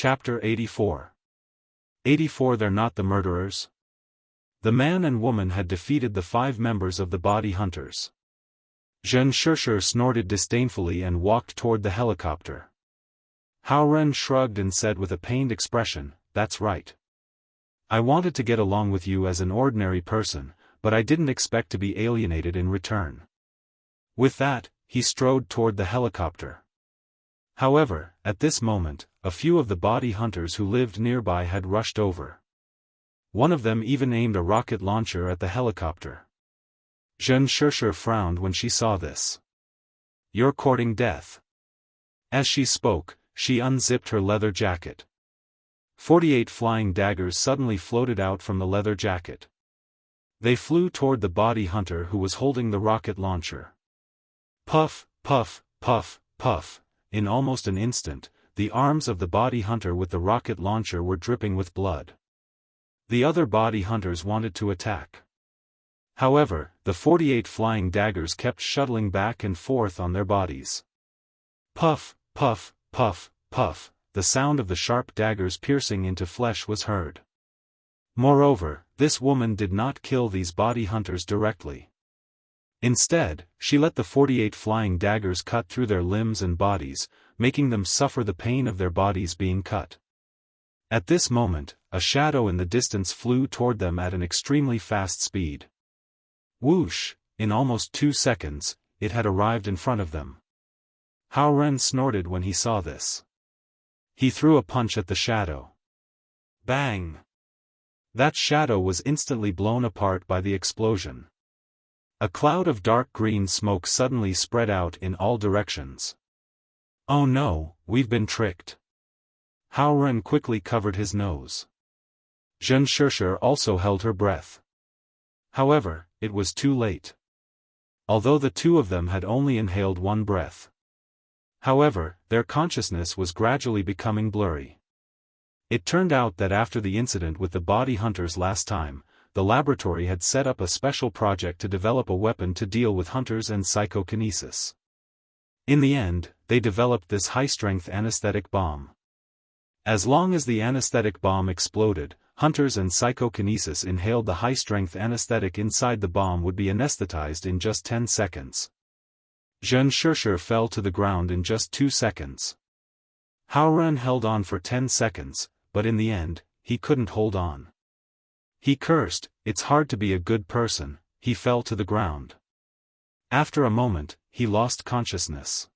Chapter 84. 84 They're not the murderers? The man and woman had defeated the 5 members of the body hunters. Xianxia snorted disdainfully and walked toward the helicopter. Haoren shrugged and said with a pained expression, "That's right. I wanted to get along with you as an ordinary person, but I didn't expect to be alienated in return." With that, he strode toward the helicopter. However, at this moment, a few of the body hunters who lived nearby had rushed over. One of them even aimed a rocket launcher at the helicopter. Xianxia frowned when she saw this. "You're courting death." As she spoke, she unzipped her leather jacket. 48 flying daggers suddenly floated out from the leather jacket. They flew toward the body hunter who was holding the rocket launcher. Puff, puff, puff, puff. In almost an instant, the arms of the body hunter with the rocket launcher were dripping with blood. The other body hunters wanted to attack. However, the 48 flying daggers kept shuttling back and forth on their bodies. Puff, puff, puff, puff, the sound of the sharp daggers piercing into flesh was heard. Moreover, this woman did not kill these body hunters directly. Instead, she let the 48 flying daggers cut through their limbs and bodies, making them suffer the pain of their bodies being cut. At this moment, a shadow in the distance flew toward them at an extremely fast speed. Whoosh! In almost 2 seconds, it had arrived in front of them. Haoren snorted when he saw this. He threw a punch at the shadow. Bang! That shadow was instantly blown apart by the explosion. A cloud of dark green smoke suddenly spread out in all directions. "Oh no, we've been tricked." Haoren quickly covered his nose. Xianxia also held her breath. However, it was too late. Although the two of them had only inhaled one breath. However, their consciousness was gradually becoming blurry. It turned out that after the incident with the body hunters last time, the laboratory had set up a special project to develop a weapon to deal with hunters and psychokinesis. In the end, they developed this high-strength anesthetic bomb. As long as the anesthetic bomb exploded, hunters and psychokinesis inhaled the high-strength anesthetic inside the bomb would be anesthetized in just 10 seconds. Xianxia fell to the ground in just 2 seconds. Haoren held on for 10 seconds, but in the end, he couldn't hold on. He cursed, "It's hard to be a good person." He fell to the ground. After a moment, he lost consciousness.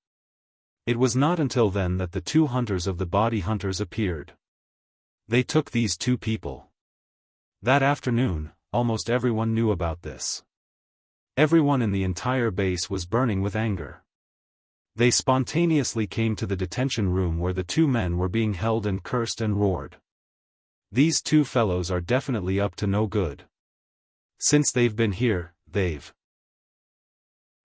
It was not until then that the 2 hunters of the body hunters appeared. They took these 2 people. That afternoon, almost everyone knew about this. Everyone in the entire base was burning with anger. They spontaneously came to the detention room where the 2 men were being held and cursed and roared. These 2 fellows are definitely up to no good. Since they've been here,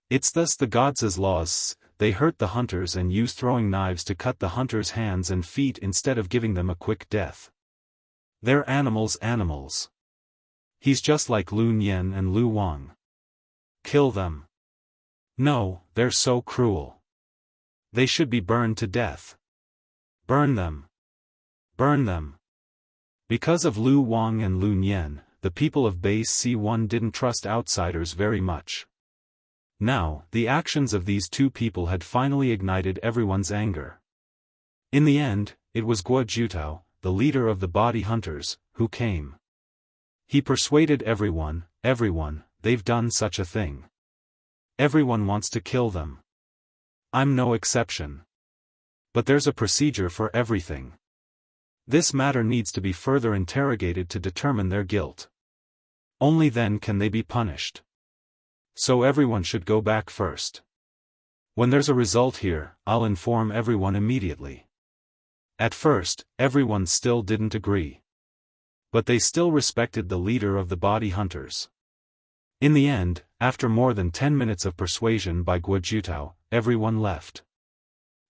It's thus the gods' laws. They hurt the hunters and use throwing knives to cut the hunters' hands and feet instead of giving them a quick death. They're animals. He's just like Lu Nian and Lu Wang. Kill them. No, they're so cruel. They should be burned to death. Burn them. Burn them. Because of Lu Wang and Lu Nian, the people of Base C1 didn't trust outsiders very much. Now, the actions of these 2 people had finally ignited everyone's anger. In the end, it was Guo Jutao, the leader of the body hunters, who came. He persuaded everyone, they've done such a thing. Everyone wants to kill them. I'm no exception. But there's a procedure for everything. This matter needs to be further interrogated to determine their guilt. Only then can they be punished. So everyone should go back first. When there's a result here, I'll inform everyone immediately. At first, everyone still didn't agree. But they still respected the leader of the body hunters. In the end, after more than 10 minutes of persuasion by Guo Jutao, everyone left.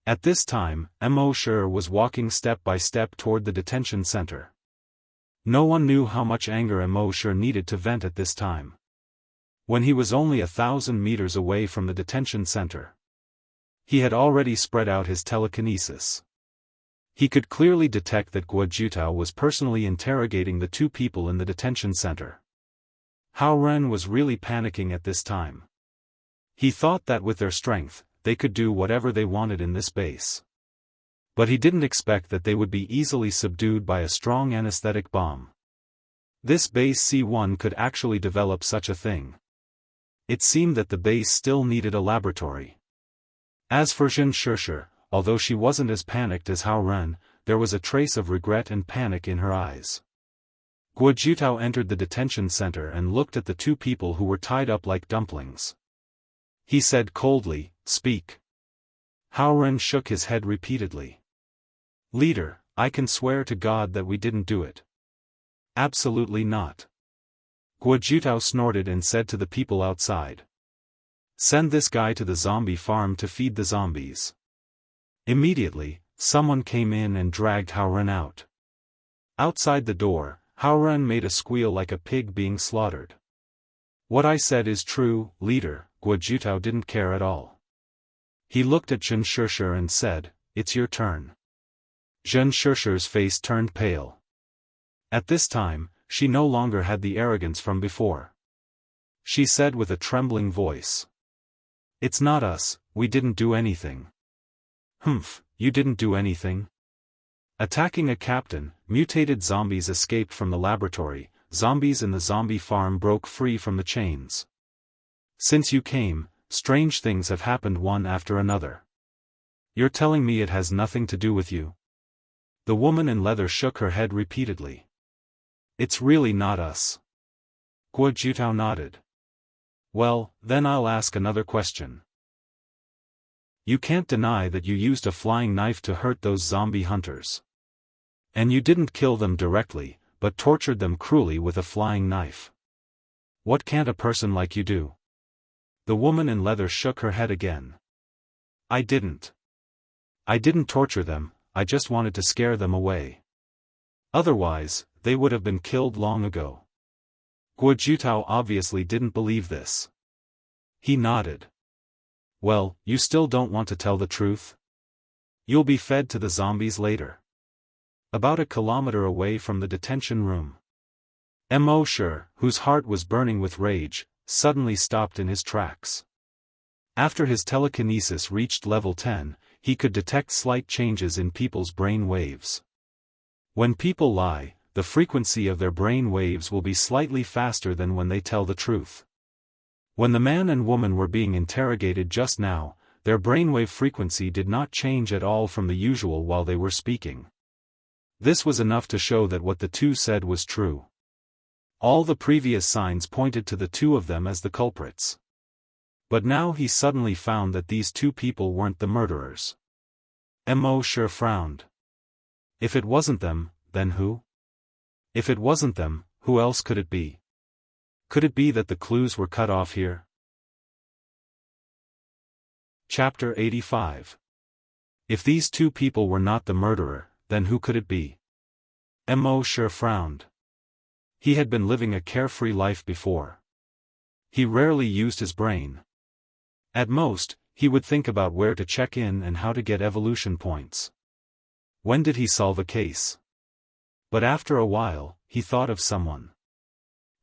At this time, Immortal was walking step by step toward the detention center. No one knew how much anger Immortal needed to vent at this time. When he was only 1,000 meters away from the detention center, he had already spread out his telekinesis. He could clearly detect that Guo Jutao was personally interrogating the two people in the detention center. Hao Ren was really panicking at this time. He thought that with their strength, they could do whatever they wanted in this base. But he didn't expect that they would be easily subdued by a strong anesthetic bomb. This base C1 could actually develop such a thing. It seemed that the base still needed a laboratory. As for Xianxia, although she wasn't as panicked as Hao Ren, there was a trace of regret and panic in her eyes. Guo Jutao entered the detention center and looked at the two people who were tied up like dumplings. He said coldly, "Speak." Hao Ren shook his head repeatedly. "Leader, I can swear to God that we didn't do it." "Absolutely not." Guo Jutao snorted and said to the people outside. "Send this guy to the zombie farm to feed the zombies." Immediately, someone came in and dragged Hao Ren out. Outside the door, Hao Ren made a squeal like a pig being slaughtered. "What I said is true, leader." Guo Jutao didn't care at all. He looked at Xianxia and said, "It's your turn." Xianxia's face turned pale. At this time, she no longer had the arrogance from before. She said with a trembling voice, "It's not us, we didn't do anything." "Humph, you didn't do anything?" Attacking a captain, mutated zombies escaped from the laboratory, zombies in the zombie farm broke free from the chains. "Since you came, strange things have happened one after another. You're telling me it has nothing to do with you?" The woman in leather shook her head repeatedly. "It's really not us." Guo Jutao nodded. "Well, then I'll ask another question. You can't deny that you used a flying knife to hurt those zombie hunters. And you didn't kill them directly, but tortured them cruelly with a flying knife. What can't a person like you do?" The woman in leather shook her head again. "I didn't. I didn't torture them, I just wanted to scare them away. Otherwise, they would have been killed long ago." Guo Jutao obviously didn't believe this. He nodded. "Well, you still don't want to tell the truth? You'll be fed to the zombies later." About a kilometer away from the detention room, Immortal, whose heart was burning with rage, suddenly stopped in his tracks. After his telekinesis reached level 10, he could detect slight changes in people's brain waves. When people lie, the frequency of their brain waves will be slightly faster than when they tell the truth. When the man and woman were being interrogated just now, their brainwave frequency did not change at all from the usual while they were speaking. This was enough to show that what the two said was true. All the previous signs pointed to the two of them as the culprits. But now he suddenly found that these two people weren't the murderers. Immortal frowned. If it wasn't them, then who? If it wasn't them, who else could it be? Could it be that the clues were cut off here? Chapter 85. If these two people were not the murderer, then who could it be? Immortal frowned. He had been living a carefree life before. He rarely used his brain. At most, he would think about where to check in and how to get evolution points. When did he solve a case? But after a while, he thought of someone.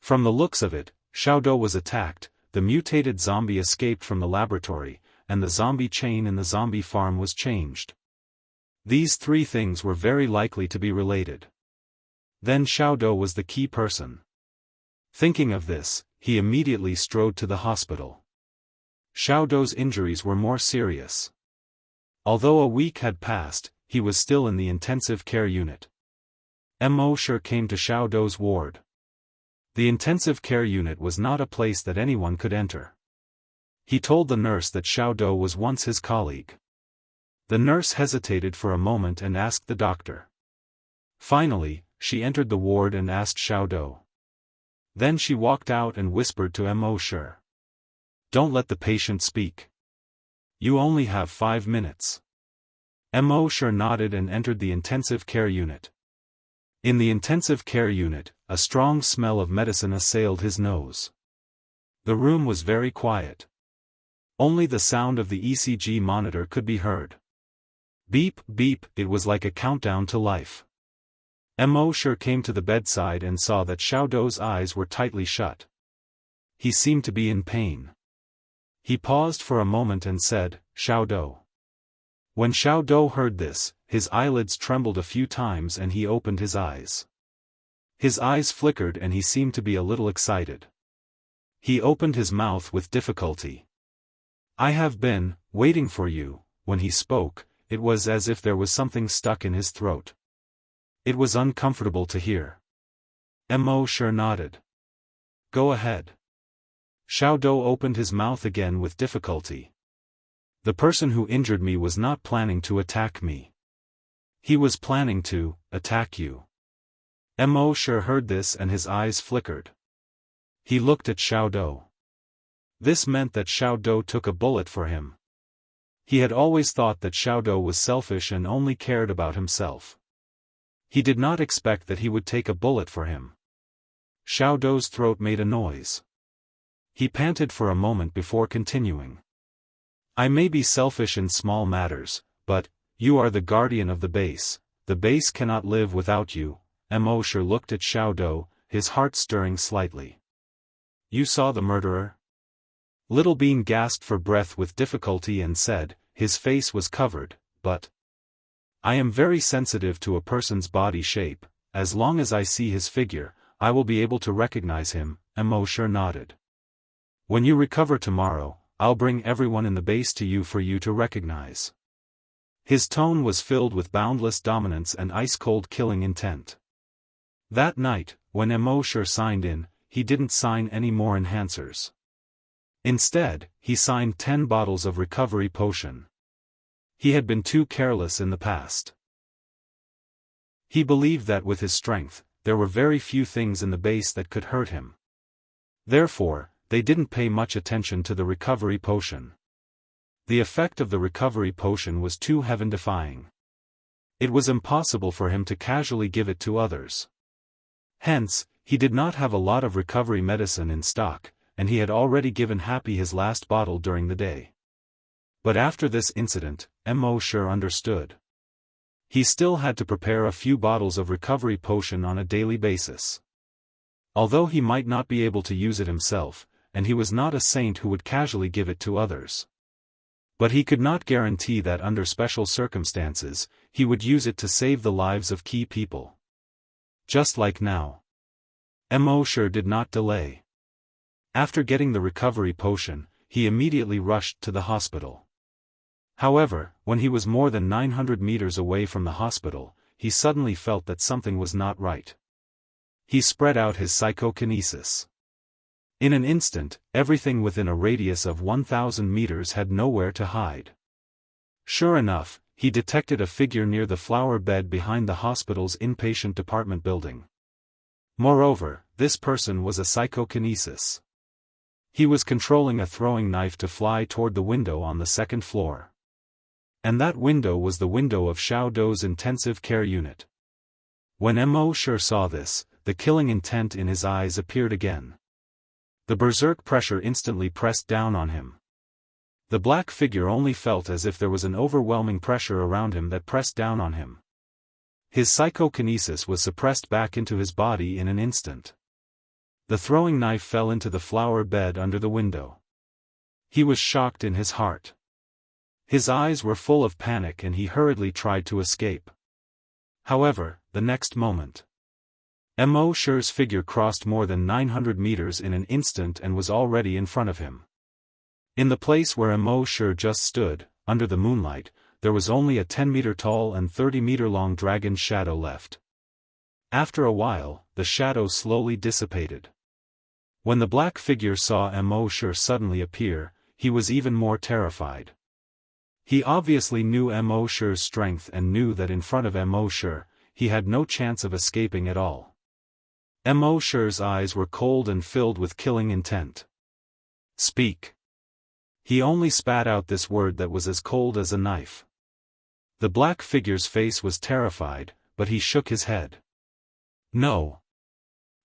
From the looks of it, Xiaodou was attacked, the mutated zombie escaped from the laboratory, and the zombie chain in the zombie farm was changed. These three things were very likely to be related. Then Xiaodou was the key person. Thinking of this, he immediately strode to the hospital. Xiaodou's injuries were more serious. Although a week had passed, he was still in the intensive care unit. Immortal came to Xiaodou's ward. The intensive care unit was not a place that anyone could enter. He told the nurse that Xiaodou was once his colleague. The nurse hesitated for a moment and asked the doctor. Finally, she entered the ward and asked Xiaodou. Then she walked out and whispered to Immortal. "Don't let the patient speak. You only have 5 minutes." Immortal nodded and entered the intensive care unit. In the intensive care unit, a strong smell of medicine assailed his nose. The room was very quiet. Only the sound of the ECG monitor could be heard. Beep, beep, it was like a countdown to life. Mo Shi came to the bedside and saw that Xiao Dou's eyes were tightly shut. He seemed to be in pain. He paused for a moment and said, "Xiao Dou." When Xiao Dou heard this, his eyelids trembled a few times and he opened his eyes. His eyes flickered and he seemed to be a little excited. He opened his mouth with difficulty. "I have been waiting for you." When he spoke, it was as if there was something stuck in his throat. It was uncomfortable to hear. Mo Shi nodded. "Go ahead." Xiao Dou opened his mouth again with difficulty. "The person who injured me was not planning to attack me. He was planning to attack you." Mo Shi heard this and his eyes flickered. He looked at Xiao Dou. This meant that Xiao Dou took a bullet for him. He had always thought that Xiao Dou was selfish and only cared about himself. He did not expect that he would take a bullet for him. Xiao Dou's throat made a noise. He panted for a moment before continuing. "I may be selfish in small matters, but you are the guardian of the base. The base cannot live without you." Mo Shi looked at Xiao Dou, his heart stirring slightly. "You saw the murderer?" Little Bean gasped for breath with difficulty and said, his face was covered, "But I am very sensitive to a person's body shape. As long as I see his figure, I will be able to recognize him." Mo Shi nodded. "When you recover tomorrow, I'll bring everyone in the base to you for you to recognize." His tone was filled with boundless dominance and ice-cold killing intent. That night, when Mo Shi signed in, he didn't sign any more enhancers. Instead, he signed 10 bottles of recovery potion. He had been too careless in the past. He believed that with his strength, there were very few things in the base that could hurt him. Therefore, they didn't pay much attention to the recovery potion. The effect of the recovery potion was too heaven-defying. It was impossible for him to casually give it to others. Hence, he did not have a lot of recovery medicine in stock, and he had already given Happy his last bottle during the day. But after this incident, Mo Shi understood. He still had to prepare a few bottles of recovery potion on a daily basis. Although he might not be able to use it himself, and he was not a saint who would casually give it to others. But he could not guarantee that under special circumstances, he would use it to save the lives of key people. Just like now. Mo Shi did not delay. After getting the recovery potion, he immediately rushed to the hospital. However, when he was more than 900 meters away from the hospital, he suddenly felt that something was not right. He spread out his psychokinesis. In an instant, everything within a radius of 1,000 meters had nowhere to hide. Sure enough, he detected a figure near the flower bed behind the hospital's inpatient department building. Moreover, this person was a psychokinesis. He was controlling a throwing knife to fly toward the window on the second floor. And that window was the window of Xiao Dou's intensive care unit. When Mo Shi saw this, the killing intent in his eyes appeared again. The berserk pressure instantly pressed down on him. The black figure only felt as if there was an overwhelming pressure around him that pressed down on him. His psychokinesis was suppressed back into his body in an instant. The throwing knife fell into the flower bed under the window. He was shocked in his heart. His eyes were full of panic and he hurriedly tried to escape. However, the next moment, Mo Shi's figure crossed more than 900 meters in an instant and was already in front of him. In the place where Mo Shi just stood, under the moonlight, there was only a 10-meter-tall and 30-meter-long dragon shadow left. After a while, the shadow slowly dissipated. When the black figure saw Mo Shi suddenly appear, he was even more terrified. He obviously knew Mo Shi's strength and knew that in front of Mo Shi, he had no chance of escaping at all. Mo Shi's eyes were cold and filled with killing intent. "Speak." He only spat out this word that was as cold as a knife. The black figure's face was terrified, but he shook his head. "No.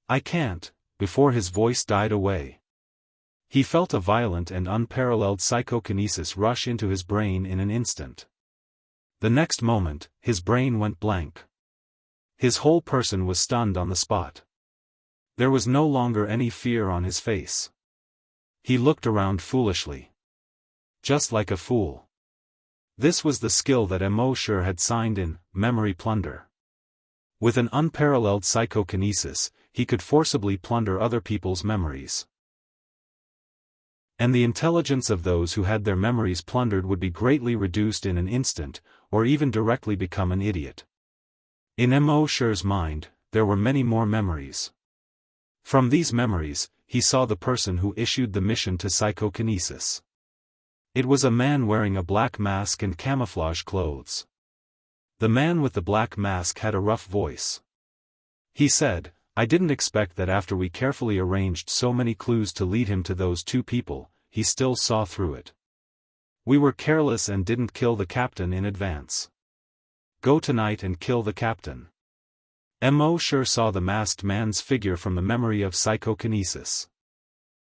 I can't," before his voice died away. He felt a violent and unparalleled psychokinesis rush into his brain in an instant. The next moment, his brain went blank. His whole person was stunned on the spot. There was no longer any fear on his face. He looked around foolishly. Just like a fool. This was the skill that Mo had signed in, Memory Plunder. With an unparalleled psychokinesis, he could forcibly plunder other people's memories. And the intelligence of those who had their memories plundered would be greatly reduced in an instant, or even directly become an idiot. In Mo's mind, there were many more memories. From these memories, he saw the person who issued the mission to psychokinesis. It was a man wearing a black mask and camouflage clothes. The man with the black mask had a rough voice. He said, "I didn't expect that after we carefully arranged so many clues to lead him to those two people, he still saw through it. We were careless and didn't kill the captain in advance. Go tonight and kill the captain." Mo saw the masked man's figure from the memory of psychokinesis.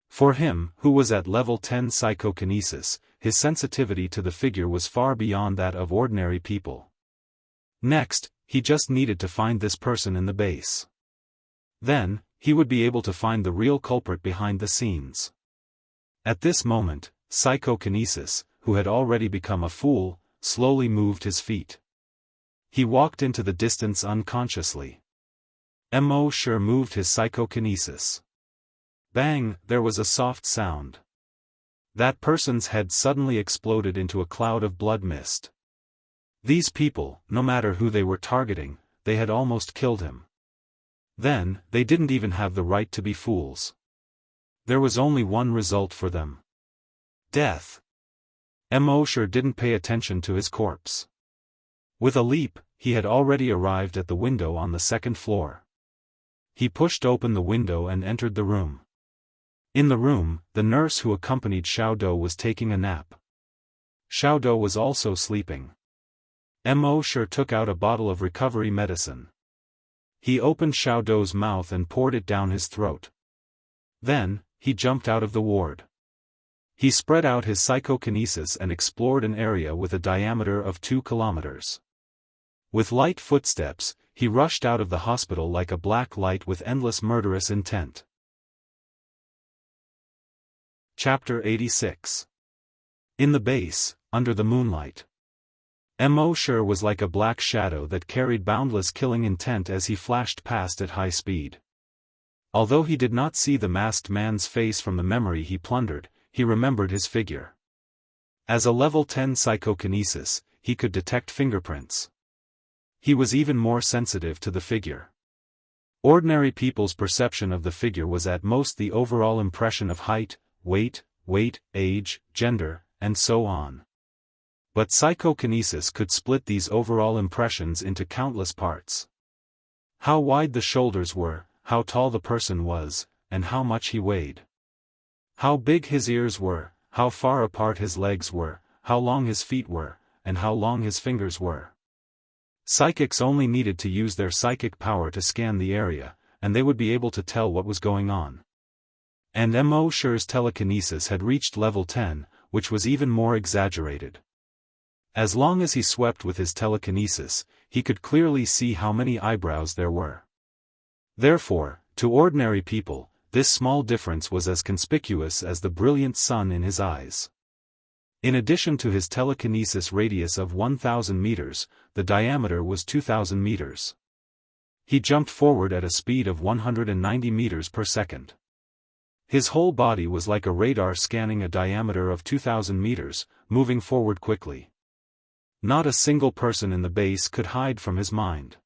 For him, who was at level 10 psychokinesis, his sensitivity to the figure was far beyond that of ordinary people. Next, he just needed to find this person in the base. Then, he would be able to find the real culprit behind the scenes. At this moment, psychokinesis, who had already become a fool, slowly moved his feet. He walked into the distance unconsciously. Mo moved his psychokinesis. Bang, there was a soft sound. That person's head suddenly exploded into a cloud of blood mist. These people, no matter who they were targeting, they had almost killed him. Then, they didn't even have the right to be fools. There was only one result for them. Death. Mo didn't pay attention to his corpse. With a leap, he had already arrived at the window on the second floor. He pushed open the window and entered the room. In the room, the nurse who accompanied Xiaodou was taking a nap. Xiaodou was also sleeping. Mo took out a bottle of recovery medicine. He opened Xiaodou's mouth and poured it down his throat. Then, he jumped out of the ward. He spread out his psychokinesis and explored an area with a diameter of 2 kilometers. With light footsteps, he rushed out of the hospital like a black light with endless murderous intent. Chapter 86. In the base, under the moonlight. Mo was like a black shadow that carried boundless killing intent as he flashed past at high speed. Although he did not see the masked man's face from the memory he plundered, he remembered his figure. As a level 10 psychokinesis, he could detect fingerprints. He was even more sensitive to the figure. Ordinary people's perception of the figure was at most the overall impression of height, weight, age, gender, and so on. But psychokinesis could split these overall impressions into countless parts. How wide the shoulders were, how tall the person was, and how much he weighed. How big his ears were, how far apart his legs were, how long his feet were, and how long his fingers were. Psychics only needed to use their psychic power to scan the area, and they would be able to tell what was going on. And Mo's telekinesis had reached level 10, which was even more exaggerated. As long as he swept with his telekinesis, he could clearly see how many eyebrows there were. Therefore, to ordinary people, this small difference was as conspicuous as the brilliant sun in his eyes. In addition to his telekinesis radius of 1,000 meters, the diameter was 2,000 meters. He jumped forward at a speed of 190 meters per second. His whole body was like a radar scanning a diameter of 2,000 meters, moving forward quickly. Not a single person in the base could hide from his mind.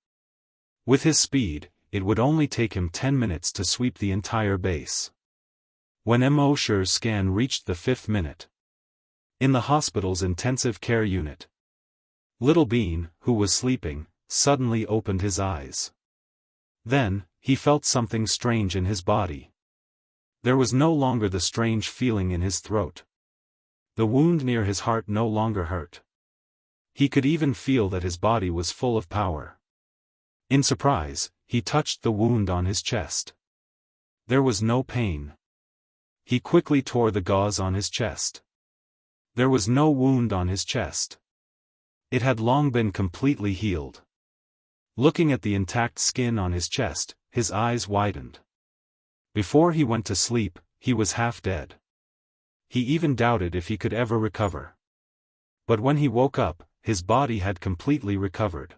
With his speed, it would only take him 10 minutes to sweep the entire base. When Mo's scan reached the 5th minute. In the hospital's intensive care unit. Little Bean, who was sleeping, suddenly opened his eyes. Then, he felt something strange in his body. There was no longer the strange feeling in his throat. The wound near his heart no longer hurt. He could even feel that his body was full of power. In surprise, he touched the wound on his chest. There was no pain. He quickly tore the gauze on his chest. There was no wound on his chest. It had long been completely healed. Looking at the intact skin on his chest, his eyes widened. Before he went to sleep, he was half dead. He even doubted if he could ever recover. But when he woke up, his body had completely recovered.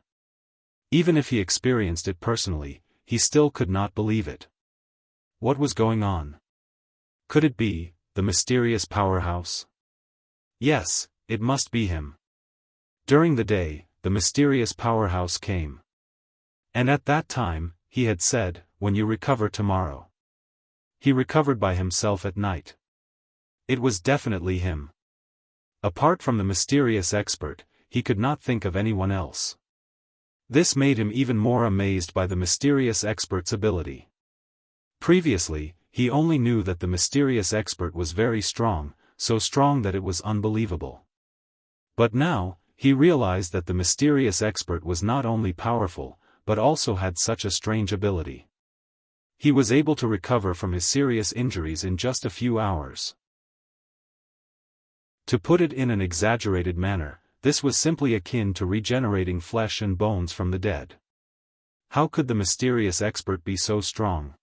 Even if he experienced it personally, he still could not believe it. What was going on? Could it be the mysterious powerhouse? Yes, it must be him. During the day, the mysterious powerhouse came. And at that time, he had said, "When you recover tomorrow." He recovered by himself at night. It was definitely him. Apart from the mysterious expert, he could not think of anyone else. This made him even more amazed by the mysterious expert's ability. Previously, he only knew that the mysterious expert was very strong, so strong that it was unbelievable. But now, he realized that the mysterious expert was not only powerful, but also had such a strange ability. He was able to recover from his serious injuries in just a few hours. To put it in an exaggerated manner, this was simply akin to regenerating flesh and bones from the dead. How could the mysterious expert be so strong?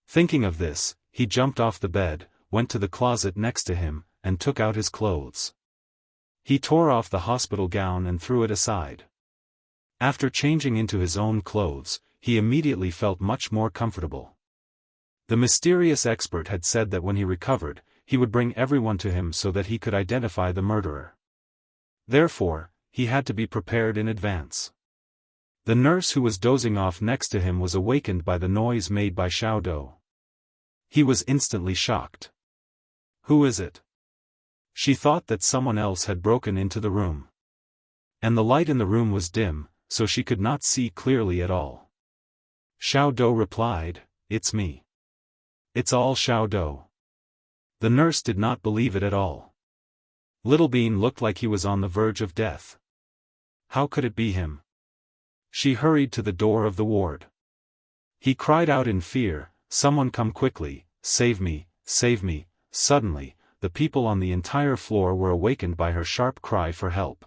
Thinking of this, he jumped off the bed, went to the closet next to him, and took out his clothes. He tore off the hospital gown and threw it aside. After changing into his own clothes, he immediately felt much more comfortable. The mysterious expert had said that when he recovered, he would bring everyone to him so that he could identify the murderer. Therefore, he had to be prepared in advance. The nurse who was dozing off next to him was awakened by the noise made by Xiaodou. He was instantly shocked. Who is it? She thought that someone else had broken into the room. And the light in the room was dim, so she could not see clearly at all. Xiaodou replied, "It's me." "It's all Xiaodou." The nurse did not believe it at all. Little Bean looked like he was on the verge of death. How could it be him? She hurried to the door of the ward. He cried out in fear, "Someone come quickly, save me, save me." Suddenly, the people on the entire floor were awakened by her sharp cry for help.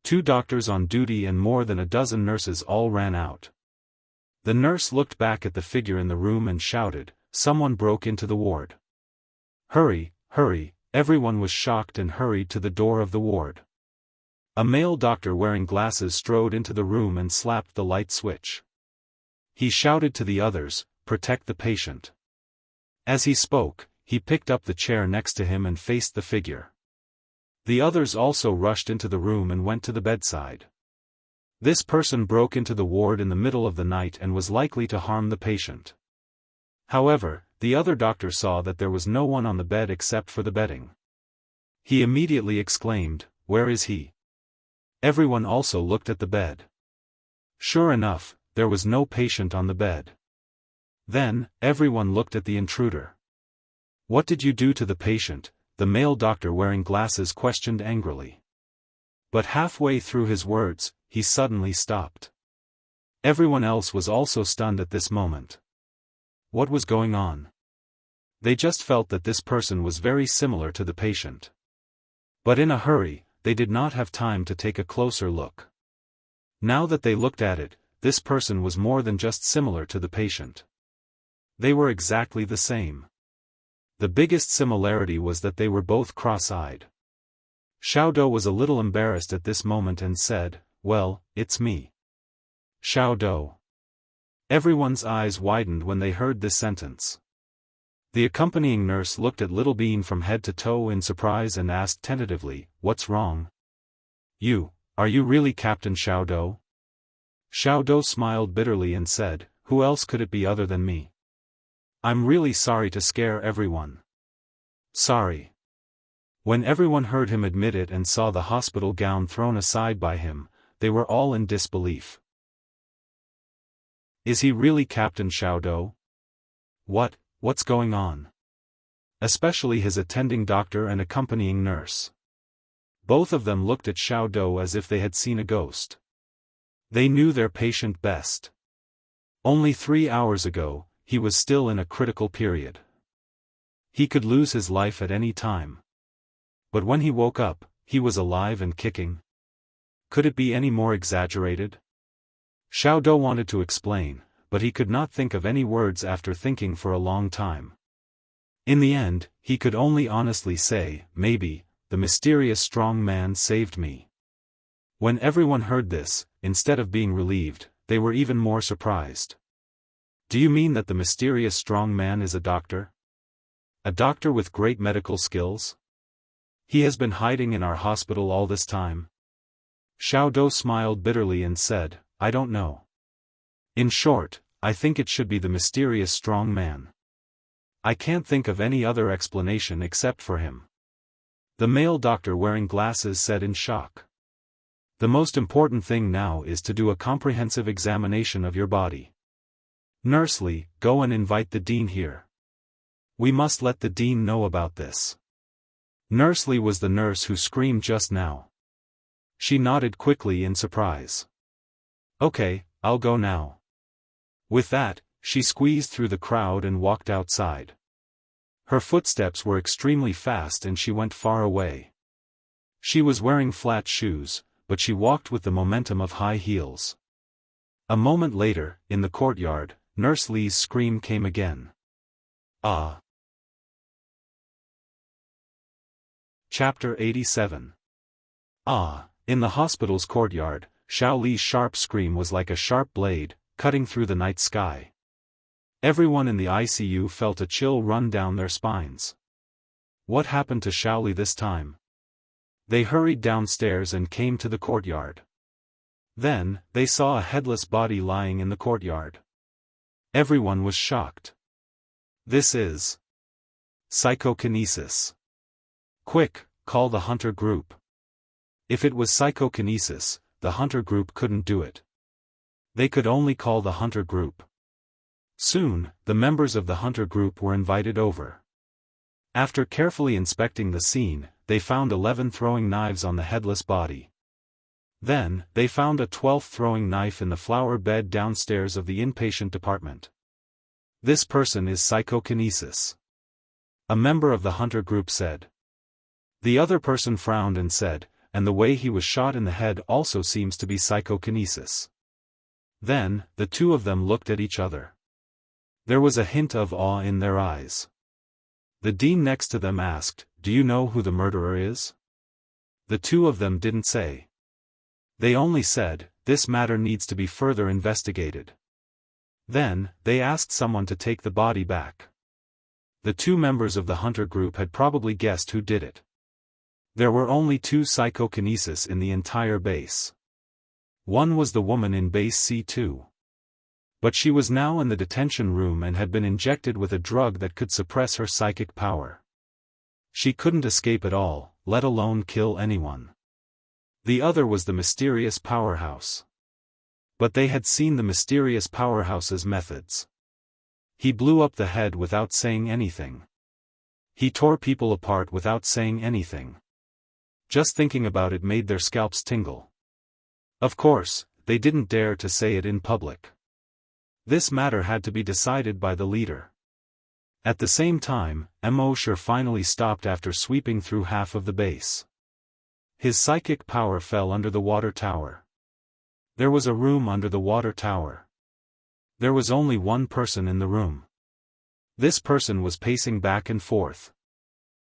2 doctors on duty and more than a dozen nurses all ran out. The nurse looked back at the figure in the room and shouted, "Someone broke into the ward. Hurry, hurry." Everyone was shocked and hurried to the door of the ward. A male doctor wearing glasses strode into the room and slapped the light switch. He shouted to the others, "Protect the patient." As he spoke, he picked up the chair next to him and faced the figure. The others also rushed into the room and went to the bedside. This person broke into the ward in the middle of the night and was likely to harm the patient. However, the other doctor saw that there was no one on the bed except for the bedding. He immediately exclaimed, "Where is he?" Everyone also looked at the bed. Sure enough, there was no patient on the bed. Then, everyone looked at the intruder. "What did you do to the patient?" the male doctor wearing glasses questioned angrily. But halfway through his words, he suddenly stopped. Everyone else was also stunned at this moment. What was going on? They just felt that this person was very similar to the patient. But in a hurry, they did not have time to take a closer look. Now that they looked at it, this person was more than just similar to the patient. They were exactly the same. The biggest similarity was that they were both cross-eyed. Xiaodou was a little embarrassed at this moment and said, "Well, it's me." Xiaodou. Everyone's eyes widened when they heard this sentence. The accompanying nurse looked at Little Bean from head to toe in surprise and asked tentatively, "What's wrong?" Are you really Captain Xiaodou?" Xiaodou smiled bitterly and said, "Who else could it be other than me? I'm really sorry to scare everyone." Sorry. When everyone heard him admit it and saw the hospital gown thrown aside by him, they were all in disbelief. Is he really Captain Xiaodou? What's going on? Especially his attending doctor and accompanying nurse. Both of them looked at Xiaodou as if they had seen a ghost. They knew their patient best. Only 3 hours ago, he was still in a critical period. He could lose his life at any time. But when he woke up, he was alive and kicking. Could it be any more exaggerated? Xiao Dou wanted to explain, but he could not think of any words after thinking for a long time. In the end, he could only honestly say, maybe, the mysterious strong man saved me. When everyone heard this, instead of being relieved, they were even more surprised. Do you mean that the mysterious strong man is a doctor? A doctor with great medical skills? He has been hiding in our hospital all this time? Xiao Dou smiled bitterly and said, I don't know. In short, I think it should be the mysterious strong man. I can't think of any other explanation except for him. The male doctor wearing glasses said in shock. The most important thing now is to do a comprehensive examination of your body. Nurse Li, go and invite the dean here. We must let the dean know about this. Nurse Li was the nurse who screamed just now. She nodded quickly in surprise. Okay, I'll go now. With that, she squeezed through the crowd and walked outside. Her footsteps were extremely fast and she went far away. She was wearing flat shoes, but she walked with the momentum of high heels. A moment later, in the courtyard, Nurse Li's scream came again. Ah! Chapter 87. Ah! In the hospital's courtyard, Xiao Li's sharp scream was like a sharp blade, cutting through the night sky. Everyone in the ICU felt a chill run down their spines. What happened to Xiao Li this time? They hurried downstairs and came to the courtyard. Then, they saw a headless body lying in the courtyard. Everyone was shocked. This is psychokinesis. Quick, call the hunter group. If it was psychokinesis, the hunter group couldn't do it. They could only call the hunter group. Soon, the members of the hunter group were invited over. After carefully inspecting the scene, they found 11 throwing knives on the headless body. Then, they found a 12th throwing knife in the flower bed downstairs of the inpatient department. This person is psychokinesis. A member of the hunter group said. The other person frowned and said, and the way he was shot in the head also seems to be psychokinesis. Then, the two of them looked at each other. There was a hint of awe in their eyes. The dean next to them asked, do you know who the murderer is? The two of them didn't say. They only said, this matter needs to be further investigated. Then, they asked someone to take the body back. The two members of the hunter group had probably guessed who did it. There were only 2 psychokinesis in the entire base. One was the woman in base C2. But she was now in the detention room and had been injected with a drug that could suppress her psychic power. She couldn't escape at all, let alone kill anyone. The other was the mysterious powerhouse. But they had seen the mysterious powerhouse's methods. He blew up the head without saying anything. He tore people apart without saying anything. Just thinking about it made their scalps tingle. Of course, they didn't dare to say it in public. This matter had to be decided by the leader. At the same time, Mosher finally stopped after sweeping through half of the base. His psychic power fell under the water tower. There was a room under the water tower. There was only one person in the room. This person was pacing back and forth.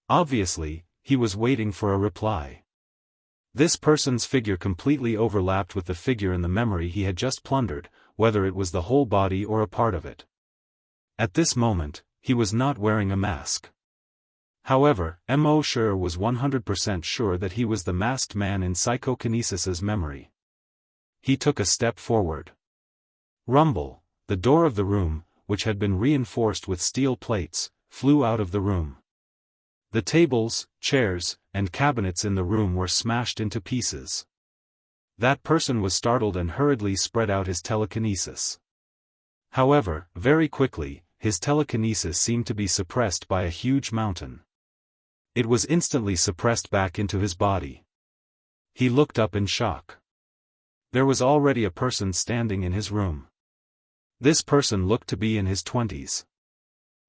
Obviously, he was waiting for a reply. This person's figure completely overlapped with the figure in the memory he had just plundered, whether it was the whole body or a part of it. At this moment, he was not wearing a mask. However, Mosher was 100% sure that he was the masked man in psychokinesis's memory. He took a step forward. Rumble, the door of the room, which had been reinforced with steel plates, flew out of the room. The tables, chairs, and cabinets in the room were smashed into pieces. That person was startled and hurriedly spread out his telekinesis. However, very quickly, his telekinesis seemed to be suppressed by a huge mountain. It was instantly suppressed back into his body. He looked up in shock. There was already a person standing in his room. This person looked to be in his 20s.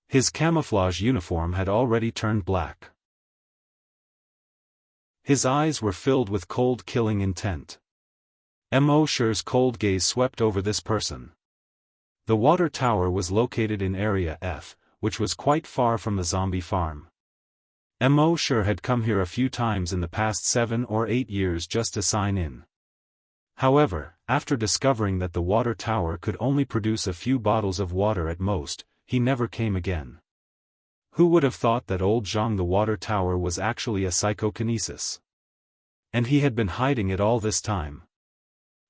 His camouflage uniform had already turned black. His eyes were filled with cold killing intent. Mo Shi's cold gaze swept over this person. The water tower was located in Area F, which was quite far from the zombie farm. Mo Shi had come here a few times in the past 7 or 8 years just to sign in. However, after discovering that the water tower could only produce a few bottles of water at most, he never came again. Who would have thought that old Jianghu the water tower was actually a psychokinesis? And he had been hiding it all this time.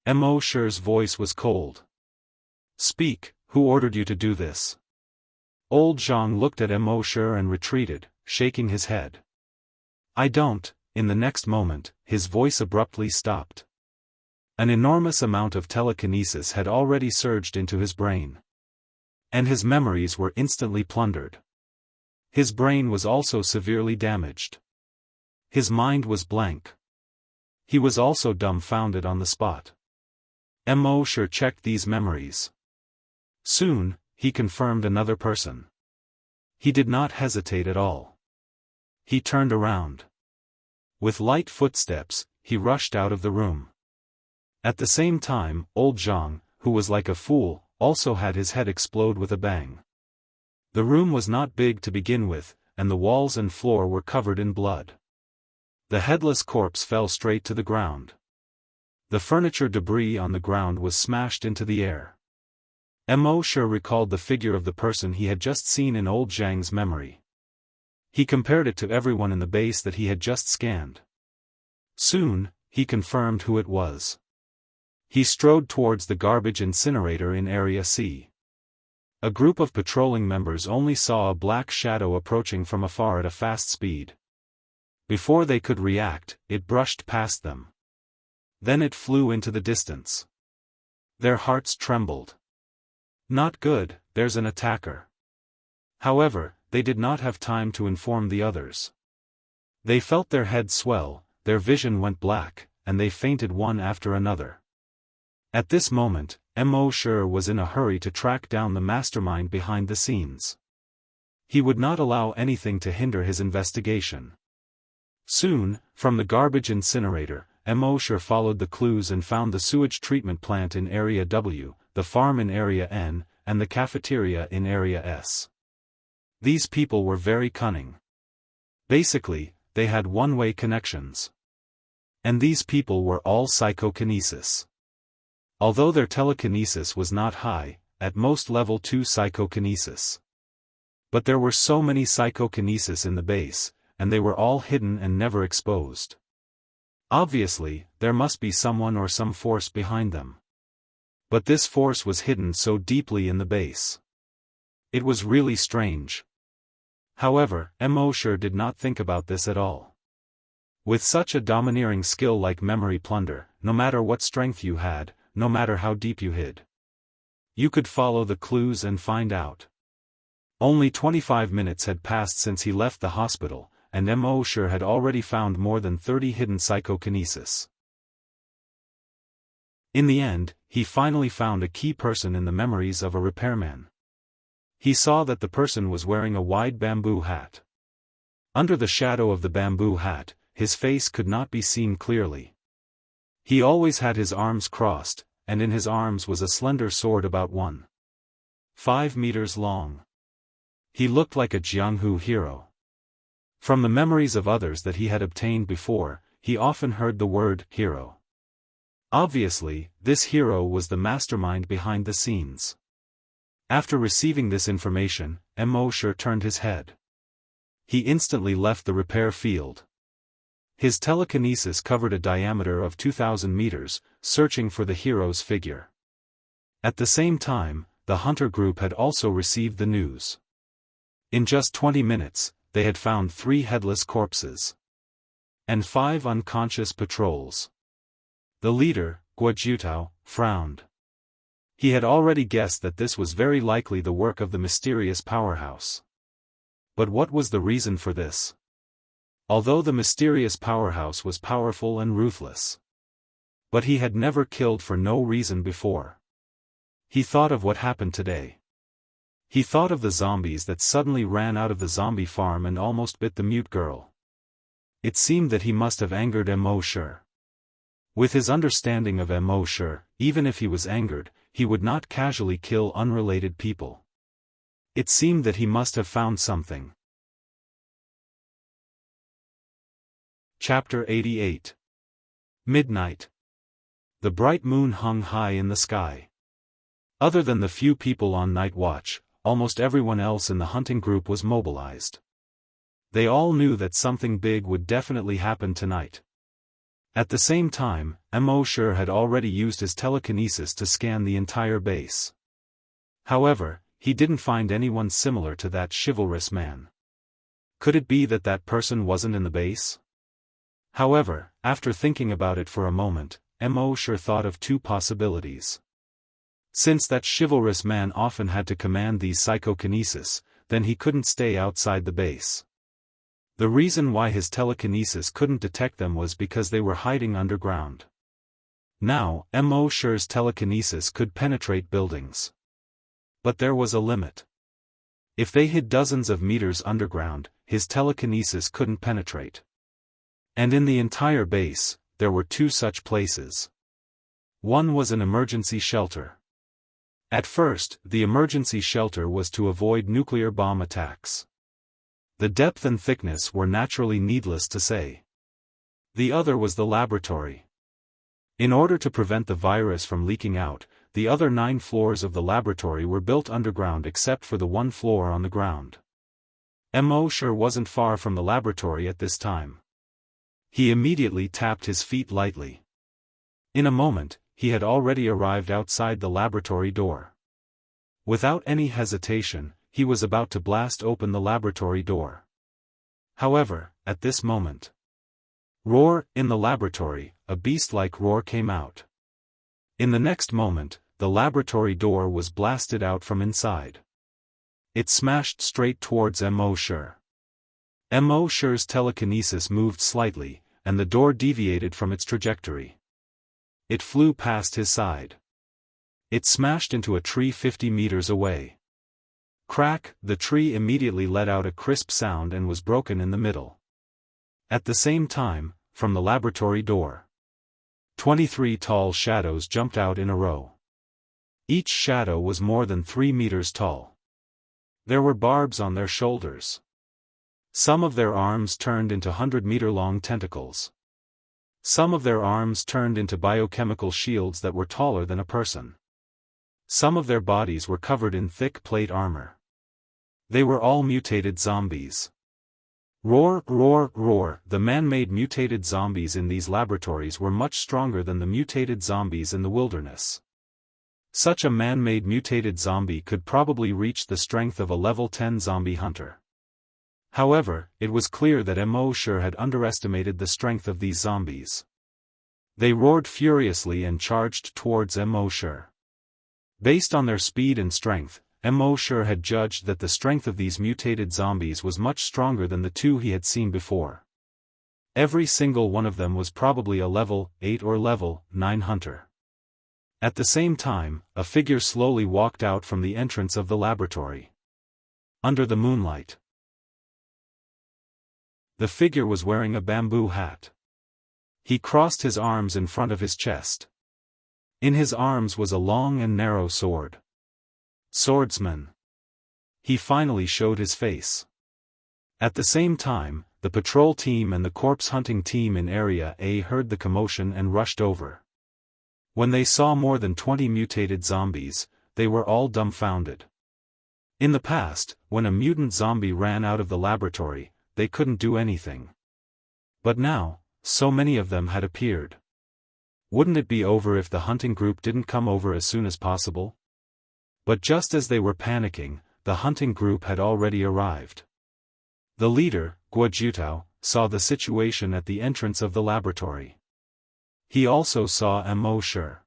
Mo Shi's voice was cold. "Speak, who ordered you to do this?" Old Jianghu looked at Mo Shi and retreated, shaking his head. "I don't." In the next moment, his voice abruptly stopped. An enormous amount of telekinesis had already surged into his brain. And his memories were instantly plundered. His brain was also severely damaged. His mind was blank. He was also dumbfounded on the spot. Mo Shi checked these memories. Soon, he confirmed another person. He did not hesitate at all. He turned around. With light footsteps, he rushed out of the room. At the same time, old Jianghu, who was like a fool, also had his head explode with a bang. The room was not big to begin with, and the walls and floor were covered in blood. The headless corpse fell straight to the ground. The furniture debris on the ground was smashed into the air. Mo Shi recalled the figure of the person he had just seen in old Jianghu's memory. He compared it to everyone in the base that he had just scanned. Soon, he confirmed who it was. He strode towards the garbage incinerator in Area C. A group of patrolling members only saw a black shadow approaching from afar at a fast speed. Before they could react, it brushed past them. Then it flew into the distance. Their hearts trembled. Not good, there's an attacker. However, they did not have time to inform the others. They felt their heads swell, their vision went black, and they fainted one after another. At this moment, Mo Shi was in a hurry to track down the mastermind behind the scenes. He would not allow anything to hinder his investigation. Soon, from the garbage incinerator, Mo Shi followed the clues and found the sewage treatment plant in Area W, the farm in Area N, and the cafeteria in Area S. These people were very cunning. Basically, they had one-way connections. And these people were all psychokinesis. Although their telekinesis was not high, at most level 2 psychokinesis. But there were so many psychokinesis in the base, and they were all hidden and never exposed. Obviously, there must be someone or some force behind them. But this force was hidden so deeply in the base. It was really strange. However, Mo Shi did not think about this at all. With such a domineering skill like memory plunder, no matter what strength you had, no matter how deep you hid, you could follow the clues and find out. Only 25 minutes had passed since he left the hospital, and Mo Shi had already found more than 30 hidden psychokinesis. In the end, he finally found a key person in the memories of a repairman. He saw that the person was wearing a wide bamboo hat. Under the shadow of the bamboo hat, his face could not be seen clearly. He always had his arms crossed, and in his arms was a slender sword about 1.5 meters long. He looked like a Jianghu hero. From the memories of others that he had obtained before, he often heard the word hero. Obviously, this hero was the mastermind behind the scenes. After receiving this information, Mo Shi turned his head. He instantly left the repair field. His telekinesis covered a diameter of 2,000 meters, searching for the hero's figure. At the same time, the hunter group had also received the news. In just 20 minutes, they had found 3 headless corpses. And 5 unconscious patrols. The leader, Guojutao, frowned. He had already guessed that this was very likely the work of the mysterious powerhouse. But what was the reason for this? Although the mysterious powerhouse was powerful and ruthless. But he had never killed for no reason before. He thought of what happened today. He thought of the zombies that suddenly ran out of the zombie farm and almost bit the mute girl. It seemed that he must have angered Mo Shi. With his understanding of Mo Shi, even if he was angered, he would not casually kill unrelated people. It seemed that he must have found something. Chapter 88. Midnight. The bright moon hung high in the sky. Other than the few people on night watch, almost everyone else in the hunting group was mobilized. They all knew that something big would definitely happen tonight. At the same time, Mo Shi had already used his telekinesis to scan the entire base. However, he didn't find anyone similar to that chivalrous man. Could it be that that person wasn't in the base? However, after thinking about it for a moment, Mo Shi thought of two possibilities. Since that chivalrous man often had to command these psychokinesis, then he couldn't stay outside the base. The reason why his telekinesis couldn't detect them was because they were hiding underground. Now, Mo Shi's telekinesis could penetrate buildings. But there was a limit. If they hid dozens of meters underground, his telekinesis couldn't penetrate. And in the entire base, there were two such places. One was an emergency shelter. At first, the emergency shelter was to avoid nuclear bomb attacks. The depth and thickness were naturally needless to say. The other was the laboratory. In order to prevent the virus from leaking out, the other 9 floors of the laboratory were built underground except for the one floor on the ground. Mo Shi wasn't far from the laboratory at this time. He immediately tapped his feet lightly. In a moment, he had already arrived outside the laboratory door. Without any hesitation, he was about to blast open the laboratory door. However, at this moment, roar, in the laboratory, a beast-like roar came out. In the next moment, the laboratory door was blasted out from inside. It smashed straight towards Mo Shi. Mo Shi's telekinesis moved slightly, and the door deviated from its trajectory. It flew past his side. It smashed into a tree 50 meters away. Crack, the tree immediately let out a crisp sound and was broken in the middle. At the same time, from the laboratory door, 23 tall shadows jumped out in a row. Each shadow was more than 3 meters tall. There were barbs on their shoulders. Some of their arms turned into 100-meter-long tentacles. Some of their arms turned into biochemical shields that were taller than a person. Some of their bodies were covered in thick plate armor. They were all mutated zombies. Roar, roar, roar! The man-made mutated zombies in these laboratories were much stronger than the mutated zombies in the wilderness. Such a man-made mutated zombie could probably reach the strength of a level 10 zombie hunter. However, it was clear that Mo Shi had underestimated the strength of these zombies. They roared furiously and charged towards Mo Shi. Based on their speed and strength, Mo Shi had judged that the strength of these mutated zombies was much stronger than the two he had seen before. Every single one of them was probably a level 8 or level 9 hunter. At the same time, a figure slowly walked out from the entrance of the laboratory. Under the moonlight, the figure was wearing a bamboo hat. He crossed his arms in front of his chest. In his arms was a long and narrow sword. Swordsman. He finally showed his face. At the same time, the patrol team and the corpse hunting team in Area A heard the commotion and rushed over. When they saw more than 20 mutated zombies, they were all dumbfounded. In the past, when a mutant zombie ran out of the laboratory, they couldn't do anything. But now, so many of them had appeared. Wouldn't it be over if the hunting group didn't come over as soon as possible? But just as they were panicking, the hunting group had already arrived. The leader, Guojutao, saw the situation at the entrance of the laboratory. He also saw Mo Shi.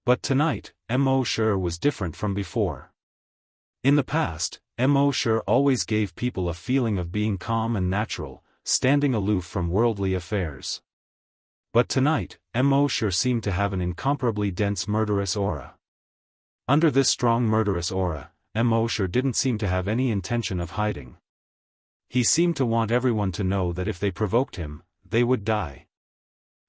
But tonight, Mo Shi was different from before. In the past, Mo Shi always gave people a feeling of being calm and natural, standing aloof from worldly affairs. But tonight, Mo Shi seemed to have an incomparably dense murderous aura. Under this strong murderous aura, Mo Shi didn't seem to have any intention of hiding. He seemed to want everyone to know that if they provoked him, they would die.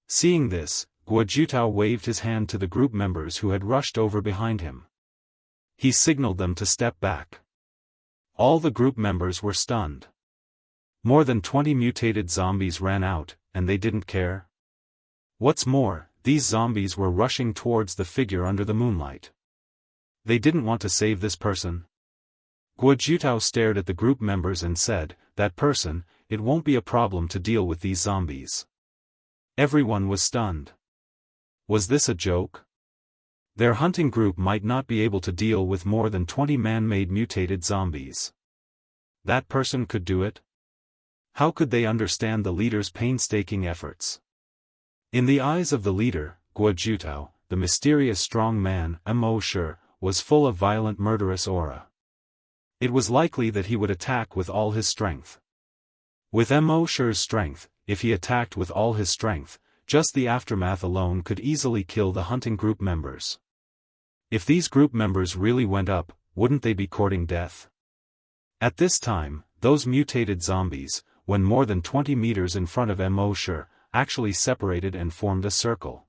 Seeing this, Guojutao waved his hand to the group members who had rushed over behind him. He signaled them to step back. All the group members were stunned. More than 20 mutated zombies ran out, and they didn't care. What's more, these zombies were rushing towards the figure under the moonlight. They didn't want to save this person. Guojutao stared at the group members and said, "That person, it won't be a problem to deal with these zombies." Everyone was stunned. Was this a joke? Their hunting group might not be able to deal with more than 20 man-made mutated zombies. That person could do it? How could they understand the leader's painstaking efforts? In the eyes of the leader, Guojutao, the mysterious strong man, Immortal, was full of violent murderous aura. It was likely that he would attack with all his strength. With Immortal's strength, if he attacked with all his strength, just the aftermath alone could easily kill the hunting group members. If these group members really went up, wouldn't they be courting death? At this time, those mutated zombies, when more than 20 meters in front of Immortal, actually separated and formed a circle.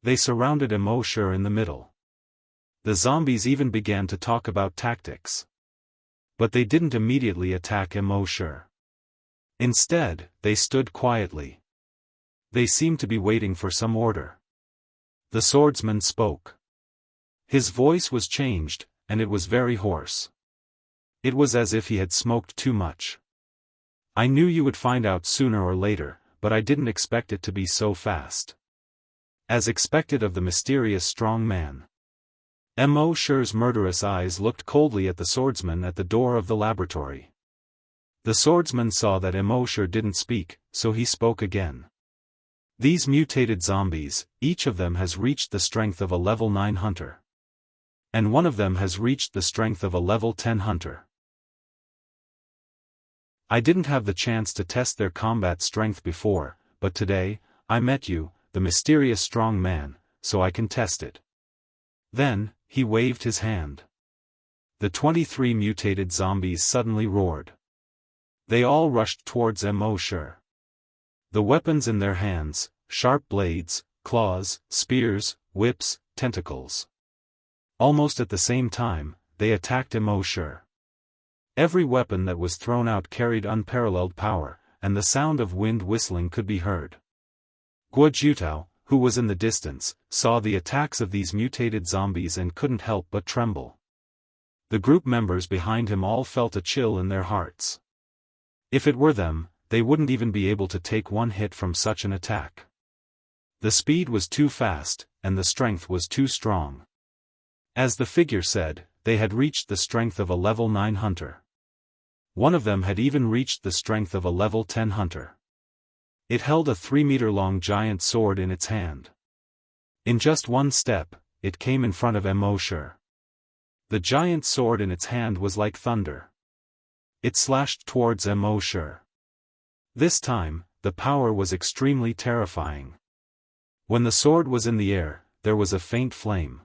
They surrounded Immortal in the middle. The zombies even began to talk about tactics. But they didn't immediately attack Immortal. Instead, they stood quietly. They seemed to be waiting for some order. The swordsman spoke. His voice was changed, and it was very hoarse. It was as if he had smoked too much. "I knew you would find out sooner or later, but I didn't expect it to be so fast." As expected of the mysterious strong man. Immortal's murderous eyes looked coldly at the swordsman at the door of the laboratory. The swordsman saw that Immortal didn't speak, so he spoke again. "These mutated zombies, each of them has reached the strength of a level 9 hunter. And one of them has reached the strength of a level 10 hunter. I didn't have the chance to test their combat strength before, but today, I met you, the mysterious strong man, so I can test it." Then, he waved his hand. The 23 mutated zombies suddenly roared. They all rushed towards Immortal. The weapons in their hands, sharp blades, claws, spears, whips, tentacles. Almost at the same time, they attacked Immortal. Every weapon that was thrown out carried unparalleled power, and the sound of wind whistling could be heard. Guojutao, who was in the distance, saw the attacks of these mutated zombies and couldn't help but tremble. The group members behind him all felt a chill in their hearts. If it were them, they wouldn't even be able to take one hit from such an attack. The speed was too fast, and the strength was too strong. As the figure said, they had reached the strength of a level 9 hunter. One of them had even reached the strength of a level 10 hunter. It held a 3-meter-long giant sword in its hand. In just one step, it came in front of Immortal. The giant sword in its hand was like thunder. It slashed towards Immortal. This time, the power was extremely terrifying. When the sword was in the air, there was a faint flame.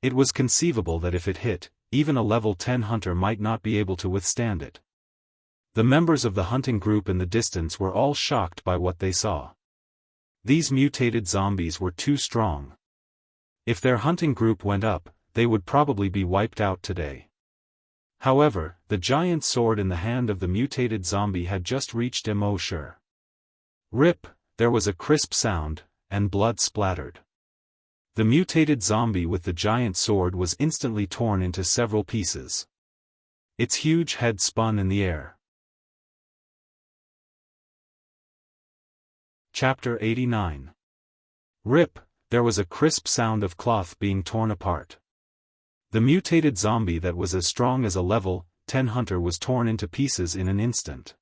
It was conceivable that if it hit, even a level 10 hunter might not be able to withstand it. The members of the hunting group in the distance were all shocked by what they saw. These mutated zombies were too strong. If their hunting group went up, they would probably be wiped out today. However, the giant sword in the hand of the mutated zombie had just reached Immortal. Rip, there was a crisp sound, and blood splattered. The mutated zombie with the giant sword was instantly torn into several pieces. Its huge head spun in the air. Chapter 89. Rip, there was a crisp sound of cloth being torn apart. The mutated zombie that was as strong as a level 10 hunter was torn into pieces in an instant.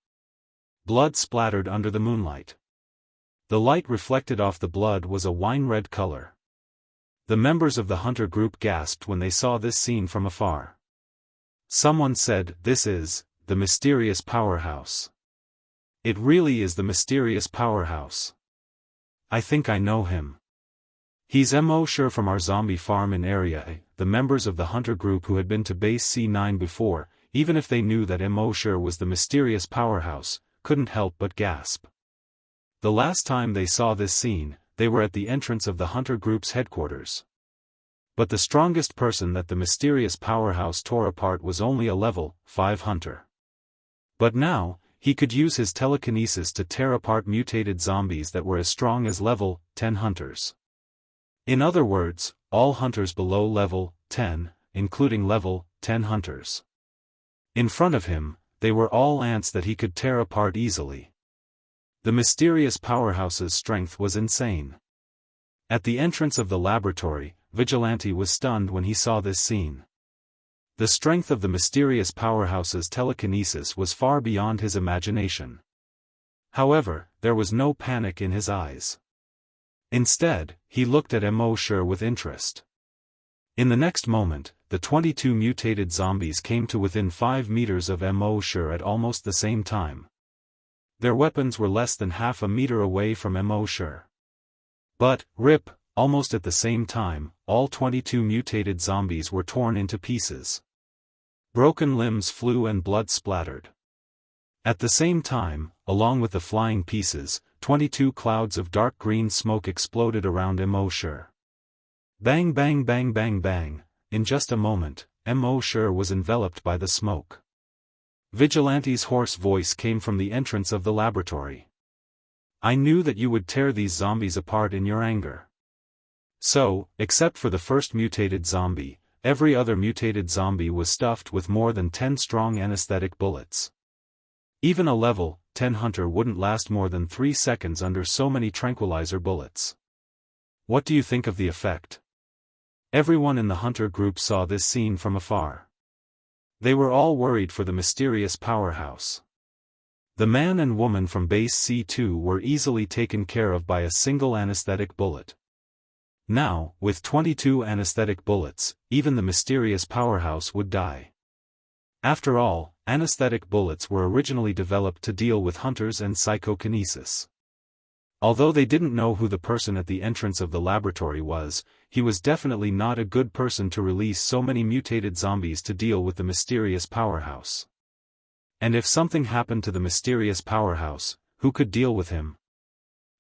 Blood splattered under the moonlight. The light reflected off the blood was a wine-red color. The members of the hunter group gasped when they saw this scene from afar. Someone said, "This is the mysterious powerhouse. It really is the mysterious powerhouse. I think I know him. He's Immortal from our zombie farm in Area A." The members of the hunter group who had been to base C9 before, even if they knew that Immortal was the mysterious powerhouse, couldn't help but gasp. The last time they saw this scene, they were at the entrance of the hunter group's headquarters. But the strongest person that the mysterious powerhouse tore apart was only a level 5 hunter. But now, he could use his telekinesis to tear apart mutated zombies that were as strong as level 10 hunters. In other words, all hunters below level 10, including level 10 hunters. In front of him, they were all ants that he could tear apart easily. The mysterious powerhouse's strength was insane. At the entrance of the laboratory, Vigilante was stunned when he saw this scene. The strength of the mysterious powerhouse's telekinesis was far beyond his imagination. However, there was no panic in his eyes. Instead, he looked at Immortal with interest. In the next moment, the 22 mutated zombies came to within 5 meters of Immortal at almost the same time. Their weapons were less than half a meter away from Immortal. But, rip, almost at the same time, all 22 mutated zombies were torn into pieces. Broken limbs flew and blood splattered. At the same time, along with the flying pieces, 22 clouds of dark green smoke exploded around Immortal. Bang bang bang bang bang, in just a moment, Immortal was enveloped by the smoke. Vigilante's hoarse voice came from the entrance of the laboratory. I knew that you would tear these zombies apart in your anger. So, except for the first mutated zombie, every other mutated zombie was stuffed with more than 10 strong anesthetic bullets. Even a level 10 hunter wouldn't last more than 3 seconds under so many tranquilizer bullets. What do you think of the effect? Everyone in the hunter group saw this scene from afar. They were all worried for the mysterious powerhouse. The man and woman from base C2 were easily taken care of by a single anesthetic bullet. Now, with 22 anesthetic bullets, even the mysterious powerhouse would die. After all, anesthetic bullets were originally developed to deal with hunters and psychokinesis. Although they didn't know who the person at the entrance of the laboratory was, he was definitely not a good person to release so many mutated zombies to deal with the mysterious powerhouse. And if something happened to the mysterious powerhouse, who could deal with him?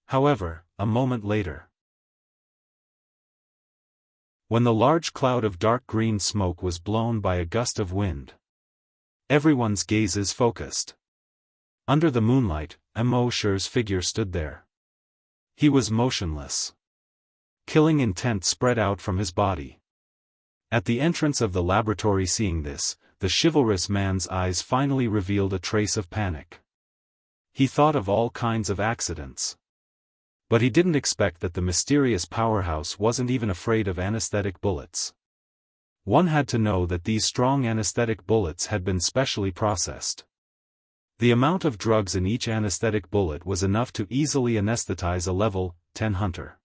However, a moment later, when the large cloud of dark green smoke was blown by a gust of wind, everyone's gazes focused. Under the moonlight, Immortal's figure stood there. He was motionless. Killing intent spread out from his body. At the entrance of the laboratory, seeing this, the chivalrous man's eyes finally revealed a trace of panic. He thought of all kinds of accidents. But he didn't expect that the mysterious powerhouse wasn't even afraid of anesthetic bullets. One had to know that these strong anesthetic bullets had been specially processed. The amount of drugs in each anesthetic bullet was enough to easily anesthetize a level 10 hunter.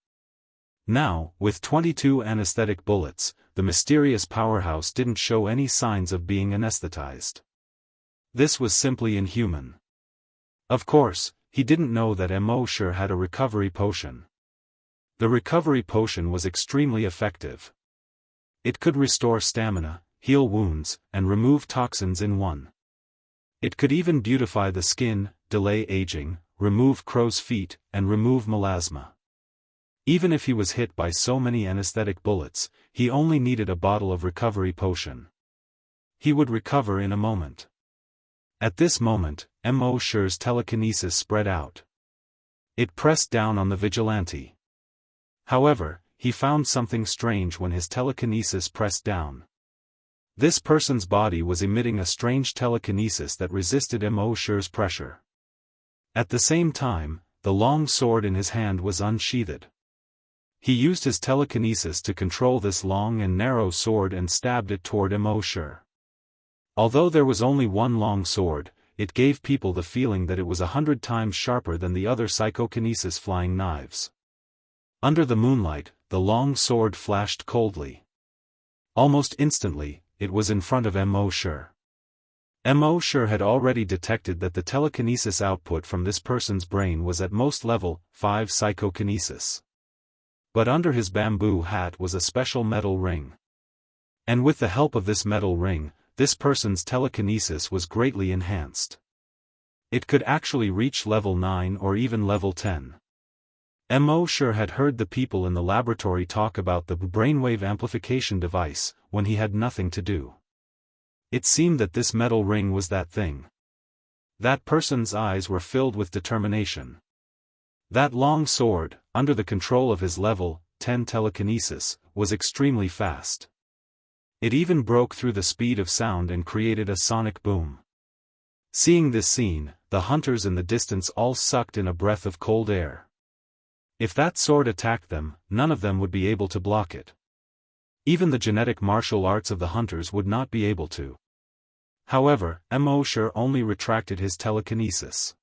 Now, with 22 anesthetic bullets, the mysterious powerhouse didn't show any signs of being anesthetized. This was simply inhuman. Of course, he didn't know that Immortal had a recovery potion. The recovery potion was extremely effective. It could restore stamina, heal wounds, and remove toxins in one. It could even beautify the skin, delay aging, remove crow's feet, and remove melasma. Even if he was hit by so many anesthetic bullets, he only needed a bottle of recovery potion. He would recover in a moment. At this moment, Immortal's telekinesis spread out. It pressed down on the vigilante. However, he found something strange when his telekinesis pressed down. This person's body was emitting a strange telekinesis that resisted Immortal's pressure. At the same time, the long sword in his hand was unsheathed. He used his telekinesis to control this long and narrow sword and stabbed it toward Immortal. Although there was only one long sword, it gave people the feeling that it was 100 times sharper than the other psychokinesis flying knives. Under the moonlight, the long sword flashed coldly. Almost instantly, it was in front of Immortal. Immortal had already detected that the telekinesis output from this person's brain was at most level 5 psychokinesis. But under his bamboo hat was a special metal ring. And with the help of this metal ring, this person's telekinesis was greatly enhanced. It could actually reach level 9 or even level 10. Mo sure had heard the people in the laboratory talk about the brainwave amplification device, when he had nothing to do. It seemed that this metal ring was that thing. That person's eyes were filled with determination. That long sword, under the control of his level 10 telekinesis, was extremely fast. It even broke through the speed of sound and created a sonic boom. Seeing this scene, the hunters in the distance all sucked in a breath of cold air. If that sword attacked them, none of them would be able to block it. Even the genetic martial arts of the hunters would not be able to. However, Mo sure only retracted his telekinesis.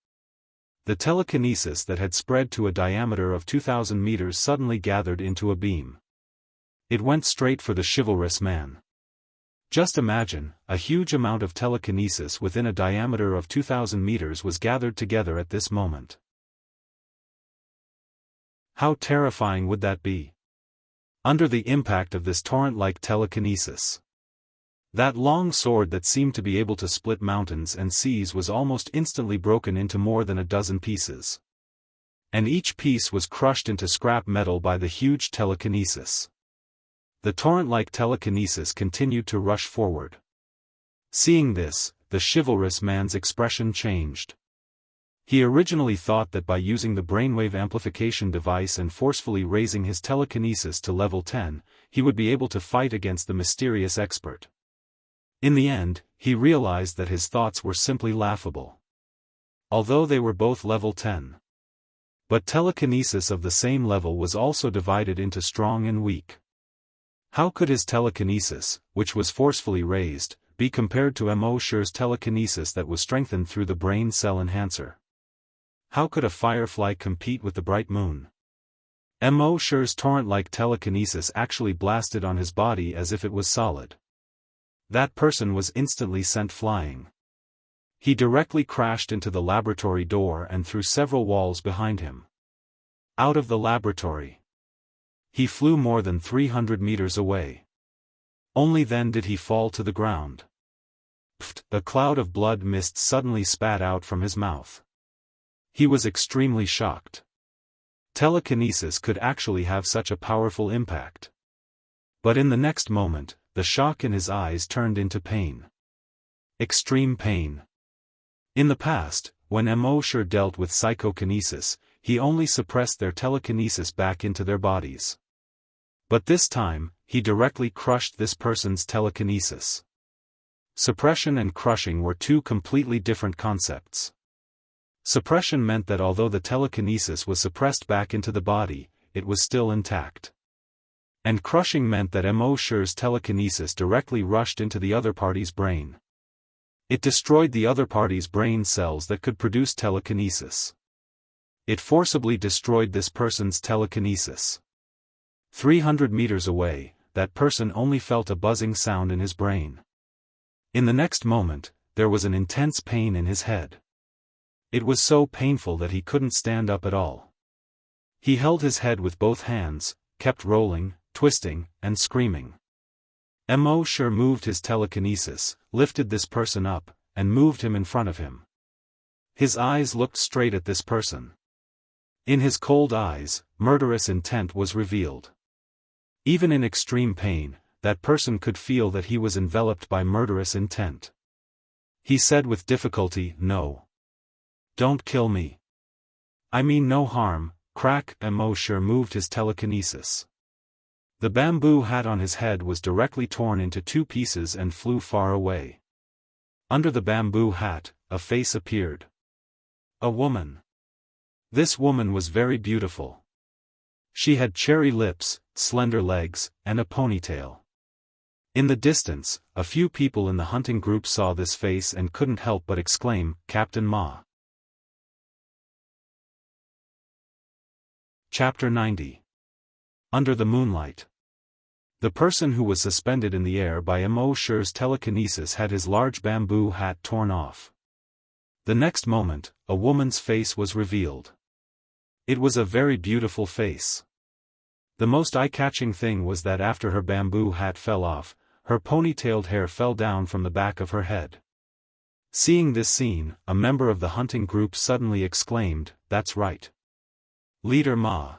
The telekinesis that had spread to a diameter of 2,000 meters suddenly gathered into a beam. It went straight for the chivalrous man. Just imagine, a huge amount of telekinesis within a diameter of 2,000 meters was gathered together at this moment. How terrifying would that be? Under the impact of this torrent-like telekinesis. That long sword that seemed to be able to split mountains and seas was almost instantly broken into more than a dozen pieces. And each piece was crushed into scrap metal by the huge telekinesis. The torrent-like telekinesis continued to rush forward. Seeing this, the chivalrous man's expression changed. He originally thought that by using the brainwave amplification device and forcefully raising his telekinesis to level 10, he would be able to fight against the mysterious expert. In the end, he realized that his thoughts were simply laughable. Although they were both level 10. But telekinesis of the same level was also divided into strong and weak. How could his telekinesis, which was forcefully raised, be compared to Mo sure's telekinesis that was strengthened through the brain cell enhancer? How could a firefly compete with the bright moon? Mo sure's torrent-like telekinesis actually blasted on his body as if it was solid. That person was instantly sent flying. He directly crashed into the laboratory door and through several walls behind him. Out of the laboratory. He flew more than 300 meters away. Only then did he fall to the ground. Pfft! A cloud of blood mist suddenly spat out from his mouth. He was extremely shocked. Telekinesis could actually have such a powerful impact. But in the next moment, the shock in his eyes turned into pain. Extreme pain. In the past, when Mo sure dealt with psychokinesis, he only suppressed their telekinesis back into their bodies. But this time, he directly crushed this person's telekinesis. Suppression and crushing were two completely different concepts. Suppression meant that although the telekinesis was suppressed back into the body, it was still intact. And crushing meant that Mo sure's telekinesis directly rushed into the other party's brain. It destroyed the other party's brain cells that could produce telekinesis. It forcibly destroyed this person's telekinesis. 300 meters away, that person only felt a buzzing sound in his brain. In the next moment, there was an intense pain in his head. It was so painful that he couldn't stand up at all. He held his head with both hands, kept rolling, twisting, and screaming. Mo sure moved his telekinesis, lifted this person up, and moved him in front of him. His eyes looked straight at this person. In his cold eyes, murderous intent was revealed. Even in extreme pain, that person could feel that he was enveloped by murderous intent. He said with difficulty, "No. Don't kill me. I mean no harm." Crack! Mo sure moved his telekinesis. The bamboo hat on his head was directly torn into two pieces and flew far away. Under the bamboo hat, a face appeared. A woman. This woman was very beautiful. She had cherry lips, slender legs, and a ponytail. In the distance, a few people in the hunting group saw this face and couldn't help but exclaim, "Captain Ma." Chapter 90. Under the Moonlight. The person who was suspended in the air by Mo sure's telekinesis had his large bamboo hat torn off. The next moment, a woman's face was revealed. It was a very beautiful face. The most eye-catching thing was that after her bamboo hat fell off, her ponytailed hair fell down from the back of her head. Seeing this scene, a member of the hunting group suddenly exclaimed, "That's right. Leader Ma.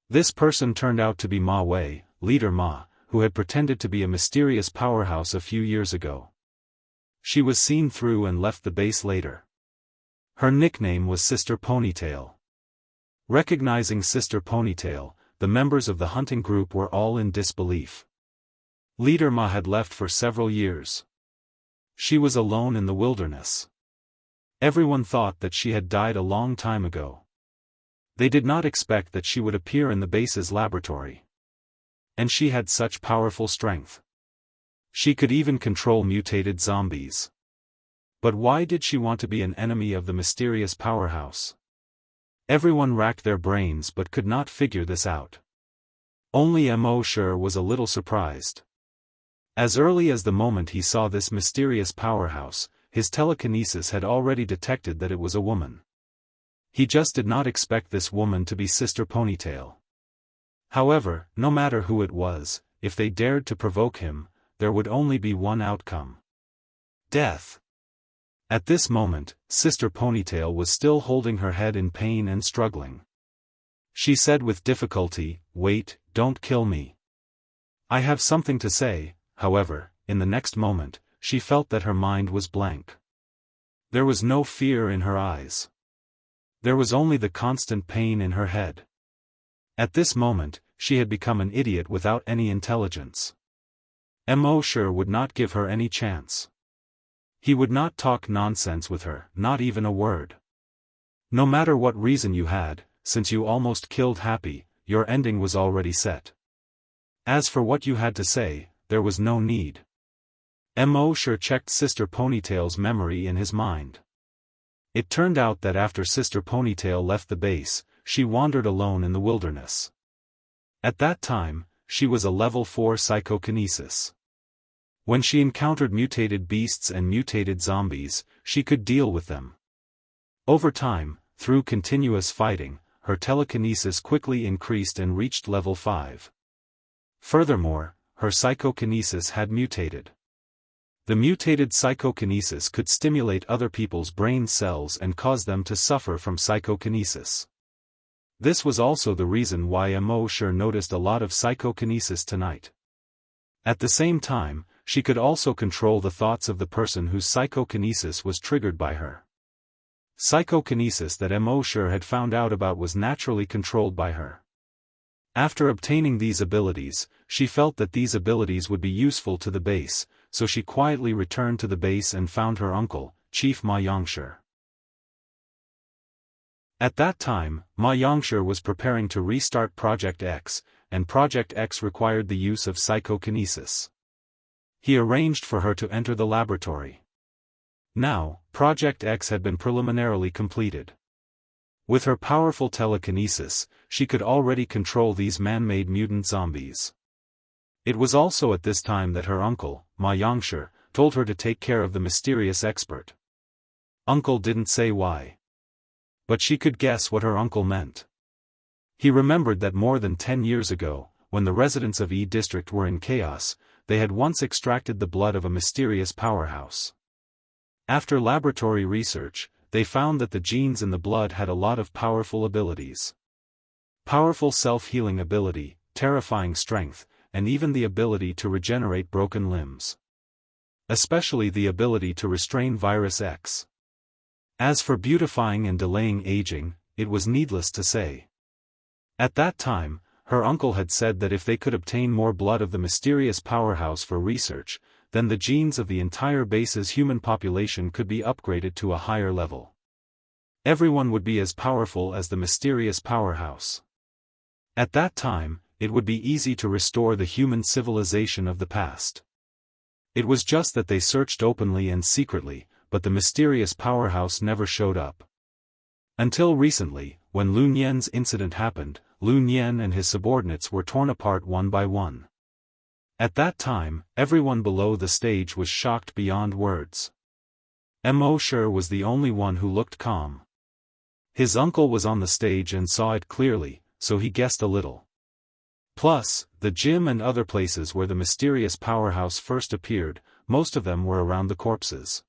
This person turned out to be Ma Wei, Leader Ma, who had pretended to be a mysterious powerhouse a few years ago. She was seen through and left the base later. Her nickname was Sister Ponytail. Recognizing Sister Ponytail, the members of the hunting group were all in disbelief. Leader Ma had left for several years. She was alone in the wilderness. Everyone thought that she had died a long time ago. They did not expect that she would appear in the base's laboratory. And she had such powerful strength. She could even control mutated zombies. But why did she want to be an enemy of the mysterious powerhouse? Everyone racked their brains but could not figure this out. Only Mo Shi was a little surprised. As early as the moment he saw this mysterious powerhouse, his telekinesis had already detected that it was a woman. He just did not expect this woman to be Sister Ponytail. However, no matter who it was, if they dared to provoke him, there would only be one outcome. Death. At this moment, Sister Ponytail was still holding her head in pain and struggling. She said with difficulty, "Wait, don't kill me. I have something to say." However, in the next moment, she felt that her mind was blank. There was no fear in her eyes. There was only the constant pain in her head. At this moment, she had become an idiot without any intelligence. Mo Shi would not give her any chance. He would not talk nonsense with her, not even a word. No matter what reason you had, since you almost killed Happy, your ending was already set. As for what you had to say, there was no need. Mo Shi checked Sister Ponytail's memory in his mind. It turned out that after Sister Ponytail left the base, she wandered alone in the wilderness. At that time, she was a level 4 psychokinesis. When she encountered mutated beasts and mutated zombies, she could deal with them. Over time, through continuous fighting, her telekinesis quickly increased and reached level 5. Furthermore, her psychokinesis had mutated. The mutated psychokinesis could stimulate other people's brain cells and cause them to suffer from psychokinesis. This was also the reason why Mo Shi noticed a lot of psychokinesis tonight. At the same time, she could also control the thoughts of the person whose psychokinesis was triggered by her. Psychokinesis that Mo Shi had found out about was naturally controlled by her. After obtaining these abilities, she felt that these abilities would be useful to the base, so she quietly returned to the base and found her uncle, Chief Ma Yangshi. At that time, Ma Yangshi was preparing to restart Project X, and Project X required the use of psychokinesis. He arranged for her to enter the laboratory. Now, Project X had been preliminarily completed. With her powerful telekinesis, she could already control these man-made mutant zombies. It was also at this time that her uncle, Ma Yangshi, told her to take care of the mysterious expert. Uncle didn't say why. But she could guess what her uncle meant. He remembered that more than 10 years ago, when the residents of E District were in chaos, they had once extracted the blood of a mysterious powerhouse. After laboratory research, they found that the genes in the blood had a lot of powerful abilities. Powerful self-healing ability, terrifying strength, and even the ability to regenerate broken limbs. Especially the ability to restrain Virus X. As for beautifying and delaying aging, it was needless to say. At that time, her uncle had said that if they could obtain more blood of the mysterious powerhouse for research, then the genes of the entire base's human population could be upgraded to a higher level. Everyone would be as powerful as the mysterious powerhouse. At that time, it would be easy to restore the human civilization of the past. It was just that they searched openly and secretly, but the mysterious powerhouse never showed up. Until recently, when Lu Nian's incident happened, Lu Nian and his subordinates were torn apart one by one. At that time, everyone below the stage was shocked beyond words. Mo Shi was the only one who looked calm. His uncle was on the stage and saw it clearly, so he guessed a little. Plus, the gym and other places where the mysterious powerhouse first appeared, most of them were around the corpses.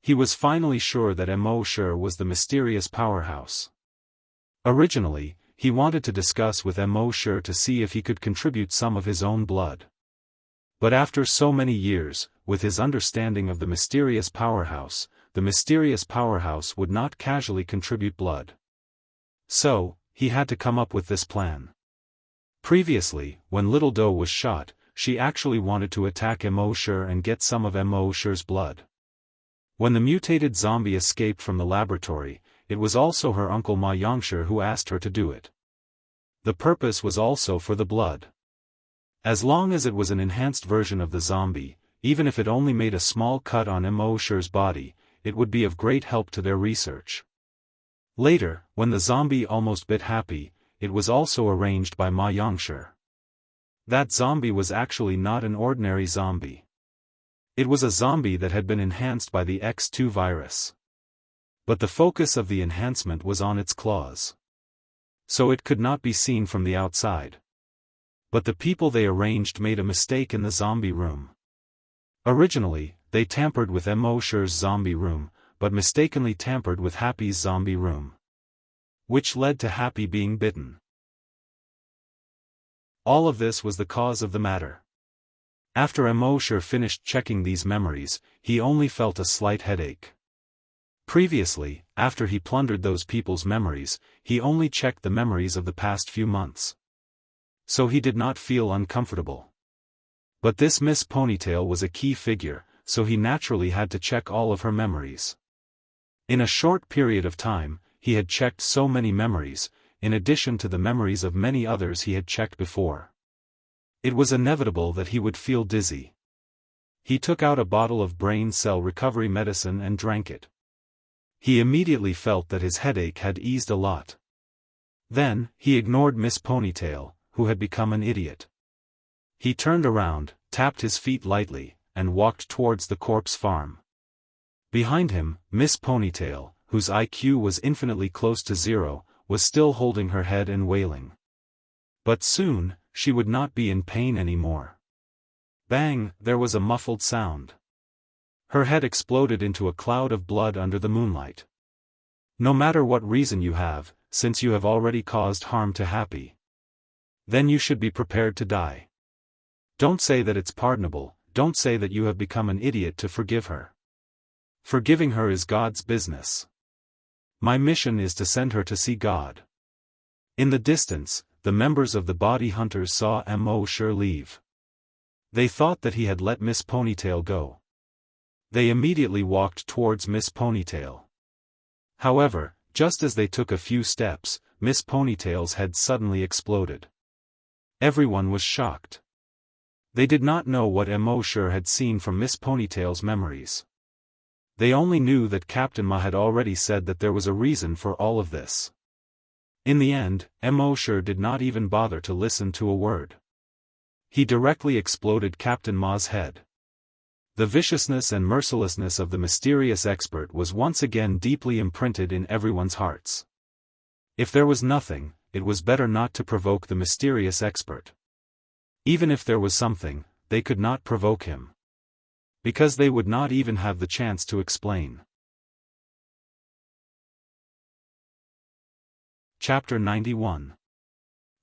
He was finally sure that Mo Shi was the mysterious powerhouse. Originally, he wanted to discuss with Mo Shi to see if he could contribute some of his own blood. But after so many years, with his understanding of the mysterious powerhouse would not casually contribute blood. So, he had to come up with this plan. Previously, when Little Do was shot, she actually wanted to attack Mo Shi and get some of Mo Shi's blood. When the mutated zombie escaped from the laboratory, it was also her uncle Ma Yangshi who asked her to do it. The purpose was also for the blood. As long as it was an enhanced version of the zombie, even if it only made a small cut on Mo Shi's body, it would be of great help to their research. Later, when the zombie almost bit Happy, it was also arranged by Ma Yangshi. That zombie was actually not an ordinary zombie. It was a zombie that had been enhanced by the X2 virus. But the focus of the enhancement was on its claws. So it could not be seen from the outside. But the people they arranged made a mistake in the zombie room. Originally, they tampered with Mo Shi's zombie room, but mistakenly tampered with Happy's zombie room. Which led to Happy being bitten. All of this was the cause of the matter. After Mo Shi finished checking these memories, he only felt a slight headache. Previously, after he plundered those people's memories, he only checked the memories of the past few months. So he did not feel uncomfortable. But this Miss Ponytail was a key figure, so he naturally had to check all of her memories. In a short period of time, he had checked so many memories, in addition to the memories of many others he had checked before. It was inevitable that he would feel dizzy. He took out a bottle of brain cell recovery medicine and drank it. He immediately felt that his headache had eased a lot. Then, he ignored Miss Ponytail, who had become an idiot. He turned around, tapped his feet lightly, and walked towards the corpse farm. Behind him, Miss Ponytail, whose IQ was infinitely close to 0, was still holding her head and wailing. But soon, she would not be in pain anymore. Bang! There was a muffled sound. Her head exploded into a cloud of blood under the moonlight. No matter what reason you have, since you have already caused harm to Happy, then you should be prepared to die. Don't say that it's pardonable, don't say that you have become an idiot to forgive her. Forgiving her is God's business. My mission is to send her to see God. In the distance, the members of the body hunters saw Mo Shi leave. They thought that he had let Miss Ponytail go. They immediately walked towards Miss Ponytail. However, just as they took a few steps, Miss Ponytail's head suddenly exploded. Everyone was shocked. They did not know what Mo Shi had seen from Miss Ponytail's memories. They only knew that Captain Ma had already said that there was a reason for all of this. In the end, Mo Shi did not even bother to listen to a word. He directly exploded Captain Ma's head. The viciousness and mercilessness of the mysterious expert was once again deeply imprinted in everyone's hearts. If there was nothing, it was better not to provoke the mysterious expert. Even if there was something, they could not provoke him. Because they would not even have the chance to explain. Chapter 91.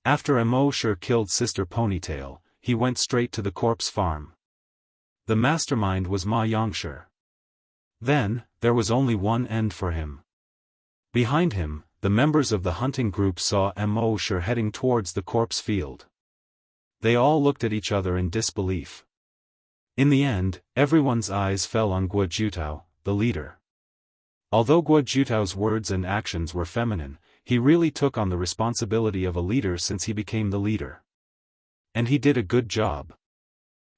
After Mo Shi killed Sister Ponytail, he went straight to the corpse farm. The mastermind was Ma Yangshi. Then, there was only one end for him. Behind him, the members of the hunting group saw Mo Shi heading towards the corpse field. They all looked at each other in disbelief. In the end, everyone's eyes fell on Guo Jiutao, the leader. Although Guo Jiutao's words and actions were feminine, he really took on the responsibility of a leader since he became the leader. And he did a good job.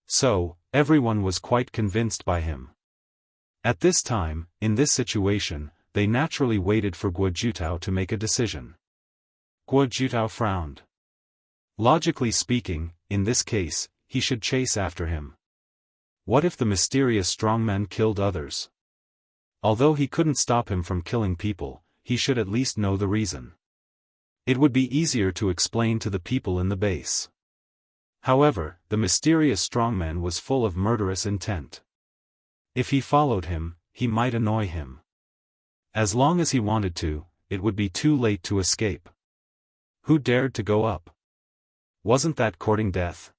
So, everyone was quite convinced by him. At this time, in this situation, they naturally waited for Guo Jiutao to make a decision. Guo Jiutao frowned. Logically speaking, in this case, he should chase after him. What if the mysterious strongman killed others? Although he couldn't stop him from killing people, he should at least know the reason. It would be easier to explain to the people in the base. However, the mysterious strongman was full of murderous intent. If he followed him, he might annoy him. As long as he wanted to, it would be too late to escape. Who dared to go up? Wasn't that courting death?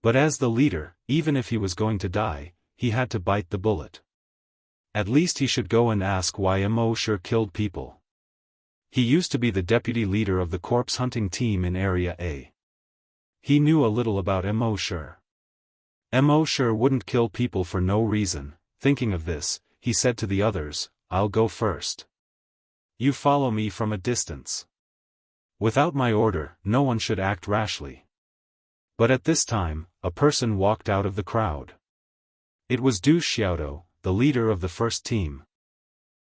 But as the leader, even if he was going to die, he had to bite the bullet. At least he should go and ask why Immortal killed people. He used to be the deputy leader of the corpse hunting team in Area A. He knew a little about Immortal. Immortal wouldn't kill people for no reason. Thinking of this, he said to the others, "I'll go first. You follow me from a distance. Without my order, no one should act rashly." But at this time, a person walked out of the crowd. It was Du Xiaodo, the leader of the first team.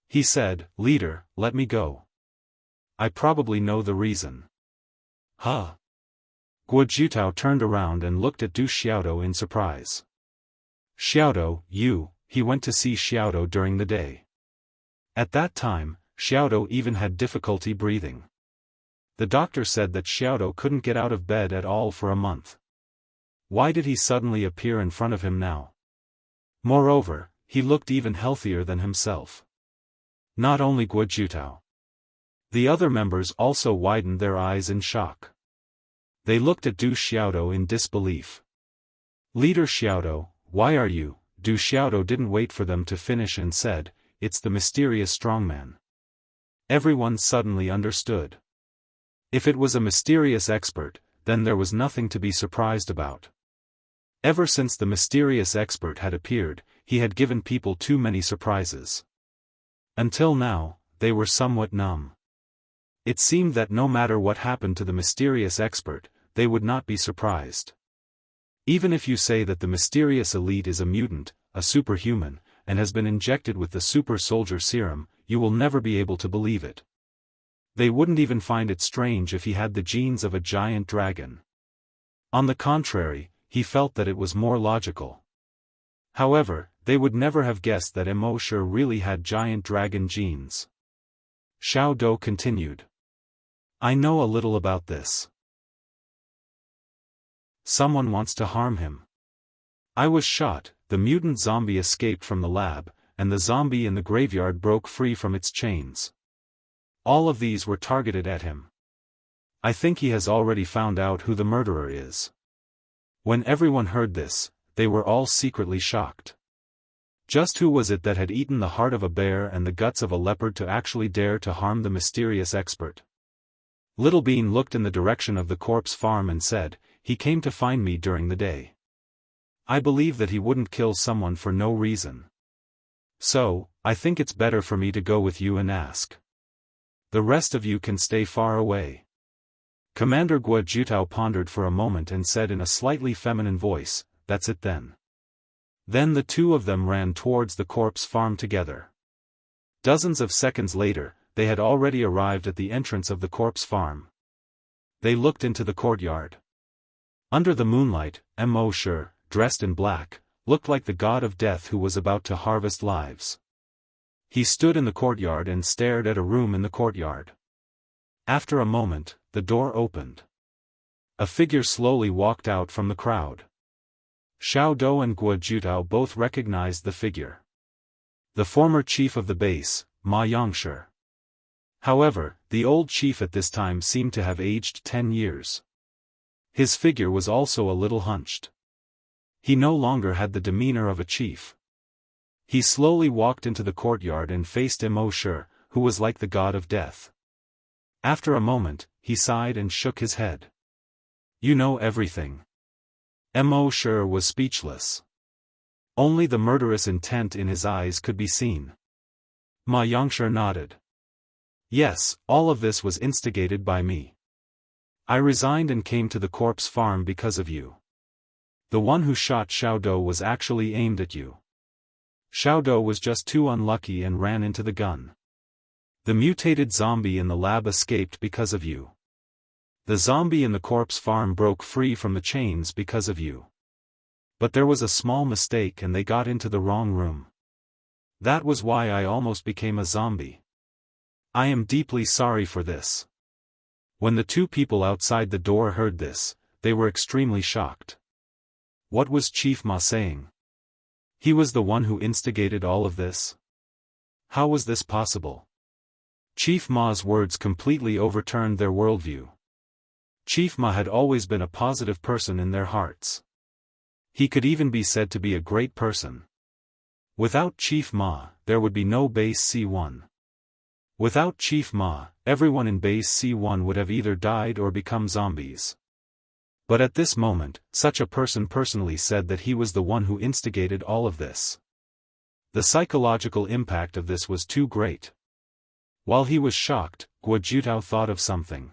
He said, "Leader, let me go. I probably know the reason." Huh? Guo Jitao turned around and looked at Du Xiaodo in surprise. "Xiaodo, he went to see Xiaodo during the day." At that time, Xiaodo even had difficulty breathing. The doctor said that Xiaodo couldn't get out of bed at all for a month. Why did he suddenly appear in front of him now? Moreover, he looked even healthier than himself. Not only Guo Jitao. The other members also widened their eyes in shock. They looked at Du Xiaodo in disbelief. "Leader Xiaodo, why are you?" Du Xiaodo didn't wait for them to finish and said, "It's the mysterious strongman." Everyone suddenly understood. If it was a mysterious expert, then there was nothing to be surprised about. Ever since the mysterious expert had appeared, he had given people too many surprises. Until now, they were somewhat numb. It seemed that no matter what happened to the mysterious expert, they would not be surprised. Even if you say that the mysterious elite is a mutant, a superhuman, and has been injected with the super soldier serum, you will never be able to believe it. They wouldn't even find it strange if he had the genes of a giant dragon. On the contrary, he felt that it was more logical. However, they would never have guessed that Immortal really had giant dragon genes. Xiao Dou continued. "I know a little about this. Someone wants to harm him. I was shot, the mutant zombie escaped from the lab, and the zombie in the graveyard broke free from its chains. All of these were targeted at him. I think he has already found out who the murderer is." When everyone heard this, they were all secretly shocked. Just who was it that had eaten the heart of a bear and the guts of a leopard to actually dare to harm the mysterious expert? Little Bean looked in the direction of the corpse farm and said, "He came to find me during the day. I believe that he wouldn't kill someone for no reason. So, I think it's better for me to go with you and ask. The rest of you can stay far away." Commander Guo Jitao pondered for a moment and said in a slightly feminine voice, "That's it then." Then the two of them ran towards the corpse farm together. Dozens of seconds later, they had already arrived at the entrance of the corpse farm. They looked into the courtyard. Under the moonlight, Immortal, dressed in black, looked like the god of death who was about to harvest lives. He stood in the courtyard and stared at a room in the courtyard. After a moment, the door opened. A figure slowly walked out from the crowd. Xiao Dou and Guo Jitao both recognized the figure. The former chief of the base, Ma Yangshi. However, the old chief at this time seemed to have aged 10 years. His figure was also a little hunched. He no longer had the demeanor of a chief. He slowly walked into the courtyard and faced Immortal, who was like the god of death. After a moment, he sighed and shook his head. "You know everything." Immortal was speechless. Only the murderous intent in his eyes could be seen. Ma Yangshi nodded. "Yes, all of this was instigated by me. I resigned and came to the corpse farm because of you. The one who shot Xiao Dou was actually aimed at you. Xiao Dou was just too unlucky and ran into the gun. The mutated zombie in the lab escaped because of you. The zombie in the corpse farm broke free from the chains because of you. But there was a small mistake and they got into the wrong room. That was why I almost became a zombie. I am deeply sorry for this." When the two people outside the door heard this, they were extremely shocked. What was Chief Ma saying? He was the one who instigated all of this? How was this possible? Chief Ma's words completely overturned their worldview. Chief Ma had always been a positive person in their hearts. He could even be said to be a great person. Without Chief Ma, there would be no Base C1. Without Chief Ma, everyone in Base C1 would have either died or become zombies. But at this moment, such a person personally said that he was the one who instigated all of this. The psychological impact of this was too great. While he was shocked, Guo Jiutao thought of something.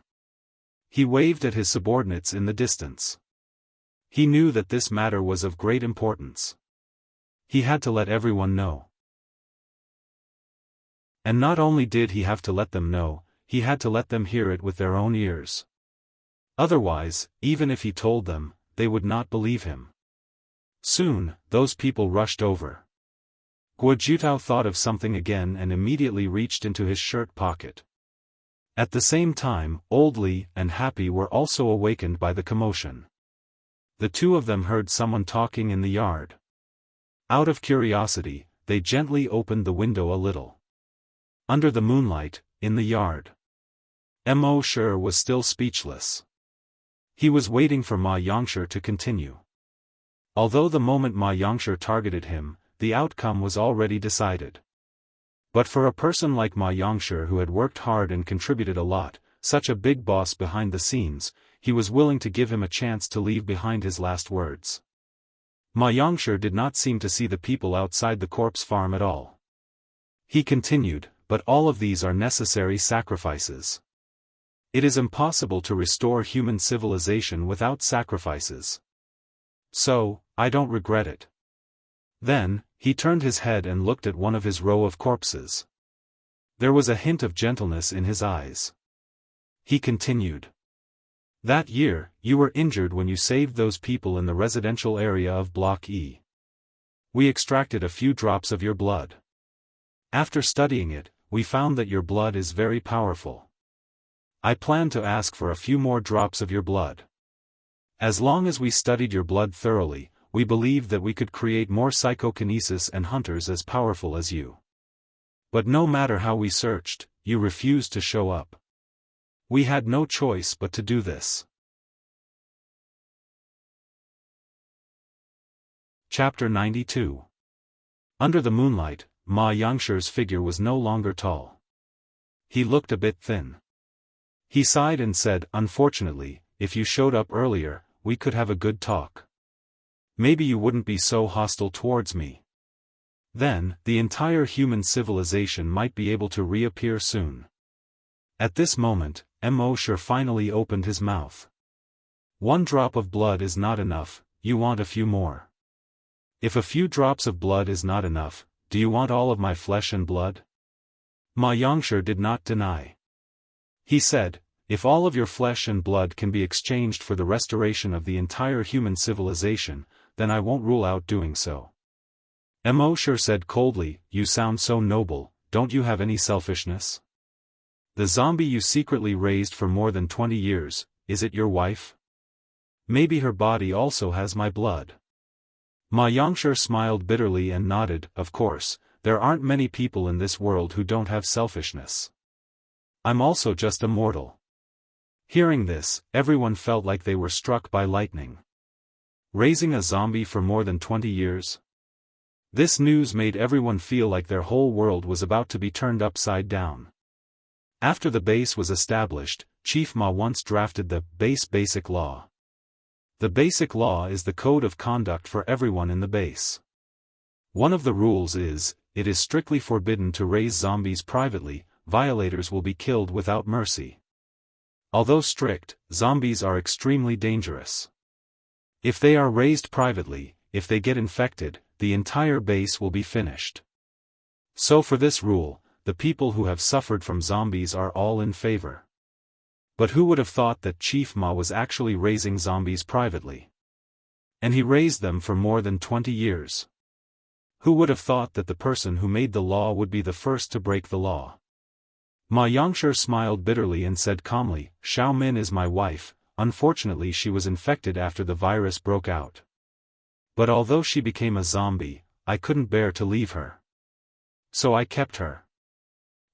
He waved at his subordinates in the distance. He knew that this matter was of great importance. He had to let everyone know. And not only did he have to let them know, he had to let them hear it with their own ears. Otherwise, even if he told them, they would not believe him. Soon, those people rushed over. Guo Jiutao thought of something again and immediately reached into his shirt pocket. At the same time, Old Li and Happy were also awakened by the commotion. The two of them heard someone talking in the yard. Out of curiosity, they gently opened the window a little. Under the moonlight, in the yard, Mo Shi was still speechless. He was waiting for Ma Yangshi to continue. Although the moment Ma Yangshi targeted him, the outcome was already decided. But for a person like Ma Yangshi who had worked hard and contributed a lot, such a big boss behind the scenes, he was willing to give him a chance to leave behind his last words. Ma Yangshi did not seem to see the people outside the corpse farm at all. He continued, but all of these are necessary sacrifices. It is impossible to restore human civilization without sacrifices. So, I don't regret it. Then, he turned his head and looked at one of his row of corpses. There was a hint of gentleness in his eyes. He continued. That year, you were injured when you saved those people in the residential area of Block E. We extracted a few drops of your blood. After studying it, we found that your blood is very powerful. I plan to ask for a few more drops of your blood. As long as we studied your blood thoroughly, we believed that we could create more psychokinesis and hunters as powerful as you. But no matter how we searched, you refused to show up. We had no choice but to do this. Chapter 92. Under the moonlight, Ma Yangshi's figure was no longer tall. He looked a bit thin. He sighed and said, unfortunately, if you showed up earlier, we could have a good talk. Maybe you wouldn't be so hostile towards me. Then, the entire human civilization might be able to reappear soon. At this moment, Mo Shi finally opened his mouth. One drop of blood is not enough, you want a few more. If a few drops of blood is not enough, do you want all of my flesh and blood? Ma Yangshi did not deny. He said, if all of your flesh and blood can be exchanged for the restoration of the entire human civilization, then I won't rule out doing so. Mo Shi said coldly, you sound so noble, don't you have any selfishness? The zombie you secretly raised for more than 20 years, is it your wife? Maybe her body also has my blood. Ma Yangshi smiled bitterly and nodded, of course, there aren't many people in this world who don't have selfishness. I'm also just a mortal. Hearing this, everyone felt like they were struck by lightning. Raising a zombie for more than 20 years? This news made everyone feel like their whole world was about to be turned upside down. After the base was established, Chief Ma once drafted the Basic Law. The Basic Law is the code of conduct for everyone in the base. One of the rules is, it is strictly forbidden to raise zombies privately, violators will be killed without mercy. Although strict, zombies are extremely dangerous. If they are raised privately, if they get infected, the entire base will be finished. So for this rule, the people who have suffered from zombies are all in favor. But who would have thought that Chief Ma was actually raising zombies privately? And he raised them for more than 20 years. Who would have thought that the person who made the law would be the first to break the law? Ma Yangshi smiled bitterly and said calmly, Xiao Min is my wife, unfortunately she was infected after the virus broke out. But although she became a zombie, I couldn't bear to leave her. So I kept her.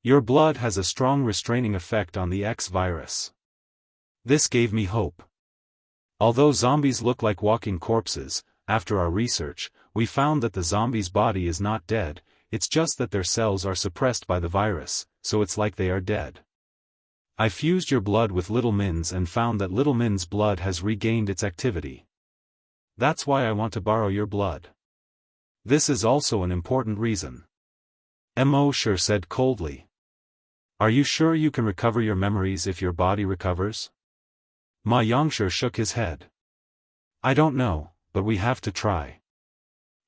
Your blood has a strong restraining effect on the X virus. This gave me hope. Although zombies look like walking corpses, after our research, we found that the zombie's body is not dead, it's just that their cells are suppressed by the virus, so it's like they are dead. I fused your blood with Little Min's and found that Little Min's blood has regained its activity. That's why I want to borrow your blood. This is also an important reason. Mo Sure said coldly. Are you sure you can recover your memories if your body recovers? Ma Yongshi shook his head. I don't know, but we have to try.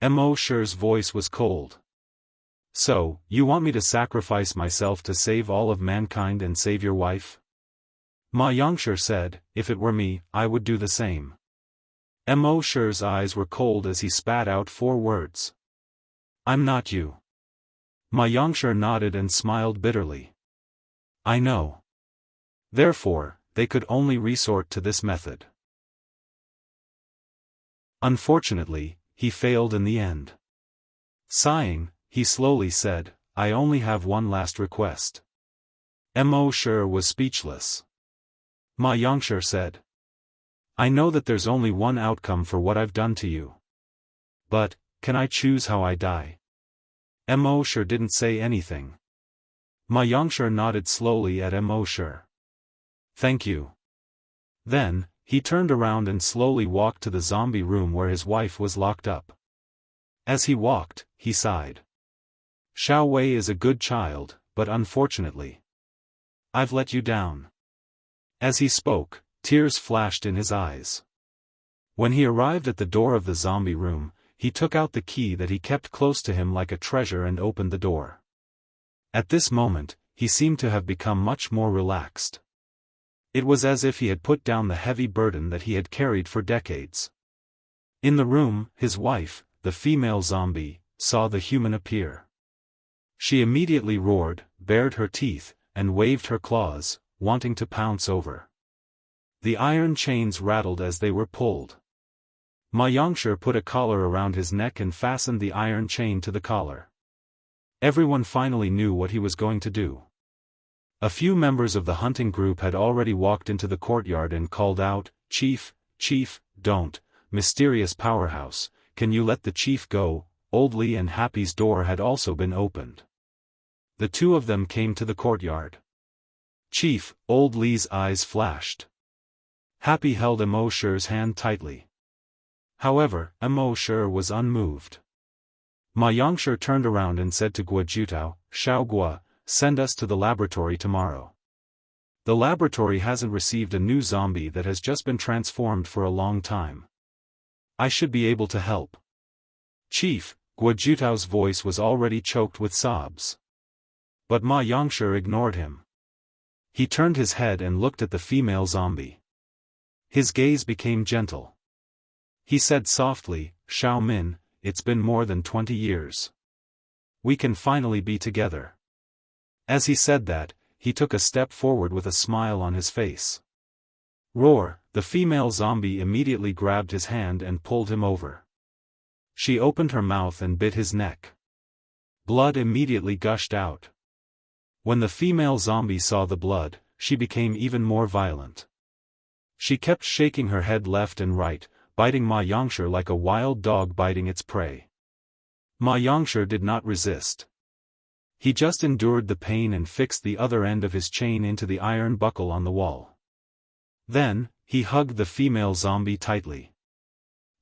Mo Shure's voice was cold. So, you want me to sacrifice myself to save all of mankind and save your wife? Ma Yongshi said, if it were me, I would do the same. Mo Shure's eyes were cold as he spat out 4 words. I'm not you. Ma Yongshi nodded and smiled bitterly. I know. Therefore, they could only resort to this method. Unfortunately, he failed in the end. Sighing, he slowly said, I only have one last request. Mo Sure was speechless. Ma Yongshi said. I know that there's only one outcome for what I've done to you. But, can I choose how I die? Mo Sure didn't say anything. Ma Yongshi nodded slowly at Mo Sure. Thank you. Then, he turned around and slowly walked to the zombie room where his wife was locked up. As he walked, he sighed. Xiao Wei is a good child, but unfortunately, I've let you down. As he spoke, tears flashed in his eyes. When he arrived at the door of the zombie room, he took out the key that he kept close to him like a treasure and opened the door. At this moment, he seemed to have become much more relaxed. It was as if he had put down the heavy burden that he had carried for decades. In the room, his wife, the female zombie, saw the human appear. She immediately roared, bared her teeth, and waved her claws, wanting to pounce over. The iron chains rattled as they were pulled. Ma Yongshi put a collar around his neck and fastened the iron chain to the collar. Everyone finally knew what he was going to do. A few members of the hunting group had already walked into the courtyard and called out, Chief, Chief, don't, mysterious powerhouse, can you let the chief go? Old Li and Happy's door had also been opened. The 2 of them came to the courtyard. Chief, Old Li's eyes flashed. Happy held Mo Shure's hand tightly. However, Mo Shure was unmoved. Ma Yongshi turned around and said to Guojutao, Xiao Gua, send us to the laboratory tomorrow. The laboratory hasn't received a new zombie that has just been transformed for a long time. I should be able to help. Chief, Guojutao's voice was already choked with sobs. But Ma Yongshi ignored him. He turned his head and looked at the female zombie. His gaze became gentle. He said softly, Xiao Min, it's been more than 20 years. We can finally be together. As he said that, he took a step forward with a smile on his face. Roar, the female zombie immediately grabbed his hand and pulled him over. She opened her mouth and bit his neck. Blood immediately gushed out. When the female zombie saw the blood, she became even more violent. She kept shaking her head left and right, biting Ma Yongshi like a wild dog biting its prey. Ma Yongshi did not resist. He just endured the pain and fixed the other end of his chain into the iron buckle on the wall. Then, he hugged the female zombie tightly.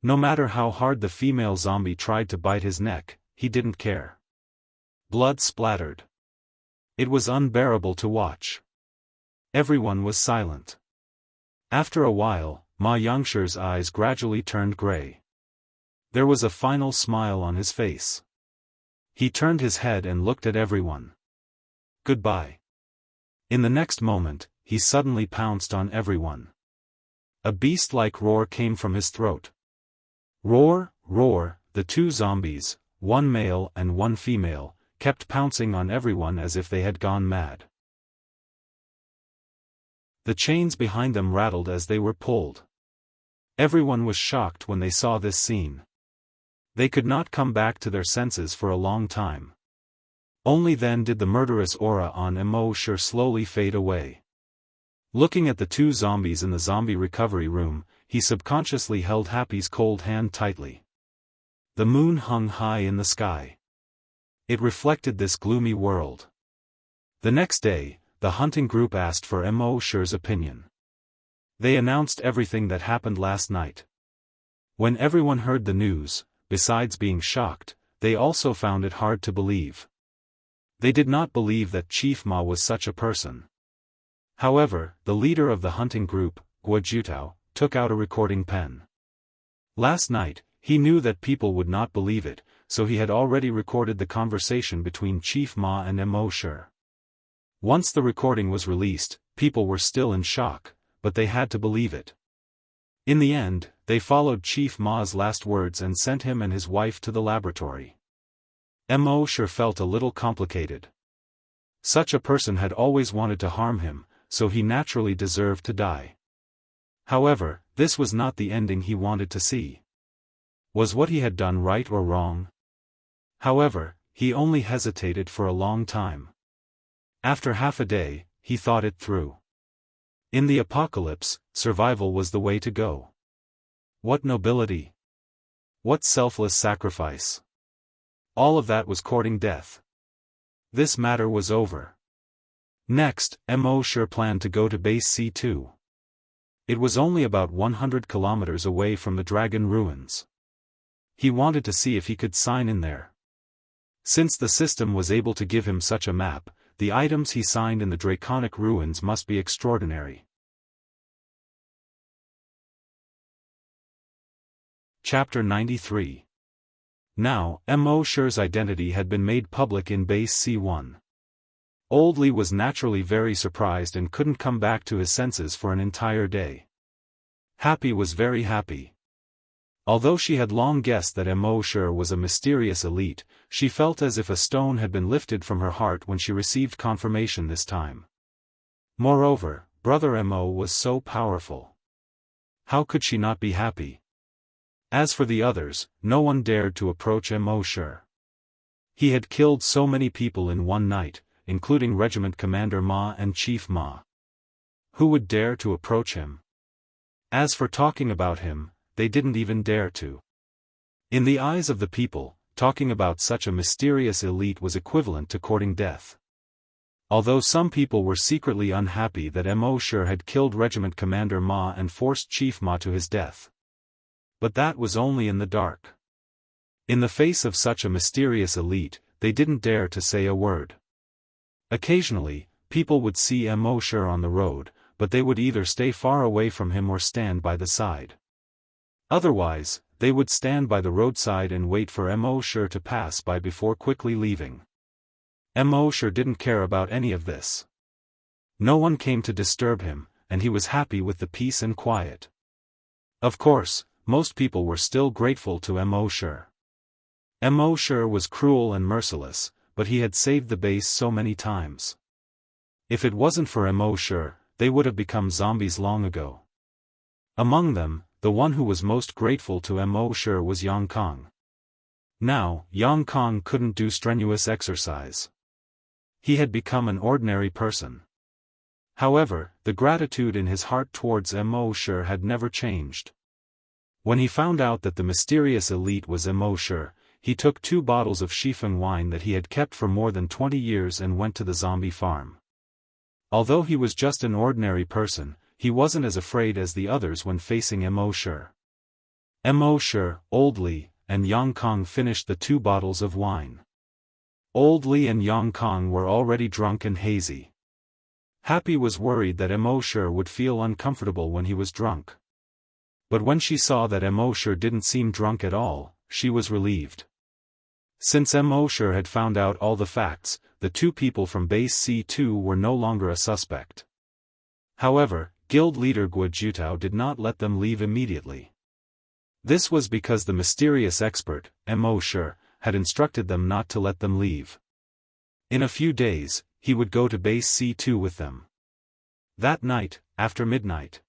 No matter how hard the female zombie tried to bite his neck, he didn't care. Blood splattered. It was unbearable to watch. Everyone was silent. After a while, Ma Yongshi's eyes gradually turned gray. There was a final smile on his face. He turned his head and looked at everyone. Goodbye. In the next moment, he suddenly pounced on everyone. A beast-like roar came from his throat. Roar, roar, the 2 zombies, 1 male and 1 female, kept pouncing on everyone as if they had gone mad. The chains behind them rattled as they were pulled. Everyone was shocked when they saw this scene. They could not come back to their senses for a long time. Only then did the murderous aura on Immortal slowly fade away. Looking at the two zombies in the zombie recovery room, he subconsciously held Happy's cold hand tightly. The moon hung high in the sky. It reflected this gloomy world. The next day, the hunting group asked for Immortal's opinion. They announced everything that happened last night. When everyone heard the news, besides being shocked, they also found it hard to believe. They did not believe that Chief Ma was such a person. However, the leader of the hunting group, Guojutao, took out a recording pen. Last night, he knew that people would not believe it, so he had already recorded the conversation between Chief Ma and Immortal. Once the recording was released, people were still in shock, but they had to believe it. In the end, they followed Chief Ma's last words and sent him and his wife to the laboratory. Immortal felt a little complicated. Such a person had always wanted to harm him, so he naturally deserved to die. However, this was not the ending he wanted to see. Was what he had done right or wrong? However, he only hesitated for a long time. After half a day, he thought it through. In the apocalypse, survival was the way to go. What nobility! What selfless sacrifice! All of that was courting death. This matter was over. Next, Immortal planned to go to base C2. It was only about 100 kilometers away from the dragon ruins. He wanted to see if he could sign in there. Since the system was able to give him such a map, the items he signed in the draconic ruins must be extraordinary. Chapter 93. Now, Immortal's identity had been made public in base C1. Old Li was naturally very surprised and couldn't come back to his senses for an entire day. Happy was very happy. Although she had long guessed that Immortal was a mysterious elite, she felt as if a stone had been lifted from her heart when she received confirmation this time. Moreover, Brother Mo was so powerful. How could she not be happy? As for the others, no one dared to approach Immortal. He had killed so many people in one night, including Regiment Commander Ma and Chief Ma. Who would dare to approach him? As for talking about him, they didn't even dare to. In the eyes of the people, talking about such a mysterious elite was equivalent to courting death. Although some people were secretly unhappy that Immortal had killed Regiment Commander Ma and forced Chief Ma to his death. But that was only in the dark. In the face of such a mysterious elite, they didn't dare to say a word. Occasionally, people would see Immortal on the road, but they would either stay far away from him or stand by the side. Otherwise, they would stand by the roadside and wait for Immortal to pass by before quickly leaving. Immortal didn't care about any of this. No one came to disturb him, and he was happy with the peace and quiet. Of course, most people were still grateful to Immortal. Immortal was cruel and merciless, but he had saved the base so many times. If it wasn't for Immortal, they would have become zombies long ago. Among them, the one who was most grateful to Immortal was Yang Kong. Now, Yang Kong couldn't do strenuous exercise. He had become an ordinary person. However, the gratitude in his heart towards Immortal had never changed. When he found out that the mysterious elite was Immortal, he took 2 bottles of Shifeng wine that he had kept for more than 20 years and went to the zombie farm. Although he was just an ordinary person, he wasn't as afraid as the others when facing Immortal. Immortal, Old Li, and Yang Kong finished the 2 bottles of wine. Old Li and Yang Kong were already drunk and hazy. Happy was worried that Immortal would feel uncomfortable when he was drunk. But when she saw that Immortal didn't seem drunk at all, she was relieved. Since Immortal had found out all the facts, the 2 people from base C2 were no longer a suspect. However, guild leader Guojutao did not let them leave immediately. This was because the mysterious expert, Immortal, had instructed them not to let them leave. In a few days, he would go to base C2 with them. That night, after midnight,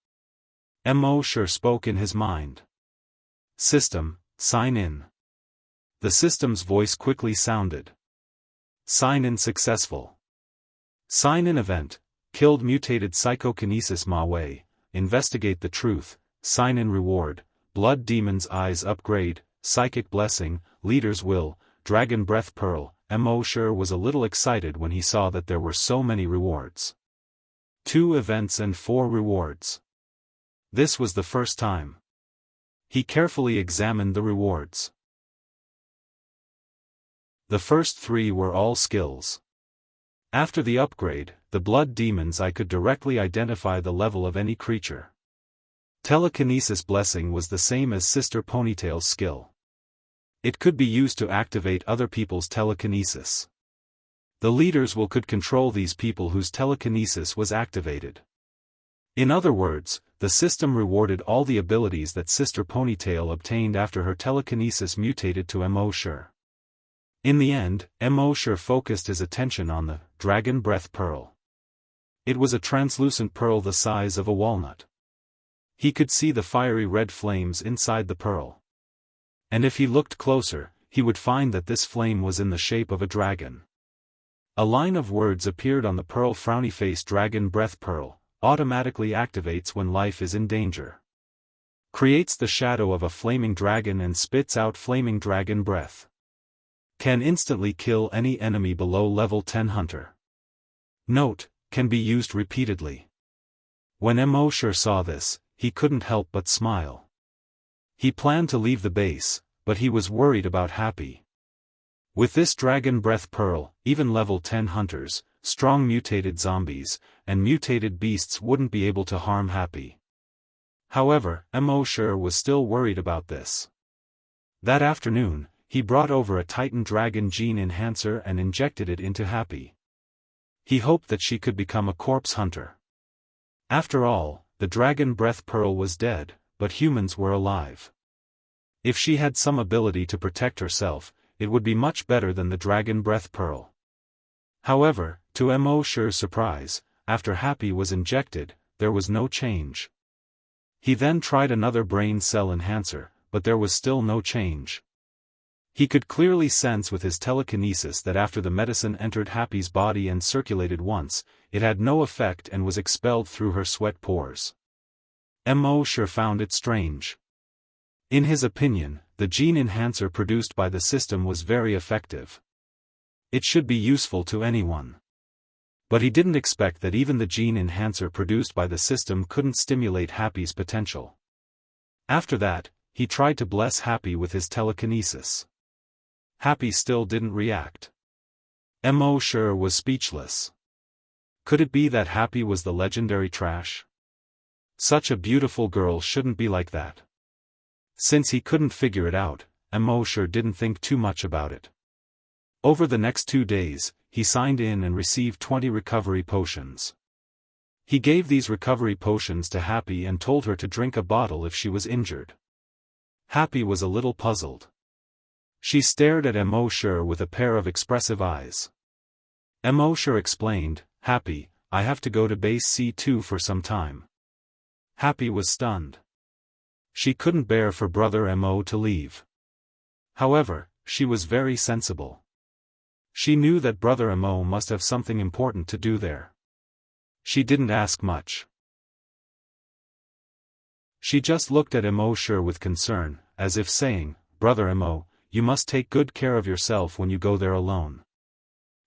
Immortal spoke in his mind. "System, sign in." The system's voice quickly sounded. Sign-in successful. Sign-in event, killed mutated psychokinesis Ma Wei, investigate the truth, sign-in reward, blood demon's eyes upgrade, psychic blessing, leader's will, dragon breath pearl. Mo Shi was a little excited when he saw that there were so many rewards. 2 events and 4 rewards. This was the first time. He carefully examined the rewards. The first 3 were all skills. After the upgrade, the blood demons, I could directly identify the level of any creature. Telekinesis blessing was the same as Sister Ponytail's skill. It could be used to activate other people's telekinesis. The leader's will could control these people whose telekinesis was activated. In other words, the system rewarded all the abilities that Sister Ponytail obtained after her telekinesis mutated to Mo Shi. In the end, Mo Shi focused his attention on the Dragon Breath Pearl. It was a translucent pearl the size of a walnut. He could see the fiery red flames inside the pearl. And if he looked closer, he would find that this flame was in the shape of a dragon. A line of words appeared on the pearl. Frowny face. Dragon Breath Pearl automatically activates when life is in danger. Creates the shadow of a flaming dragon and spits out flaming dragon breath. Can instantly kill any enemy below level 10 hunter. Note, can be used repeatedly. When Mo Shi saw this, he couldn't help but smile. He planned to leave the base, but he was worried about Happy. With this Dragon Breath Pearl, even level 10 hunters, strong mutated zombies, and mutated beasts wouldn't be able to harm Happy. However, Mo Shi was still worried about this. That afternoon, he brought over a Titan Dragon Gene Enhancer and injected it into Happy. He hoped that she could become a corpse hunter. After all, the Dragon Breath Pearl was dead, but humans were alive. If she had some ability to protect herself, it would be much better than the Dragon Breath Pearl. However, to Mo Shi's surprise, after Happy was injected, there was no change. He then tried another brain cell enhancer, but there was still no change. He could clearly sense with his telekinesis that after the medicine entered Happy's body and circulated once, it had no effect and was expelled through her sweat pores. Mo Shi found it strange. In his opinion, the gene enhancer produced by the system was very effective. It should be useful to anyone. But he didn't expect that even the gene enhancer produced by the system couldn't stimulate Happy's potential. After that, he tried to bless Happy with his telekinesis. Happy still didn't react. Mo Shi was speechless. Could it be that Happy was the legendary trash? Such a beautiful girl shouldn't be like that. Since he couldn't figure it out, Mo Shi didn't think too much about it. Over the next 2 days, he signed in and received 20 recovery potions. He gave these recovery potions to Happy and told her to drink a bottle if she was injured. Happy was a little puzzled. She stared at Mo Shi with a pair of expressive eyes. Mo Shi explained, "Happy, I have to go to base C2 for some time." Happy was stunned. She couldn't bear for Brother Mo to leave. However, she was very sensible. She knew that Brother Mo must have something important to do there. She didn't ask much. She just looked at Mo Shi with concern, as if saying, "Brother Mo, you must take good care of yourself when you go there alone."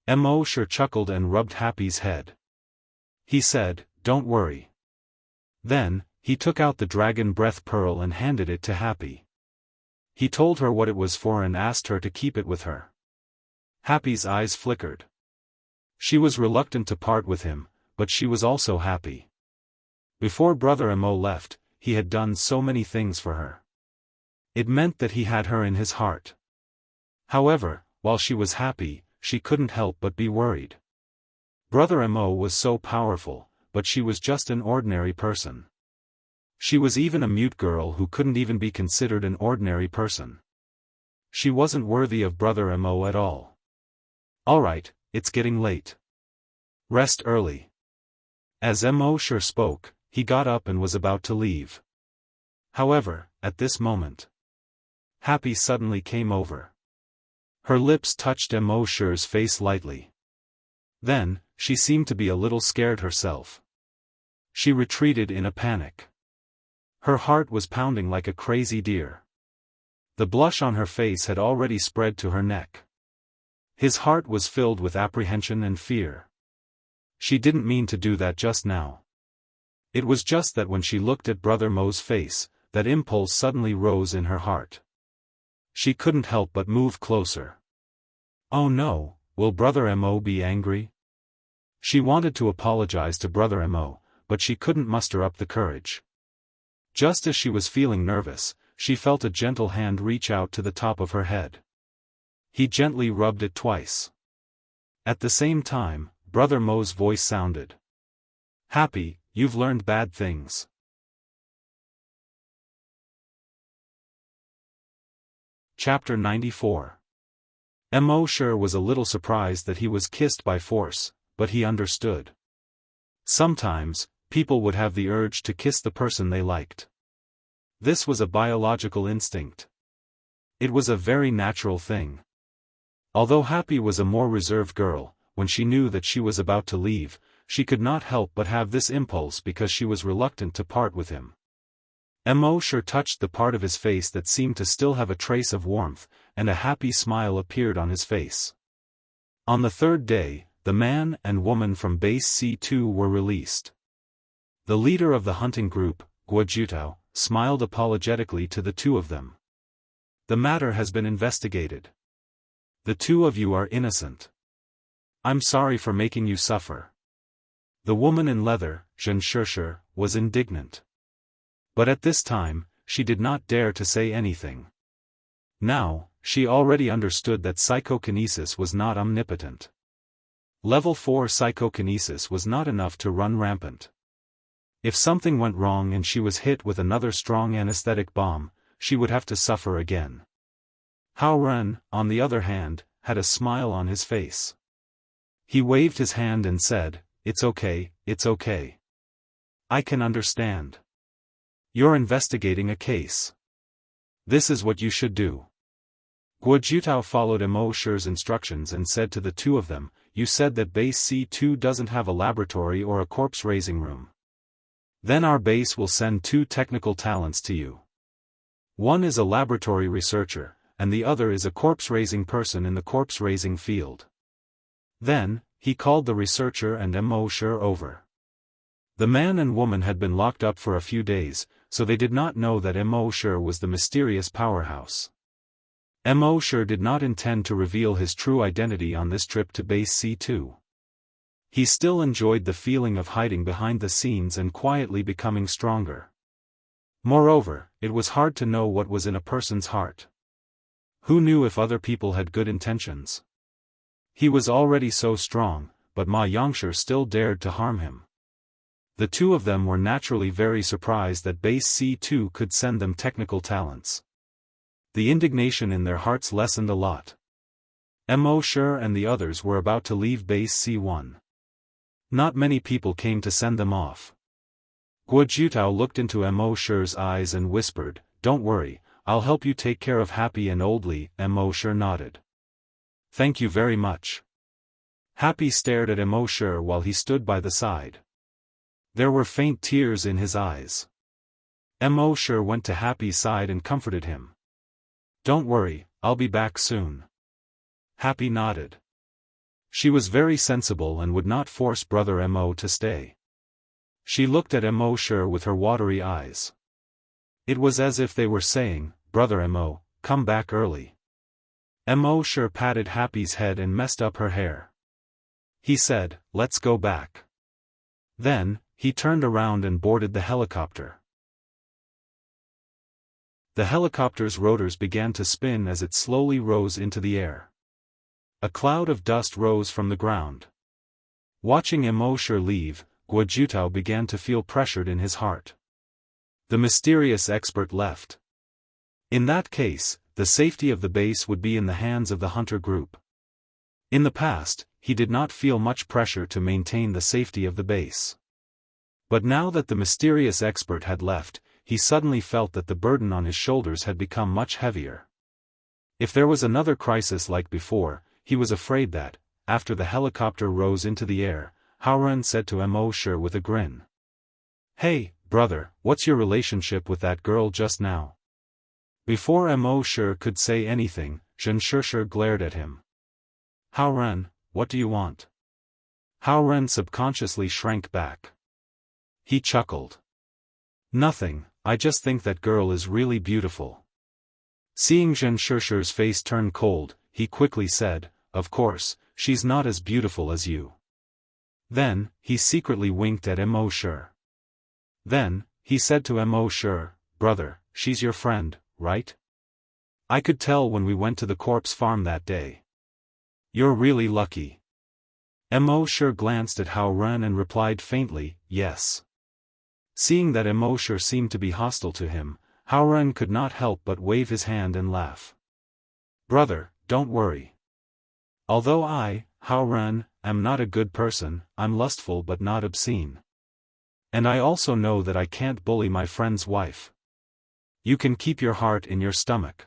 Mo Shi chuckled and rubbed Happy's head. He said, "Don't worry." Then, he took out the Dragon Breath Pearl and handed it to Happy. He told her what it was for and asked her to keep it with her. Happy's eyes flickered. She was reluctant to part with him, but she was also happy. Before Brother Mo left, he had done so many things for her. It meant that he had her in his heart. However, while she was happy, she couldn't help but be worried. Brother Mo was so powerful, but she was just an ordinary person. She was even a mute girl who couldn't even be considered an ordinary person. She wasn't worthy of Brother Mo at all. "Alright, it's getting late. Rest early." As Mo Shi spoke, he got up and was about to leave. However, at this moment, Happy suddenly came over. Her lips touched Mo Shi's face lightly. Then, she seemed to be a little scared herself. She retreated in a panic. Her heart was pounding like a crazy deer. The blush on her face had already spread to her neck. His heart was filled with apprehension and fear. She didn't mean to do that just now. It was just that when she looked at Brother Mo's face, that impulse suddenly rose in her heart. She couldn't help but move closer. Oh no, will Brother Mo be angry? She wanted to apologize to Brother Mo, but she couldn't muster up the courage. Just as she was feeling nervous, she felt a gentle hand reach out to the top of her head. He gently rubbed it twice. At the same time, Brother Mo's voice sounded. Happy, you've learned bad things. Chapter 94. Mo Shi was a little surprised that he was kissed by force, but he understood. Sometimes, people would have the urge to kiss the person they liked. This was a biological instinct. It was a very natural thing. Although Happy was a more reserved girl, when she knew that she was about to leave, she could not help but have this impulse because she was reluctant to part with him. Mo Shi touched the part of his face that seemed to still have a trace of warmth, and a happy smile appeared on his face. On the third day, the man and woman from Base C2 were released. The leader of the hunting group, Guojutao, smiled apologetically to the two of them. The matter has been investigated. The two of you are innocent. I'm sorry for making you suffer. The woman in leather, Xianxia, was indignant. But at this time, she did not dare to say anything. Now, she already understood that psychokinesis was not omnipotent. Level 4 psychokinesis was not enough to run rampant. If something went wrong and she was hit with another strong anesthetic bomb, she would have to suffer again. Hao Ren, on the other hand, had a smile on his face. He waved his hand and said, "It's okay, it's okay. I can understand. You're investigating a case. This is what you should do." Guojutao followed Mo Shi's instructions and said to the two of them, "You said that Base C2 doesn't have a laboratory or a corpse-raising room. Then our base will send 2 technical talents to you. One is a laboratory researcher, and the other is a corpse-raising person in the corpse-raising field." Then, he called the researcher and Mo Shi over. The man and woman had been locked up for a few days, so they did not know that Mo Shi was the mysterious powerhouse. Mo Shi did not intend to reveal his true identity on this trip to Base C2. He still enjoyed the feeling of hiding behind the scenes and quietly becoming stronger. Moreover, it was hard to know what was in a person's heart. Who knew if other people had good intentions? He was already so strong, but Ma Yangshi still dared to harm him. The two of them were naturally very surprised that Base C2 could send them technical talents. The indignation in their hearts lessened a lot. Mo Shi and the others were about to leave Base C1. Not many people came to send them off. Guojutao looked into Mo Shi's eyes and whispered, "Don't worry, I'll help you take care of Happy and Oldly." Mo Shi nodded. "Thank you very much." Happy stared at Mo Shi while he stood by the side. There were faint tears in his eyes. Mo Shi went to Happy's side and comforted him. "Don't worry, I'll be back soon." Happy nodded. She was very sensible and would not force Brother Mo to stay. She looked at Mo Shi with her watery eyes. It was as if they were saying, "Brother Mo, come back early." Mo Shi patted Happy's head and messed up her hair. He said, "Let's go back." Then, he turned around and boarded the helicopter. The helicopter's rotors began to spin as it slowly rose into the air. A cloud of dust rose from the ground. Watching Mo Shi leave, Guojutao began to feel pressured in his heart. The mysterious expert left. In that case, the safety of the base would be in the hands of the hunter group. In the past, he did not feel much pressure to maintain the safety of the base. But now that the mysterious expert had left, he suddenly felt that the burden on his shoulders had become much heavier. If there was another crisis like before, he was afraid that, after the helicopter rose into the air, Haoren said to Mo Shi with a grin. "Hey, brother, what's your relationship with that girl just now?" Before Mo Shi could say anything, Xianxia glared at him. "Haoren, what do you want?" Haoren subconsciously shrank back. He chuckled. "Nothing, I just think that girl is really beautiful." Seeing Xianxia's face turn cold, he quickly said, "Of course, she's not as beautiful as you." Then, he secretly winked at Mo Shi. Then, he said to Mo Shi, "Brother, she's your friend, right? I could tell when we went to the corpse farm that day. You're really lucky." Mo Shi glanced at Haoren and replied faintly, "Yes." Seeing that Mo Shi seemed to be hostile to him, Haoren could not help but wave his hand and laugh. "Brother, don't worry. Although I, Haoren, am not a good person, I'm lustful but not obscene. And I also know that I can't bully my friend's wife. You can keep your heart in your stomach."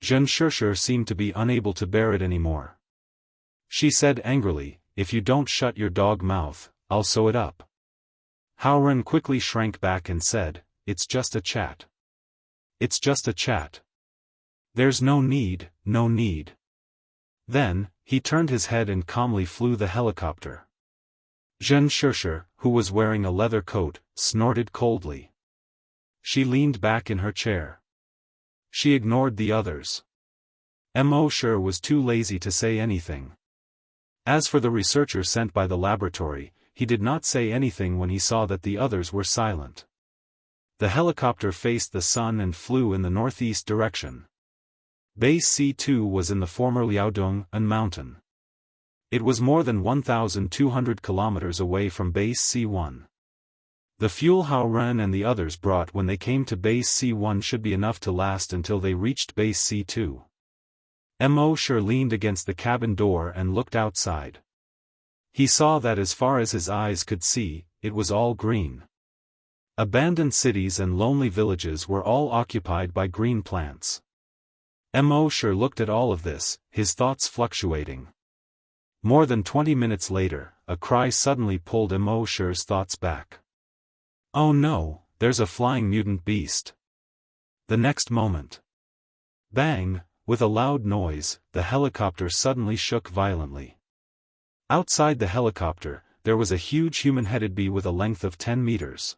Xianxia seemed to be unable to bear it anymore. She said angrily, "If you don't shut your dog mouth, I'll sew it up." Haoren quickly shrank back and said, "It's just a chat. It's just a chat. There's no need, no need." Then, he turned his head and calmly flew the helicopter. Xianxia, who was wearing a leather coat, snorted coldly. She leaned back in her chair. She ignored the others. Mo Shi was too lazy to say anything. As for the researcher sent by the laboratory, he did not say anything when he saw that the others were silent. The helicopter faced the sun and flew in the northeast direction. Base C2 was in the former Liaodong mountain. It was more than 1,200 kilometers away from Base C1. The fuel Haoren and the others brought when they came to Base C1 should be enough to last until they reached Base C2. Mo Shi leaned against the cabin door and looked outside. He saw that as far as his eyes could see, it was all green. Abandoned cities and lonely villages were all occupied by green plants. Mo Shi looked at all of this, his thoughts fluctuating. More than 20 minutes later, a cry suddenly pulled Mo Shi's thoughts back. "Oh no, there's a flying mutant beast." The next moment. Bang, with a loud noise, the helicopter suddenly shook violently. Outside the helicopter, there was a huge human-headed bee with a length of 10 meters.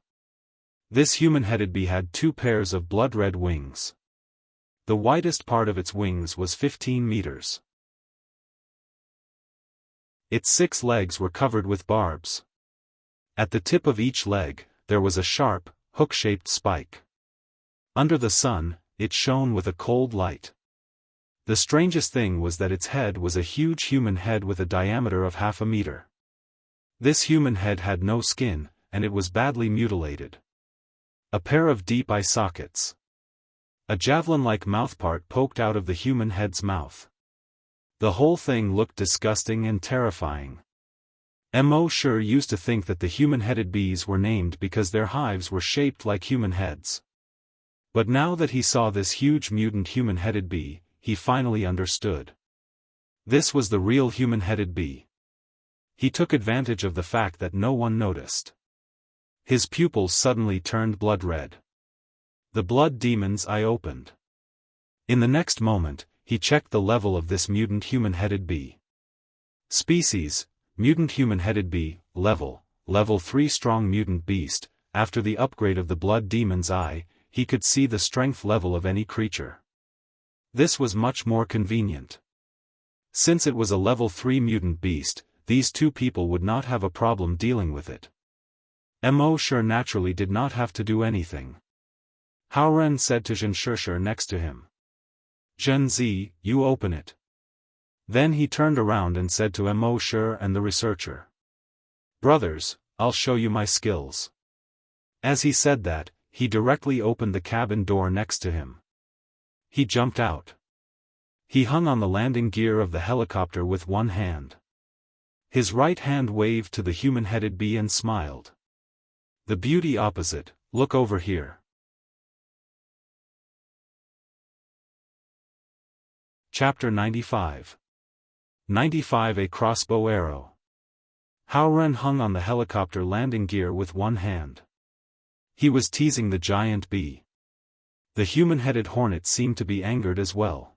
This human-headed bee had 2 pairs of blood-red wings. The widest part of its wings was 15 meters. Its 6 legs were covered with barbs. At the tip of each leg, there was a sharp, hook-shaped spike. Under the sun, it shone with a cold light. The strangest thing was that its head was a huge human head with a diameter of half a meter. This human head had no skin, and it was badly mutilated. A pair of deep eye sockets. A javelin-like mouthpart poked out of the human head's mouth. The whole thing looked disgusting and terrifying. Mo Shi used to think that the human-headed bees were named because their hives were shaped like human heads. But now that he saw this huge mutant human-headed bee, he finally understood. This was the real human-headed bee. He took advantage of the fact that no one noticed. His pupils suddenly turned blood-red. The blood demon's eye opened. In the next moment, he checked the level of this mutant human-headed bee. Species, mutant human-headed bee, level 3 strong mutant beast. After the upgrade of the blood demon's eye, he could see the strength level of any creature. This was much more convenient. Since it was a level 3 mutant beast, these two people would not have a problem dealing with it. Mo Shi naturally did not have to do anything. Haoren said to Xianxia next to him. "Zhenzi, you open it." Then he turned around and said to Mo Shi and the researcher. "Brothers, I'll show you my skills." As he said that, he directly opened the cabin door next to him. He jumped out. He hung on the landing gear of the helicopter with one hand. His right hand waved to the human-headed bee and smiled. "The beauty opposite, look over here." Chapter 95. 95. A crossbow arrow. Hao Ren hung on the helicopter landing gear with one hand. He was teasing the giant bee. The human-headed hornet seemed to be angered as well.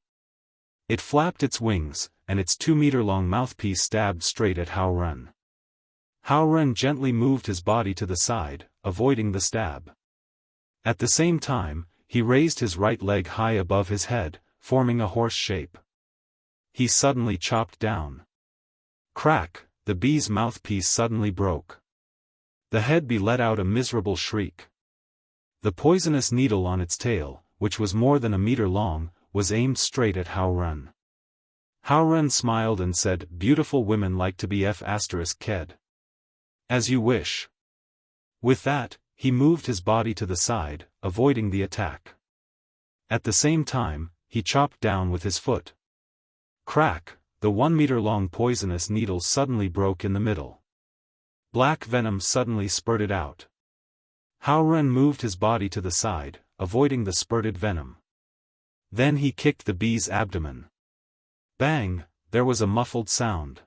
It flapped its wings, and its 2-meter-long mouthpiece stabbed straight at Hao Ren. Hao Ren gently moved his body to the side, avoiding the stab. At the same time, he raised his right leg high above his head, forming a horse shape. He suddenly chopped down. Crack, the bee's mouthpiece suddenly broke. The head bee let out a miserable shriek. The poisonous needle on its tail, which was more than a meter long, was aimed straight at Hao Ren. Hao Ren smiled and said, "Beautiful women like to be f***ked. As you wish." With that, he moved his body to the side, avoiding the attack. At the same time, he chopped down with his foot. Crack, the 1-meter-long poisonous needle suddenly broke in the middle. Black venom suddenly spurted out. Hao Ren moved his body to the side, avoiding the spurted venom. Then he kicked the bee's abdomen. Bang, there was a muffled sound.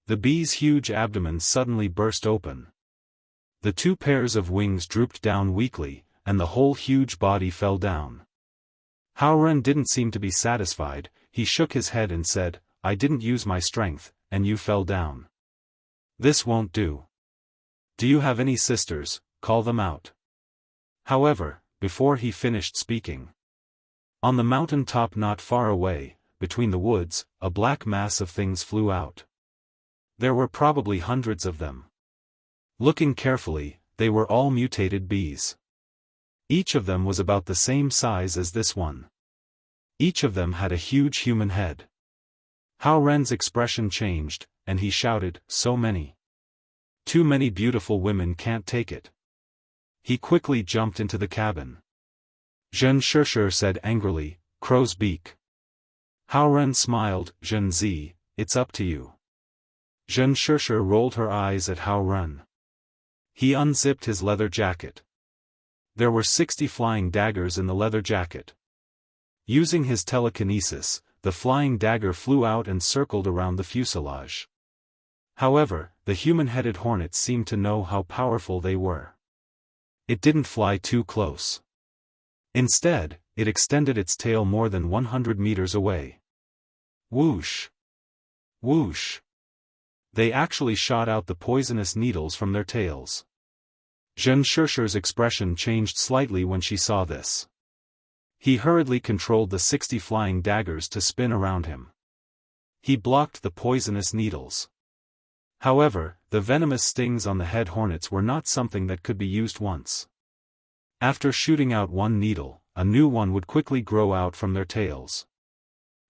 The bee's huge abdomen suddenly burst open. The 2 pairs of wings drooped down weakly, and the whole huge body fell down. Hao Ren didn't seem to be satisfied. He shook his head and said, "I didn't use my strength, and you fell down. This won't do. Do you have any sisters? Call them out." However, before he finished speaking, on the mountain top not far away, between the woods, a black mass of things flew out. There were probably hundreds of them. Looking carefully, they were all mutated bees. Each of them was about the same size as this one. Each of them had a huge human head. Hao Ren's expression changed, and he shouted, "So many. Too many beautiful women can't take it." He quickly jumped into the cabin. Xianxia said angrily, "Crow's beak." Hao Ren smiled, "Zhenzi, it's up to you." Xianxia rolled her eyes at Hao Ren. He unzipped his leather jacket. There were 60 flying daggers in the leather jacket. Using his telekinesis, the flying dagger flew out and circled around the fuselage. However, the human-headed hornet seemed to know how powerful they were. It didn't fly too close. Instead, it extended its tail more than 100 meters away. Whoosh! Whoosh! They actually shot out the poisonous needles from their tails. Xianxia's expression changed slightly when she saw this. He hurriedly controlled the 60 flying daggers to spin around him. He blocked the poisonous needles. However, the venomous stings on the head hornets were not something that could be used once. After shooting out one needle, a new one would quickly grow out from their tails.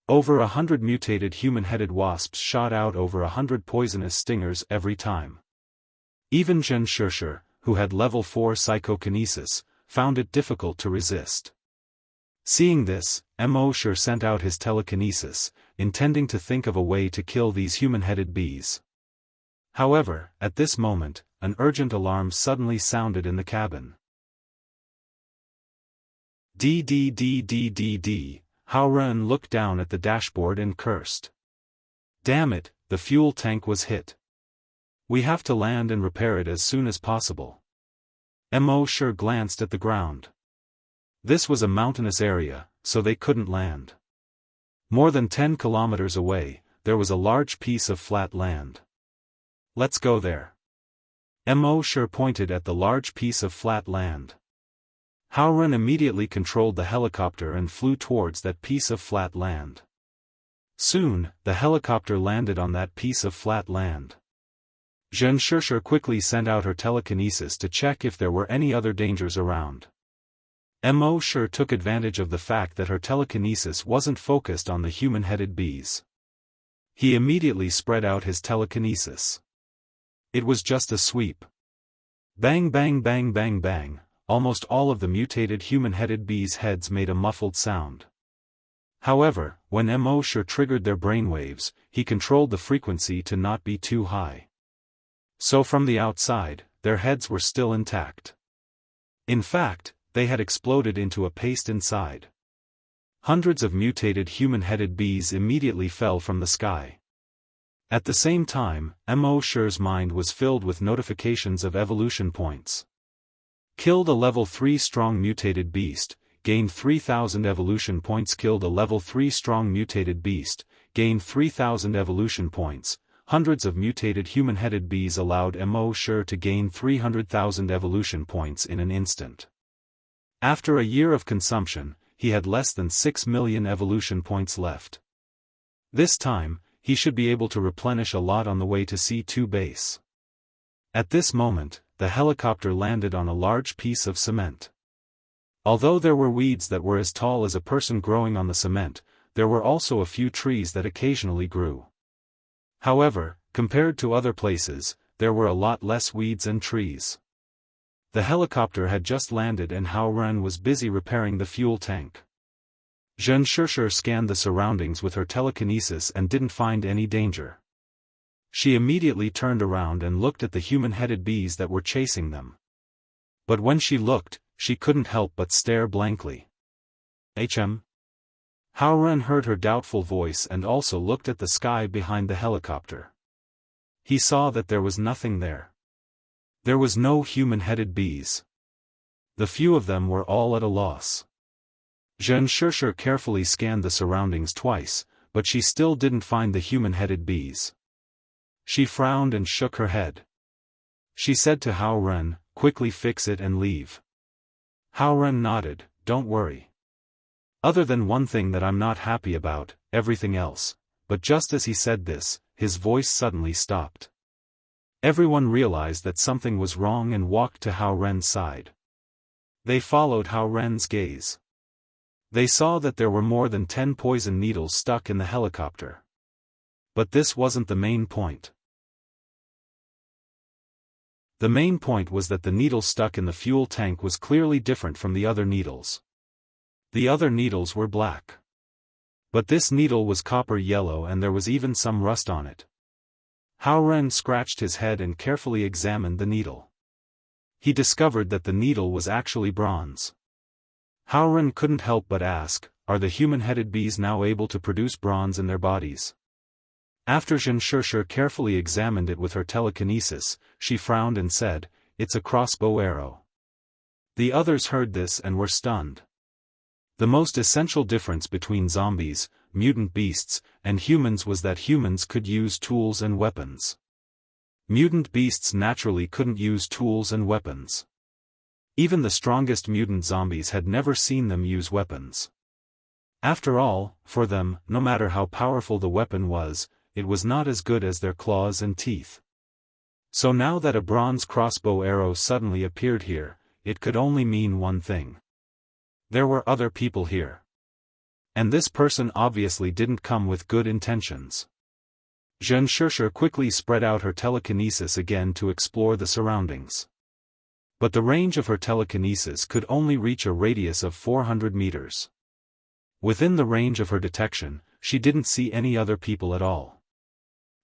Over 100 mutated human-headed wasps shot out over 100 poisonous stingers every time. Even Xianxia, who had level 4 psychokinesis, found it difficult to resist. Seeing this, Immortal sent out his telekinesis, intending to think of a way to kill these human-headed bees. However, at this moment, an urgent alarm suddenly sounded in the cabin. D. Hao Ren looked down at the dashboard and cursed. Damn it, the fuel tank was hit. We have to land and repair it as soon as possible. Immortal glanced at the ground. This was a mountainous area, so they couldn't land. More than 10 kilometers away, there was a large piece of flat land. Let's go there. Immortal pointed at the large piece of flat land. Hao Ren immediately controlled the helicopter and flew towards that piece of flat land. Soon, the helicopter landed on that piece of flat land. Xianxia quickly sent out her telekinesis to check if there were any other dangers around. Immortal took advantage of the fact that her telekinesis wasn't focused on the human-headed bees. He immediately spread out his telekinesis. It was just a sweep. Bang bang bang bang bang, almost all of the mutated human-headed bees' heads made a muffled sound. However, when Immortal triggered their brainwaves, he controlled the frequency to not be too high. So from the outside, their heads were still intact. In fact, they had exploded into a paste inside. Hundreds of mutated human-headed bees immediately fell from the sky. At the same time, Mo.Shi's mind was filled with notifications of evolution points. Killed a level 3 strong mutated beast, gained 3,000 evolution points. Killed a level 3 strong mutated beast, gained 3,000 evolution points. Hundreds of mutated human-headed bees allowed Mo.Shi to gain 300,000 evolution points in an instant. After a year of consumption, he had less than 6 million evolution points left. This time, he should be able to replenish a lot on the way to C2 base. At this moment, the helicopter landed on a large piece of cement. Although there were weeds that were as tall as a person growing on the cement, there were also a few trees that occasionally grew. However, compared to other places, there were a lot less weeds and trees. The helicopter had just landed and Hao Ren was busy repairing the fuel tank. Xianxia scanned the surroundings with her telekinesis and didn't find any danger. She immediately turned around and looked at the human-headed bees that were chasing them. But when she looked, she couldn't help but stare blankly. Hao Ren heard her doubtful voice and also looked at the sky behind the helicopter. He saw that there was nothing there. There was no human-headed bees. The few of them were all at a loss. Xianxia carefully scanned the surroundings twice, but she still didn't find the human-headed bees. She frowned and shook her head. She said to Hao Ren, "Quickly fix it and leave." Hao Ren nodded, "Don't worry. Other than one thing that I'm not happy about, everything else." But just as he said this, his voice suddenly stopped. Everyone realized that something was wrong and walked to Hao Ren's side. They followed Hao Ren's gaze. They saw that there were more than 10 poison needles stuck in the helicopter. But this wasn't the main point. The main point was that the needle stuck in the fuel tank was clearly different from the other needles. The other needles were black. But this needle was copper yellow and there was even some rust on it. Hao Ren scratched his head and carefully examined the needle. He discovered that the needle was actually bronze. Hao Ren couldn't help but ask, "Are the human-headed bees now able to produce bronze in their bodies?" After Xianxia carefully examined it with her telekinesis, she frowned and said, "It's a crossbow arrow." The others heard this and were stunned. The most essential difference between zombies, mutant beasts, and humans was that humans could use tools and weapons. Mutant beasts naturally couldn't use tools and weapons. Even the strongest mutant zombies had never seen them use weapons. After all, for them, no matter how powerful the weapon was, it was not as good as their claws and teeth. So now that a bronze crossbow arrow suddenly appeared here, it could only mean one thing. There were other people here. And this person obviously didn't come with good intentions. Xianxia quickly spread out her telekinesis again to explore the surroundings. But the range of her telekinesis could only reach a radius of 400 meters. Within the range of her detection, she didn't see any other people at all.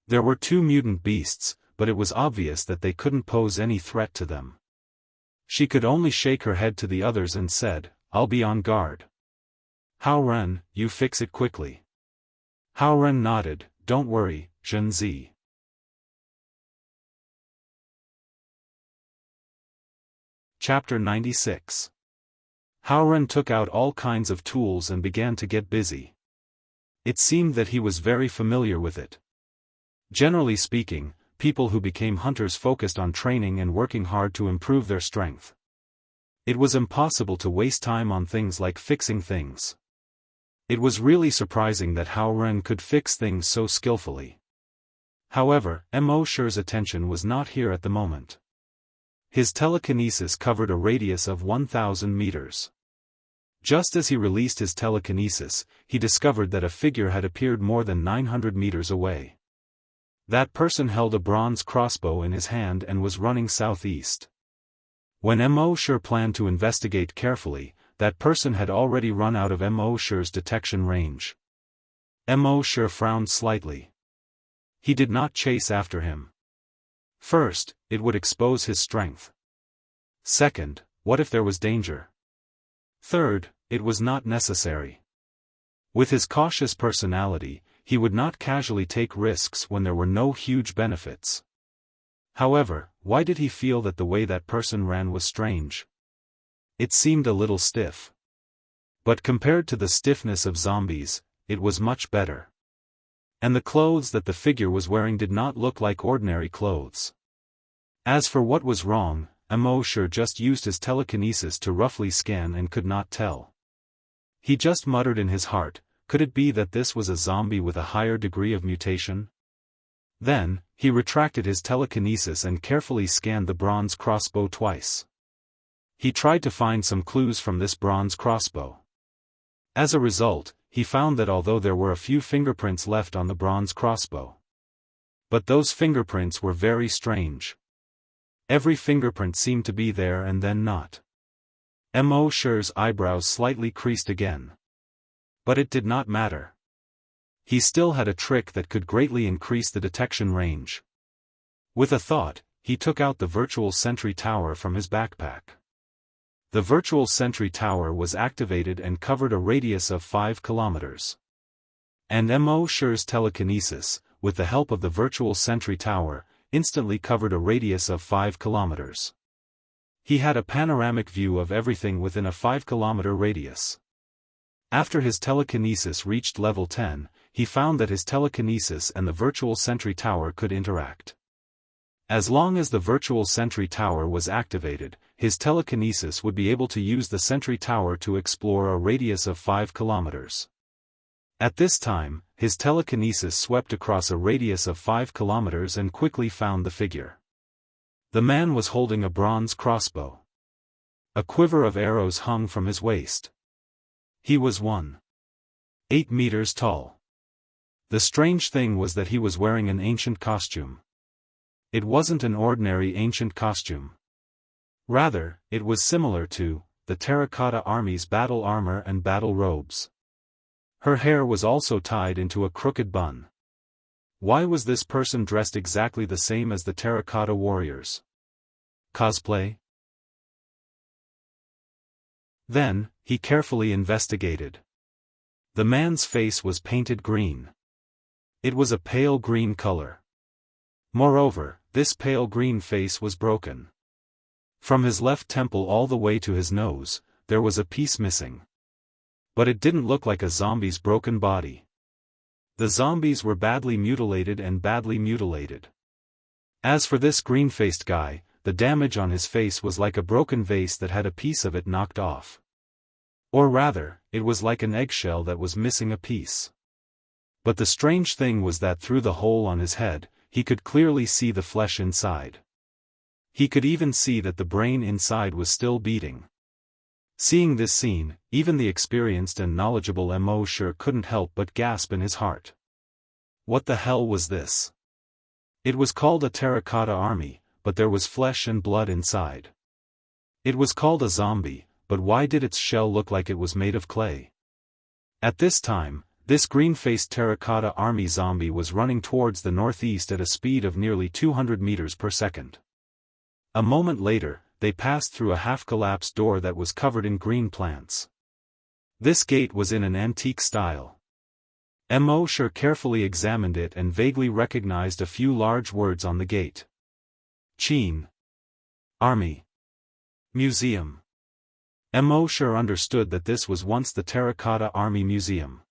There were 2 mutant beasts, but it was obvious that they couldn't pose any threat to them. She could only shake her head to the others and said, "I'll be on guard." "Hao Ren, you fix it quickly." Hao Ren nodded, "Don't worry, Zhenzi." Chapter 96. Hao Ren took out all kinds of tools and began to get busy. It seemed that he was very familiar with it. Generally speaking, people who became hunters focused on training and working hard to improve their strength. It was impossible to waste time on things like fixing things. It was really surprising that Hao Ren could fix things so skillfully. However, Mo.Shi's attention was not here at the moment. His telekinesis covered a radius of 1,000 meters. Just as he released his telekinesis, he discovered that a figure had appeared more than 900 meters away. That person held a bronze crossbow in his hand and was running southeast. When Mo.Shi planned to investigate carefully, that person had already run out of Mo.Shi's detection range. Mo.Shi frowned slightly. He did not chase after him. First, it would expose his strength. Second, what if there was danger? Third, it was not necessary. With his cautious personality, he would not casually take risks when there were no huge benefits. However, why did he feel that the way that person ran was strange? It seemed a little stiff. But compared to the stiffness of zombies, it was much better. And the clothes that the figure was wearing did not look like ordinary clothes. As for what was wrong, Immortal just used his telekinesis to roughly scan and could not tell. He just muttered in his heart, could it be that this was a zombie with a higher degree of mutation? Then, he retracted his telekinesis and carefully scanned the bronze crossbow twice. He tried to find some clues from this bronze crossbow. As a result, he found that although there were a few fingerprints left on the bronze crossbow, but those fingerprints were very strange. Every fingerprint seemed to be there and then not. Immortal's eyebrows slightly creased again. But it did not matter. He still had a trick that could greatly increase the detection range. With a thought, he took out the virtual sentry tower from his backpack. The virtual sentry tower was activated and covered a radius of 5 kilometers. And Immortal's telekinesis, with the help of the virtual sentry tower, instantly covered a radius of 5 kilometers. He had a panoramic view of everything within a 5-kilometer radius. After his telekinesis reached level 10, he found that his telekinesis and the virtual sentry tower could interact. As long as the virtual sentry tower was activated, his telekinesis would be able to use the sentry tower to explore a radius of 5 kilometers. At this time, his telekinesis swept across a radius of 5 kilometers and quickly found the figure. The man was holding a bronze crossbow. A quiver of arrows hung from his waist. He was 1.8 meters tall. The strange thing was that he was wearing an ancient costume. It wasn't an ordinary ancient costume. Rather, it was similar to the Terracotta Army's battle armor and battle robes. Her hair was also tied into a crooked bun. Why was this person dressed exactly the same as the Terracotta Warriors? Cosplay? Then, he carefully investigated. The man's face was painted green. It was a pale green color. Moreover, this pale green face was broken. From his left temple all the way to his nose, there was a piece missing. But it didn't look like a zombie's broken body. The zombies were badly mutilated and badly mutilated. As for this green-faced guy, the damage on his face was like a broken vase that had a piece of it knocked off. Or rather, it was like an eggshell that was missing a piece. But the strange thing was that through the hole on his head, he could clearly see the flesh inside. He could even see that the brain inside was still beating. Seeing this scene, even the experienced and knowledgeable Immortal couldn't help but gasp in his heart. What the hell was this? It was called a terracotta army, but there was flesh and blood inside. It was called a zombie, but why did its shell look like it was made of clay? At this time, this green-faced terracotta army zombie was running towards the northeast at a speed of nearly 200 meters per second. A moment later, they passed through a half-collapsed door that was covered in green plants. This gate was in an antique style. Immortal carefully examined it and vaguely recognized a few large words on the gate. Qin. Army. Museum. Immortal understood that this was once the Terracotta Army Museum.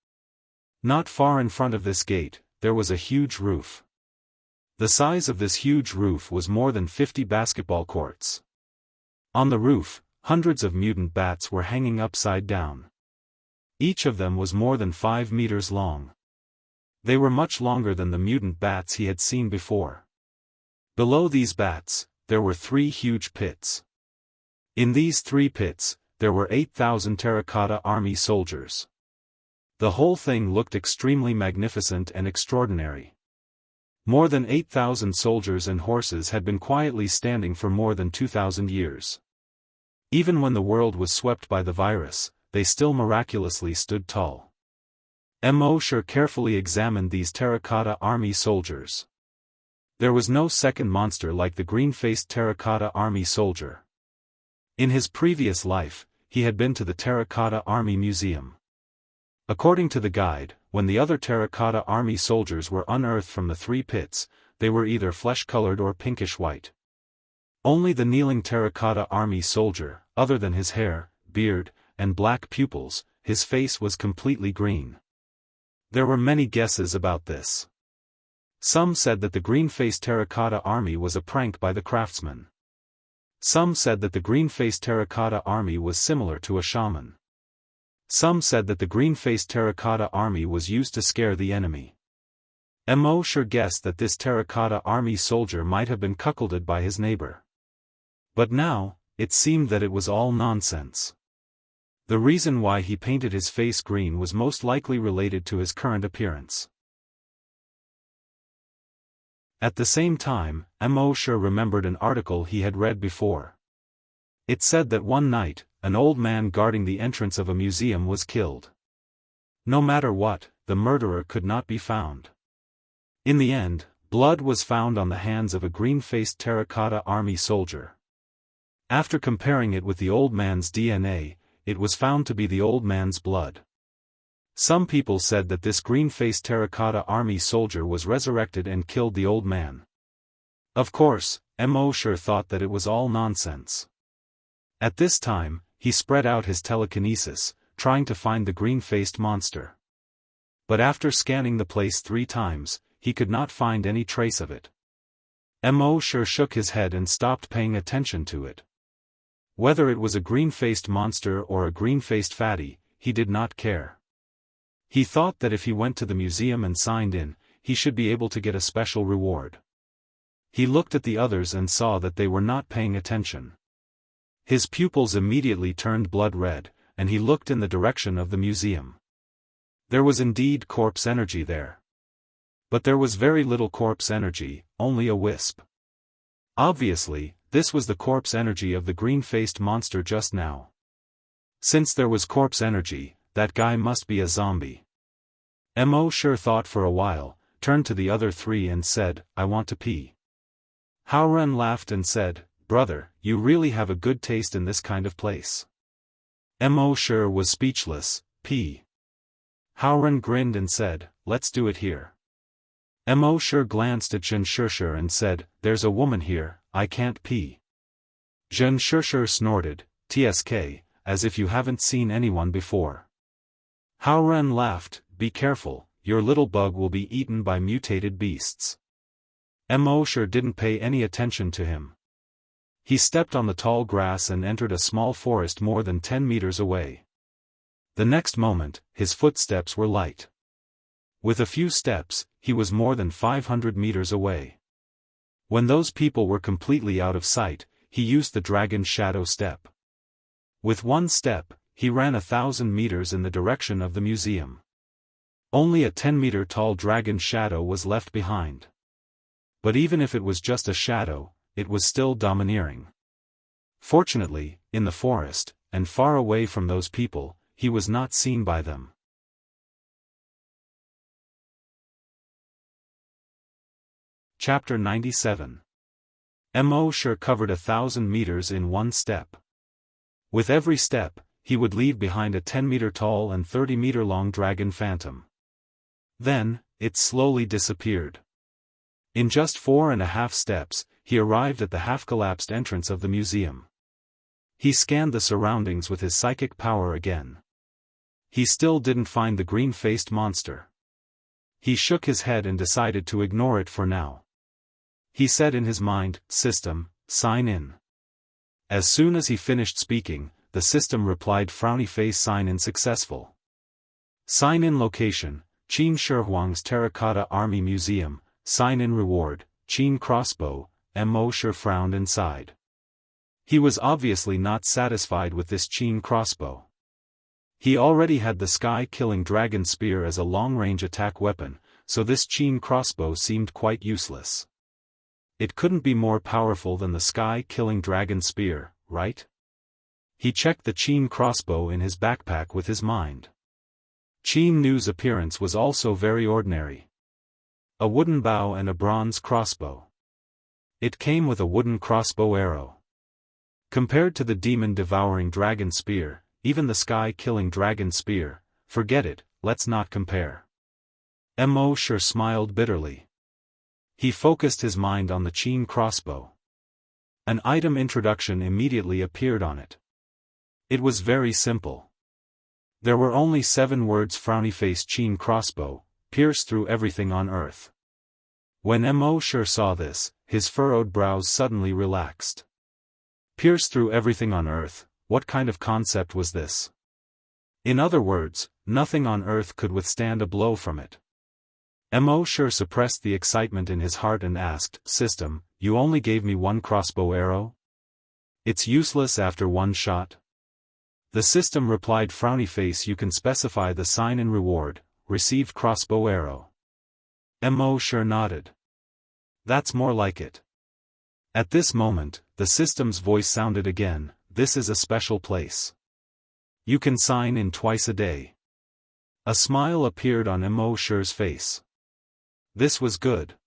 Not far in front of this gate, there was a huge roof. The size of this huge roof was more than 50 basketball courts. On the roof, hundreds of mutant bats were hanging upside down. Each of them was more than 5 meters long. They were much longer than the mutant bats he had seen before. Below these bats, there were 3 huge pits. In these 3 pits, there were 8,000 Terracotta Army soldiers. The whole thing looked extremely magnificent and extraordinary. More than 8,000 soldiers and horses had been quietly standing for more than 2,000 years. Even when the world was swept by the virus, they still miraculously stood tall. Immortal carefully examined these Terracotta Army soldiers. There was no second monster like the green-faced Terracotta Army soldier. In his previous life, he had been to the Terracotta Army Museum. According to the guide, when the other terracotta army soldiers were unearthed from the 3 pits, they were either flesh-colored or pinkish-white. Only the kneeling terracotta army soldier, other than his hair, beard, and black pupils, his face was completely green. There were many guesses about this. Some said that the green-faced terracotta army was a prank by the craftsman. Some said that the green-faced terracotta army was similar to a shaman. Some said that the green-faced terracotta army was used to scare the enemy. Mo sure guessed that this terracotta army soldier might have been cuckolded by his neighbor. But now, it seemed that it was all nonsense. The reason why he painted his face green was most likely related to his current appearance. At the same time, Mo sure remembered an article he had read before. It said that one night, an old man guarding the entrance of a museum was killed. No matter what, the murderer could not be found. In the end, blood was found on the hands of a green-faced terracotta army soldier. After comparing it with the old man's DNA, it was found to be the old man's blood. Some people said that this green-faced terracotta army soldier was resurrected and killed the old man. Of course, Mo sure thought that it was all nonsense. At this time, he spread out his telekinesis, trying to find the green-faced monster. But after scanning the place 3 times, he could not find any trace of it. Mo sure shook his head and stopped paying attention to it. Whether it was a green-faced monster or a green-faced fatty, he did not care. He thought that if he went to the museum and signed in, he should be able to get a special reward. He looked at the others and saw that they were not paying attention. His pupils immediately turned blood red, and he looked in the direction of the museum. There was indeed corpse energy there. But there was very little corpse energy, only a wisp. Obviously, this was the corpse energy of the green-faced monster just now. Since there was corpse energy, that guy must be a zombie. Mo sure thought for a while, turned to the other 3 and said, "I want to pee." Haoren laughed and said, "Brother, you really have a good taste in this kind of place." Mo sure was speechless. "Pee." Haoren grinned and said, "Let's do it here." Mo sure glanced at Zhen Shishir and said, "There's a woman here, I can't pee." Zhen Shishir snorted, "Tsk, as if you haven't seen anyone before." Haoren laughed, "Be careful, your little bug will be eaten by mutated beasts." Mo sure didn't pay any attention to him. He stepped on the tall grass and entered a small forest more than 10 meters away. The next moment, his footsteps were light. With a few steps, he was more than 500 meters away. When those people were completely out of sight, he used the dragon's shadow step. With one step, he ran 1,000 meters in the direction of the museum. Only a 10-meter tall dragon shadow was left behind. But even if it was just a shadow, it was still domineering. Fortunately, in the forest, and far away from those people, he was not seen by them. Chapter 97. Mo sure covered 1,000 meters in one step. With every step, he would leave behind a 10-meter tall and 30-meter long dragon phantom. Then, it slowly disappeared. In just 4.5 steps, he arrived at the half-collapsed entrance of the museum. He scanned the surroundings with his psychic power again. He still didn't find the green-faced monster. He shook his head and decided to ignore it for now. He said in his mind, "System, sign in." As soon as he finished speaking, the system replied, "Frowny face, sign in successful. Sign in location, Qin Shihuang's Terracotta Army Museum, sign in reward, Qin crossbow." Mo sure frowned and sighed. He was obviously not satisfied with this Qin crossbow. He already had the sky-killing dragon spear as a long-range attack weapon, so this Qin crossbow seemed quite useless. It couldn't be more powerful than the sky-killing dragon spear, right? He checked the Qin crossbow in his backpack with his mind. Qin Nu's appearance was also very ordinary. A wooden bow and a bronze crossbow. It came with a wooden crossbow arrow. Compared to the demon-devouring dragon spear, even the sky-killing dragon spear, forget it, let's not compare. Mo Shi smiled bitterly. He focused his mind on the Qin crossbow. An item introduction immediately appeared on it. It was very simple. There were only 7 words: frowny face Qin crossbow, pierce through everything on earth. When Mo Shi saw this, his furrowed brows suddenly relaxed. Pierce through everything on earth, what kind of concept was this? In other words, nothing on earth could withstand a blow from it. Mo Shi suppressed the excitement in his heart and asked, "System, you only gave me 1 crossbow arrow? It's useless after 1 shot?" The system replied, "Frowny face, you can specify the sign in reward, received crossbow arrow." Mo Shi nodded. "That's more like it." At this moment, the system's voice sounded again, "This is a special place. You can sign in twice a day." A smile appeared on Mo Shi's face. This was good.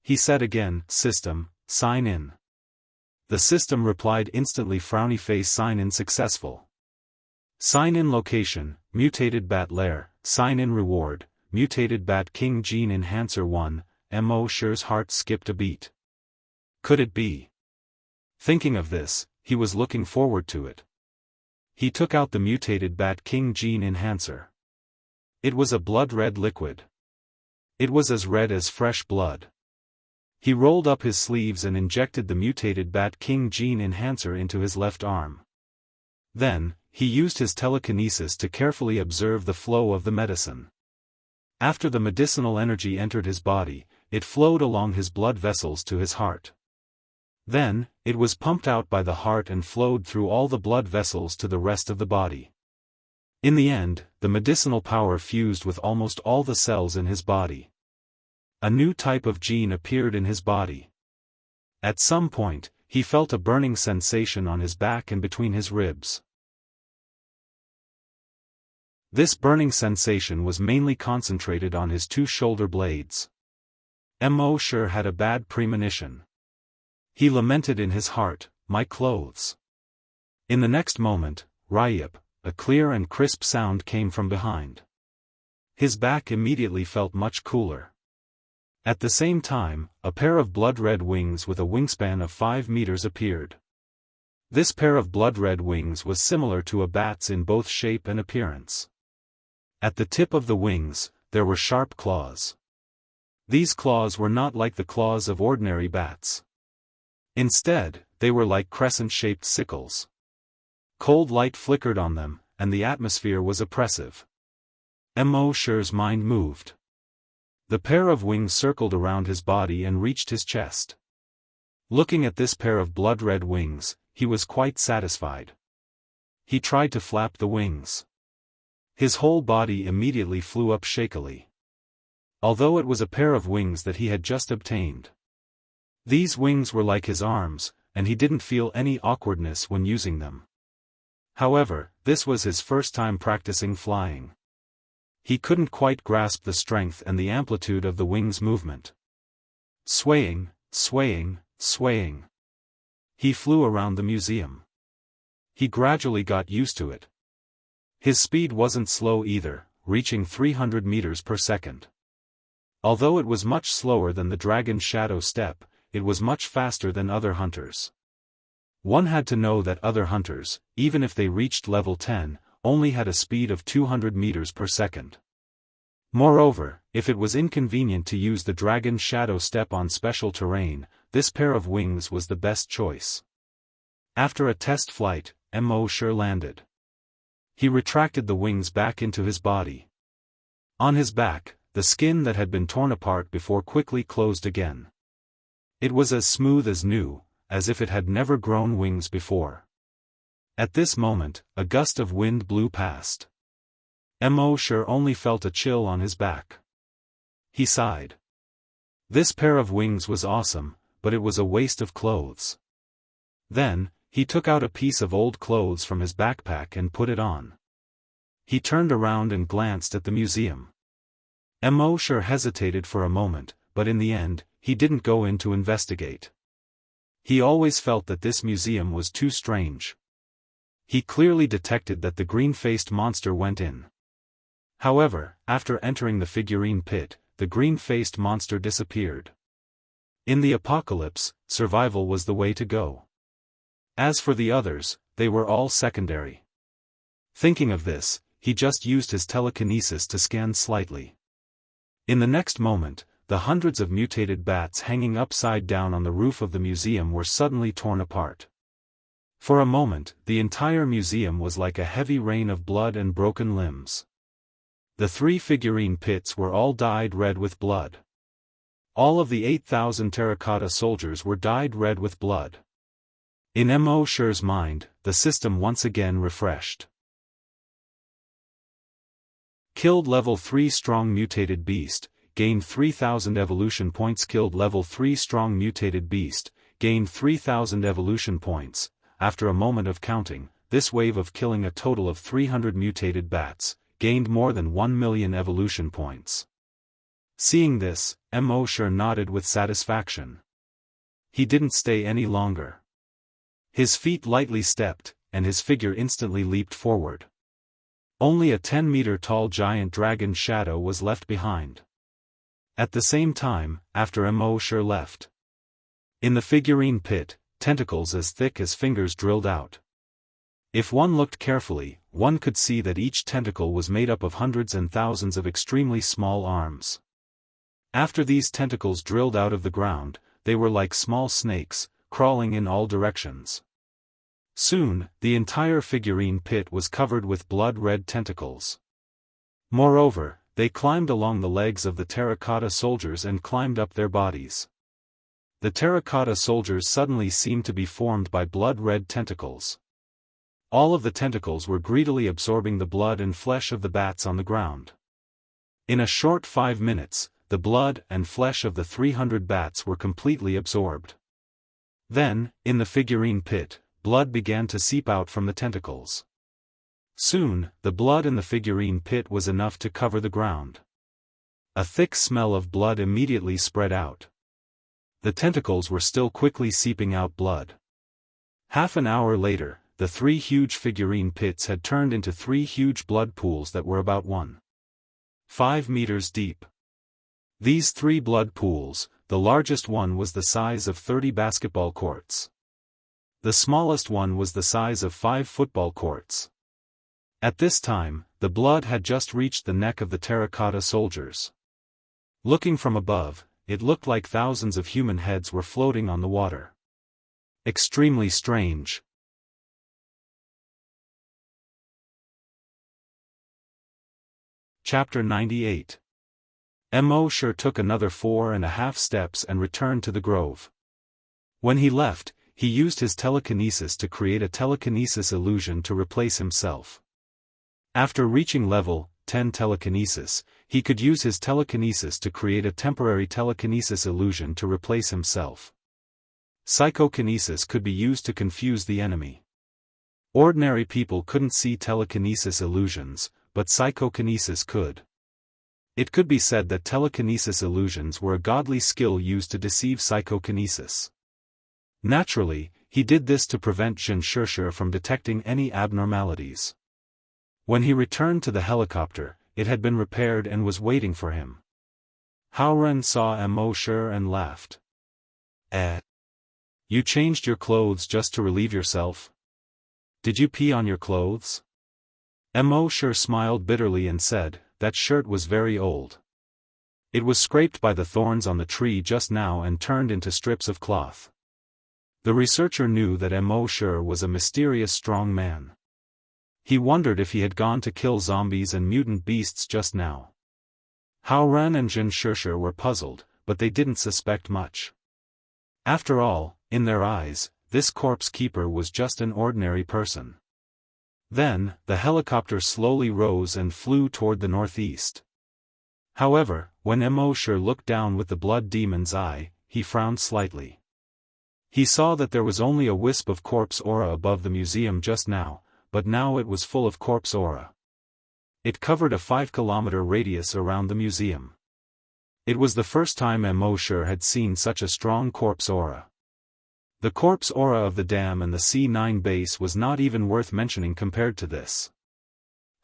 He said again, "System, sign in." The system replied instantly, "Frowny face, sign in successful. Sign in location, mutated bat lair, sign in reward, mutated bat king gene enhancer 1, Mo Shi's heart skipped a beat. Could it be? Thinking of this, he was looking forward to it. He took out the mutated bat king gene enhancer. It was a blood-red liquid. It was as red as fresh blood. He rolled up his sleeves and injected the mutated bat king gene enhancer into his left arm. Then, he used his telekinesis to carefully observe the flow of the medicine. After the medicinal energy entered his body, it flowed along his blood vessels to his heart. Then, it was pumped out by the heart and flowed through all the blood vessels to the rest of the body. In the end, the medicinal power fused with almost all the cells in his body. A new type of gene appeared in his body. At some point, he felt a burning sensation on his back and between his ribs. This burning sensation was mainly concentrated on his 2 shoulder blades. Mo Shi had a bad premonition. He lamented in his heart, "My clothes." In the next moment, "Ryip," a clear and crisp sound came from behind. His back immediately felt much cooler. At the same time, a pair of blood-red wings with a wingspan of 5 meters appeared. This pair of blood-red wings was similar to a bat's in both shape and appearance. At the tip of the wings, there were sharp claws. These claws were not like the claws of ordinary bats. Instead, they were like crescent-shaped sickles. Cold light flickered on them, and the atmosphere was oppressive. Mo Shi's mind moved. The pair of wings circled around his body and reached his chest. Looking at this pair of blood-red wings, he was quite satisfied. He tried to flap the wings. His whole body immediately flew up shakily. Although it was a pair of wings that he had just obtained. These wings were like his arms, and he didn't feel any awkwardness when using them. However, this was his first time practicing flying. He couldn't quite grasp the strength and the amplitude of the wings' movement. Swaying, swaying, swaying. He flew around the museum. He gradually got used to it. His speed wasn't slow either, reaching 300 meters per second. Although it was much slower than the dragon's shadow step, it was much faster than other hunters. One had to know that other hunters, even if they reached level 10, only had a speed of 200 meters per second. Moreover, if it was inconvenient to use the dragon's shadow step on special terrain, this pair of wings was the best choice. After a test flight, Mo Shi landed. He retracted the wings back into his body. On his back, the skin that had been torn apart before quickly closed again. It was as smooth as new, as if it had never grown wings before. At this moment, a gust of wind blew past. Mo Shi only felt a chill on his back. He sighed. This pair of wings was awesome, but it was a waste of clothes. Then, he took out a piece of old clothes from his backpack and put it on. He turned around and glanced at the museum. Mo Shi hesitated for a moment, but in the end, he didn't go in to investigate. He always felt that this museum was too strange. He clearly detected that the green-faced monster went in. However, after entering the figurine pit, the green-faced monster disappeared. In the apocalypse, survival was the way to go. As for the others, they were all secondary. Thinking of this, he just used his telekinesis to scan slightly. In the next moment, the hundreds of mutated bats hanging upside down on the roof of the museum were suddenly torn apart. For a moment, the entire museum was like a heavy rain of blood and broken limbs. The 3 figurine pits were all dyed red with blood. All of the 8,000 terracotta soldiers were dyed red with blood. In Mo Shi's mind, the system once again refreshed. Killed level 3 strong mutated beast, gained 3,000 evolution points. Killed level 3 strong mutated beast, gained 3,000 evolution points. After a moment of counting, this wave of killing a total of 300 mutated bats, gained more than 1 million evolution points. Seeing this, Mo Shi nodded with satisfaction. He didn't stay any longer. His feet lightly stepped, and his figure instantly leaped forward. Only a 10-meter-tall giant dragon shadow was left behind. At the same time, after Mo Shi left, in the figurine pit, tentacles as thick as fingers drilled out. If one looked carefully, one could see that each tentacle was made up of hundreds and thousands of extremely small arms. After these tentacles drilled out of the ground, they were like small snakes, crawling in all directions. Soon, the entire figurine pit was covered with blood-red tentacles. Moreover, they climbed along the legs of the terracotta soldiers and climbed up their bodies. The terracotta soldiers suddenly seemed to be formed by blood-red tentacles. All of the tentacles were greedily absorbing the blood and flesh of the bats on the ground. In a short 5 minutes, the blood and flesh of the 300 bats were completely absorbed. Then, in the figurine pit, blood began to seep out from the tentacles. Soon, the blood in the figurine pit was enough to cover the ground. A thick smell of blood immediately spread out. The tentacles were still quickly seeping out blood. Half an hour later, the 3 huge figurine pits had turned into 3 huge blood pools that were about 1.5 meters deep. These 3 blood pools, the largest one was the size of 30 basketball courts. The smallest one was the size of 5 football courts. At this time, the blood had just reached the neck of the terracotta soldiers. Looking from above, it looked like thousands of human heads were floating on the water. Extremely strange. Chapter 98. Mo Shi took another 4.5 steps and returned to the grove. When he left, he used his telekinesis to create a telekinesis illusion to replace himself. After reaching level 10 telekinesis, he could use his telekinesis to create a temporary telekinesis illusion to replace himself. Psychokinesis could be used to confuse the enemy. Ordinary people couldn't see telekinesis illusions, but psychokinesis could. It could be said that telekinesis illusions were a godly skill used to deceive psychokinesis. Naturally, he did this to prevent Xianxia from detecting any abnormalities. When he returned to the helicopter, it had been repaired and was waiting for him. Haoren saw Mo Shi and laughed. You changed your clothes just to relieve yourself? Did you pee on your clothes? Mo Shi smiled bitterly and said, that shirt was very old. It was scraped by the thorns on the tree just now and turned into strips of cloth. The researcher knew that Mo Shi was a mysterious strong man. He wondered if he had gone to kill zombies and mutant beasts just now. Haoren and Xianxia were puzzled, but they didn't suspect much. After all, in their eyes, this corpse keeper was just an ordinary person. Then, the helicopter slowly rose and flew toward the northeast. However, when Mo Shi looked down with the blood demon's eye, he frowned slightly. He saw that there was only a wisp of corpse aura above the museum just now, but now it was full of corpse aura. It covered a 5-kilometer radius around the museum. It was the first time Mo Shi had seen such a strong corpse aura. The corpse aura of the dam and the C9 base was not even worth mentioning compared to this.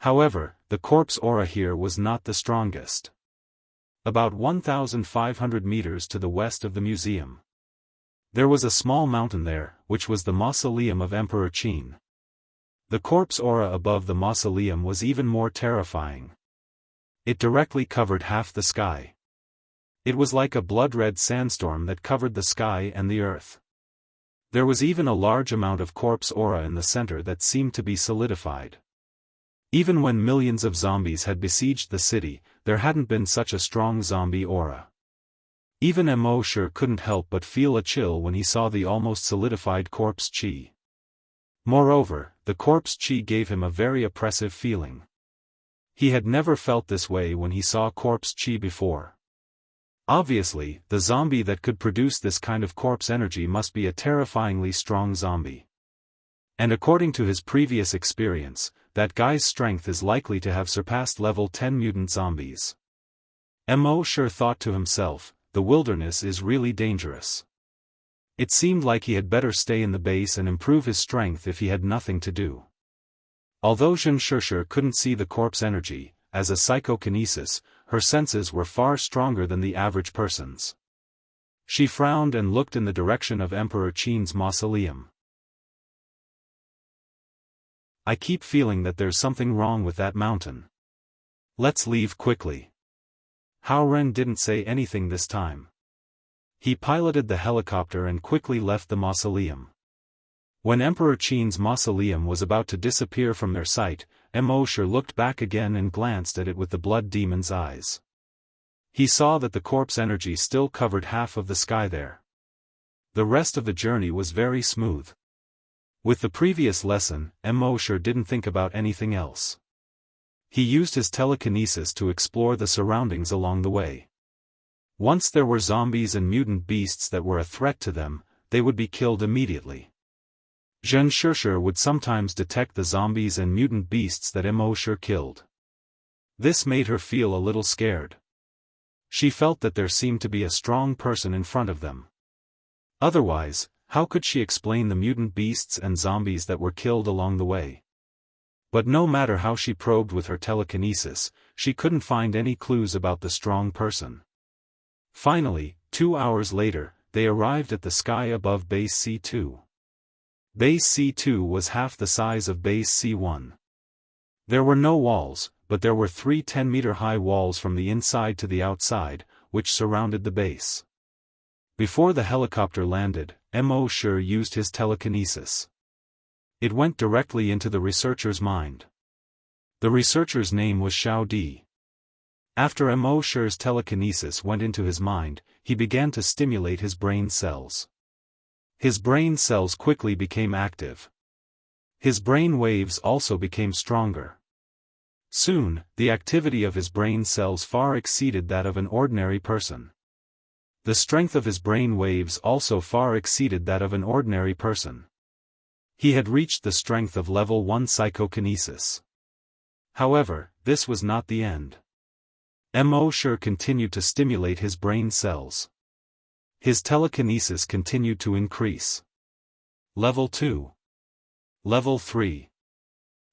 However, the corpse aura here was not the strongest. About 1,500 meters to the west of the museum, there was a small mountain there, which was the mausoleum of Emperor Qin. The corpse aura above the mausoleum was even more terrifying. It directly covered half the sky. It was like a blood-red sandstorm that covered the sky and the earth. There was even a large amount of corpse aura in the center that seemed to be solidified. Even when millions of zombies had besieged the city, there hadn't been such a strong zombie aura. Even Mo sure couldn't help but feel a chill when he saw the almost solidified corpse chi. Moreover, the corpse chi gave him a very oppressive feeling. He had never felt this way when he saw corpse chi before. Obviously, the zombie that could produce this kind of corpse energy must be a terrifyingly strong zombie. And according to his previous experience, that guy's strength is likely to have surpassed level 10 mutant zombies. Mo sure thought to himself, the wilderness is really dangerous. It seemed like he had better stay in the base and improve his strength if he had nothing to do. Although Xianxia couldn't see the corpse energy, as a psychokinesis, her senses were far stronger than the average person's. She frowned and looked in the direction of Emperor Qin's mausoleum. I keep feeling that there's something wrong with that mountain. Let's leave quickly. Hao Ren didn't say anything this time. He piloted the helicopter and quickly left the mausoleum. When Emperor Qin's mausoleum was about to disappear from their sight, Mo sure looked back again and glanced at it with the blood demon's eyes. He saw that the corpse energy still covered half of the sky there. The rest of the journey was very smooth. With the previous lesson, Mo sure didn't think about anything else. He used his telekinesis to explore the surroundings along the way. Once there were zombies and mutant beasts that were a threat to them, they would be killed immediately. Xianxia would sometimes detect the zombies and mutant beasts that Mo sure killed. This made her feel a little scared. She felt that there seemed to be a strong person in front of them. Otherwise, how could she explain the mutant beasts and zombies that were killed along the way? But no matter how she probed with her telekinesis, she couldn't find any clues about the strong person. Finally, 2 hours later, they arrived at the sky above Base C2. Base C2 was half the size of Base C1. There were no walls, but there were 3 10-meter-high walls from the inside to the outside, which surrounded the base. Before the helicopter landed, Mo sure used his telekinesis. It went directly into the researcher's mind. The researcher's name was Xiao Di. After Mo sure's telekinesis went into his mind, he began to stimulate his brain cells. His brain cells quickly became active. His brain waves also became stronger. Soon, the activity of his brain cells far exceeded that of an ordinary person. The strength of his brain waves also far exceeded that of an ordinary person. He had reached the strength of level 1 psychokinesis. However, this was not the end. Mo sure continued to stimulate his brain cells. His telekinesis continued to increase. Level 2. Level 3.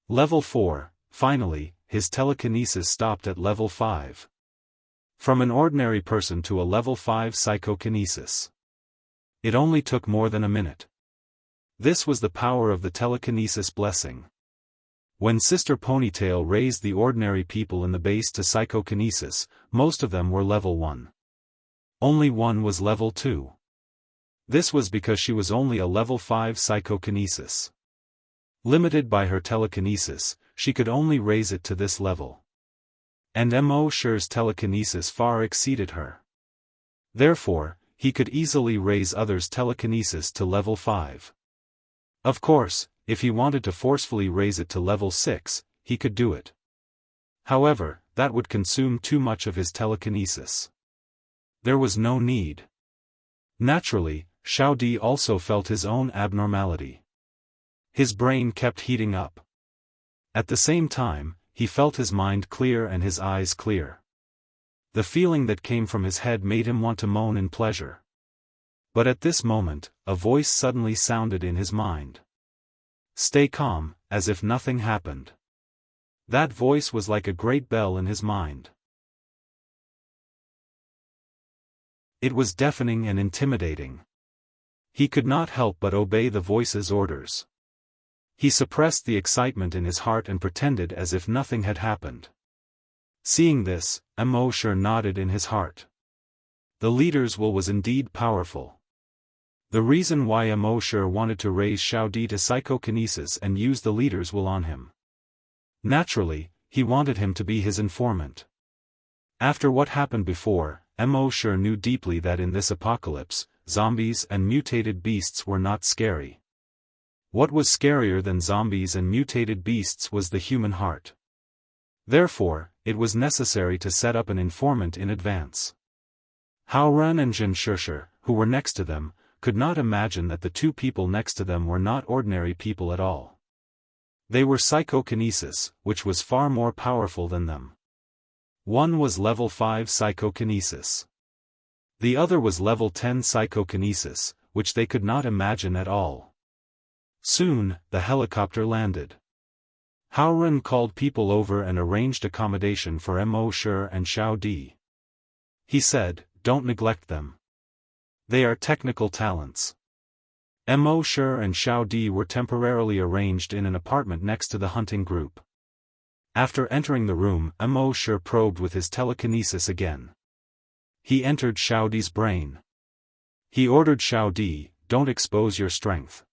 Level 4, finally, his telekinesis stopped at level 5. From an ordinary person to a level 5 psychokinesis. It only took more than a minute. This was the power of the telekinesis blessing. When Sister Ponytail raised the ordinary people in the base to psychokinesis, most of them were level 1. Only one was level 2. This was because she was only a level 5 psychokinesis. Limited by her telekinesis, she could only raise it to this level. And Mo sure's telekinesis far exceeded her. Therefore, he could easily raise others' telekinesis to level 5. Of course, if he wanted to forcefully raise it to level 6, he could do it. However, that would consume too much of his telekinesis. There was no need. Naturally, Xiao Di also felt his own abnormality. His brain kept heating up. At the same time, he felt his mind clear and his eyes clear. The feeling that came from his head made him want to moan in pleasure. But at this moment, a voice suddenly sounded in his mind. Stay calm, as if nothing happened. That voice was like a great bell in his mind. It was deafening and intimidating. He could not help but obey the voice's orders. He suppressed the excitement in his heart and pretended as if nothing had happened. Seeing this, Immortal nodded in his heart. The leader's will was indeed powerful. The reason why Immortal wanted to raise Xiao Di to psychokinesis and use the leader's will on him. Naturally, he wanted him to be his informant. After what happened before, Immortal knew deeply that in this apocalypse, zombies and mutated beasts were not scary. What was scarier than zombies and mutated beasts was the human heart. Therefore, it was necessary to set up an informant in advance. Hao Ren and Jianghu, who were next to them, could not imagine that the two people next to them were not ordinary people at all. They were psychokinesis, which was far more powerful than them. One was level 5 psychokinesis. The other was level 10 psychokinesis, which they could not imagine at all. Soon, the helicopter landed. Hao Ren called people over and arranged accommodation for Immortal and Xiao Di. He said, "Don't neglect them. They are technical talents." Immortal and Xiao Di were temporarily arranged in an apartment next to the hunting group. After entering the room, Immortal probed with his telekinesis again. He entered Xiao Di's brain. He ordered Xiao Di, "Don't expose your strength.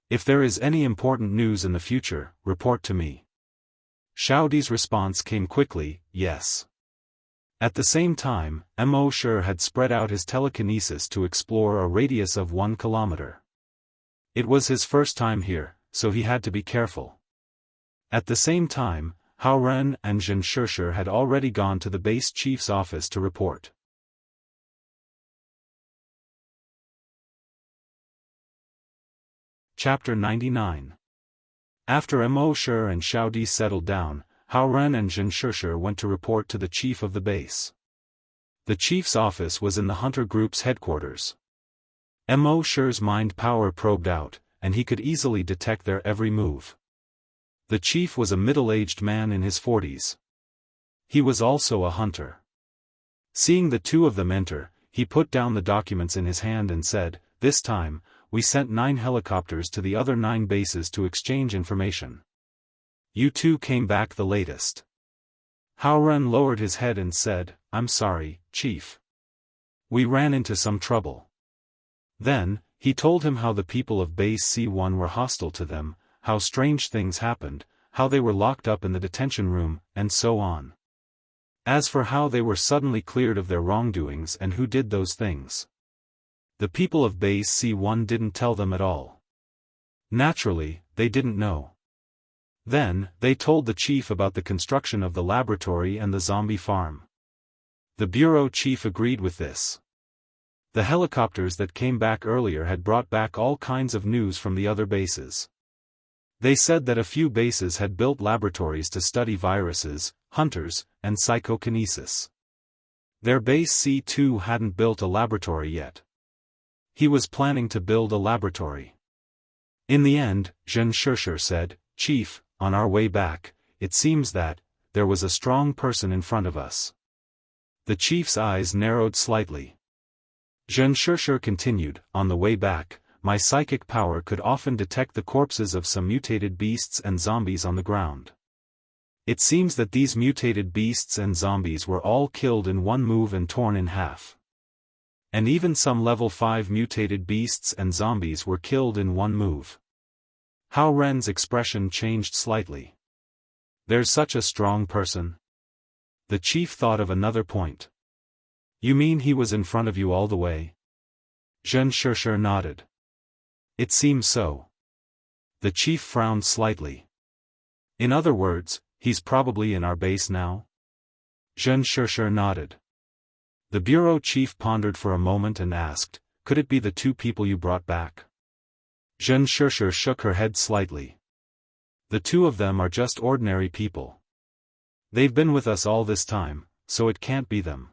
If there is any important news in the future, report to me." Xiao Di's response came quickly, "Yes." At the same time, Immortal had spread out his telekinesis to explore a radius of 1 kilometer. It was his first time here, so he had to be careful. At the same time, Hao Ren and Jianghu had already gone to the base chief's office to report. Chapter 99. After Immortal and Xiao Di settled down, Hao Ren and Jianghu went to report to the chief of the base. The chief's office was in the hunter group's headquarters. Immortal's mind power probed out, and he could easily detect their every move. The chief was a middle-aged man in his 40s. He was also a hunter. Seeing the two of them enter, he put down the documents in his hand and said, "This time, we sent 9 helicopters to the other 9 bases to exchange information. You two came back the latest." Hao Ren lowered his head and said, "I'm sorry, Chief. We ran into some trouble." Then, he told him how the people of Base C1 were hostile to them, how strange things happened, how they were locked up in the detention room, and so on. As for how they were suddenly cleared of their wrongdoings and who did those things, the people of Base C1 didn't tell them at all. Naturally, they didn't know. Then, they told the chief about the construction of the laboratory and the zombie farm. The bureau chief agreed with this. The helicopters that came back earlier had brought back all kinds of news from the other bases. They said that a few bases had built laboratories to study viruses, hunters, and psychokinesis. Their base C2 hadn't built a laboratory yet. He was planning to build a laboratory. In the end, Jianghu said, "Chief, on our way back, it seems that there was a strong person in front of us." The chief's eyes narrowed slightly. Jianghu continued, "On the way back, my psychic power could often detect the corpses of some mutated beasts and zombies on the ground. It seems that these mutated beasts and zombies were all killed in one move and torn in half. And even some level 5 mutated beasts and zombies were killed in one move." Hao Ren's expression changed slightly. "There's such a strong person?" The chief thought of another point. "You mean he was in front of you all the way?" Jianghu nodded. "It seems so." The chief frowned slightly. "In other words, he's probably in our base now?" Jianghu nodded. The bureau chief pondered for a moment and asked, "Could it be the 2 people you brought back?" Jianghu shook her head slightly. "The 2 of them are just ordinary people. They've been with us all this time, so it can't be them."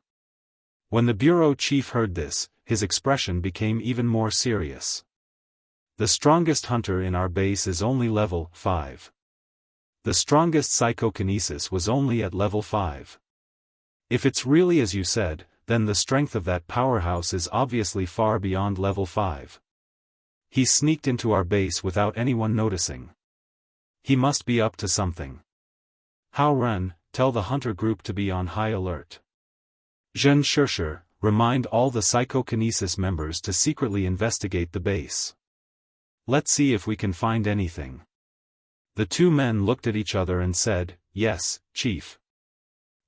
When the bureau chief heard this, his expression became even more serious. "The strongest hunter in our base is only level 5. The strongest psychokinesis was only at level 5. If it's really as you said, then the strength of that powerhouse is obviously far beyond level 5. He sneaked into our base without anyone noticing. He must be up to something. Hao Ren, tell the hunter group to be on high alert. Zhen Shishir, remind all the psychokinesis members to secretly investigate the base. Let's see if we can find anything. The two men looked at each other and said, "Yes, Chief."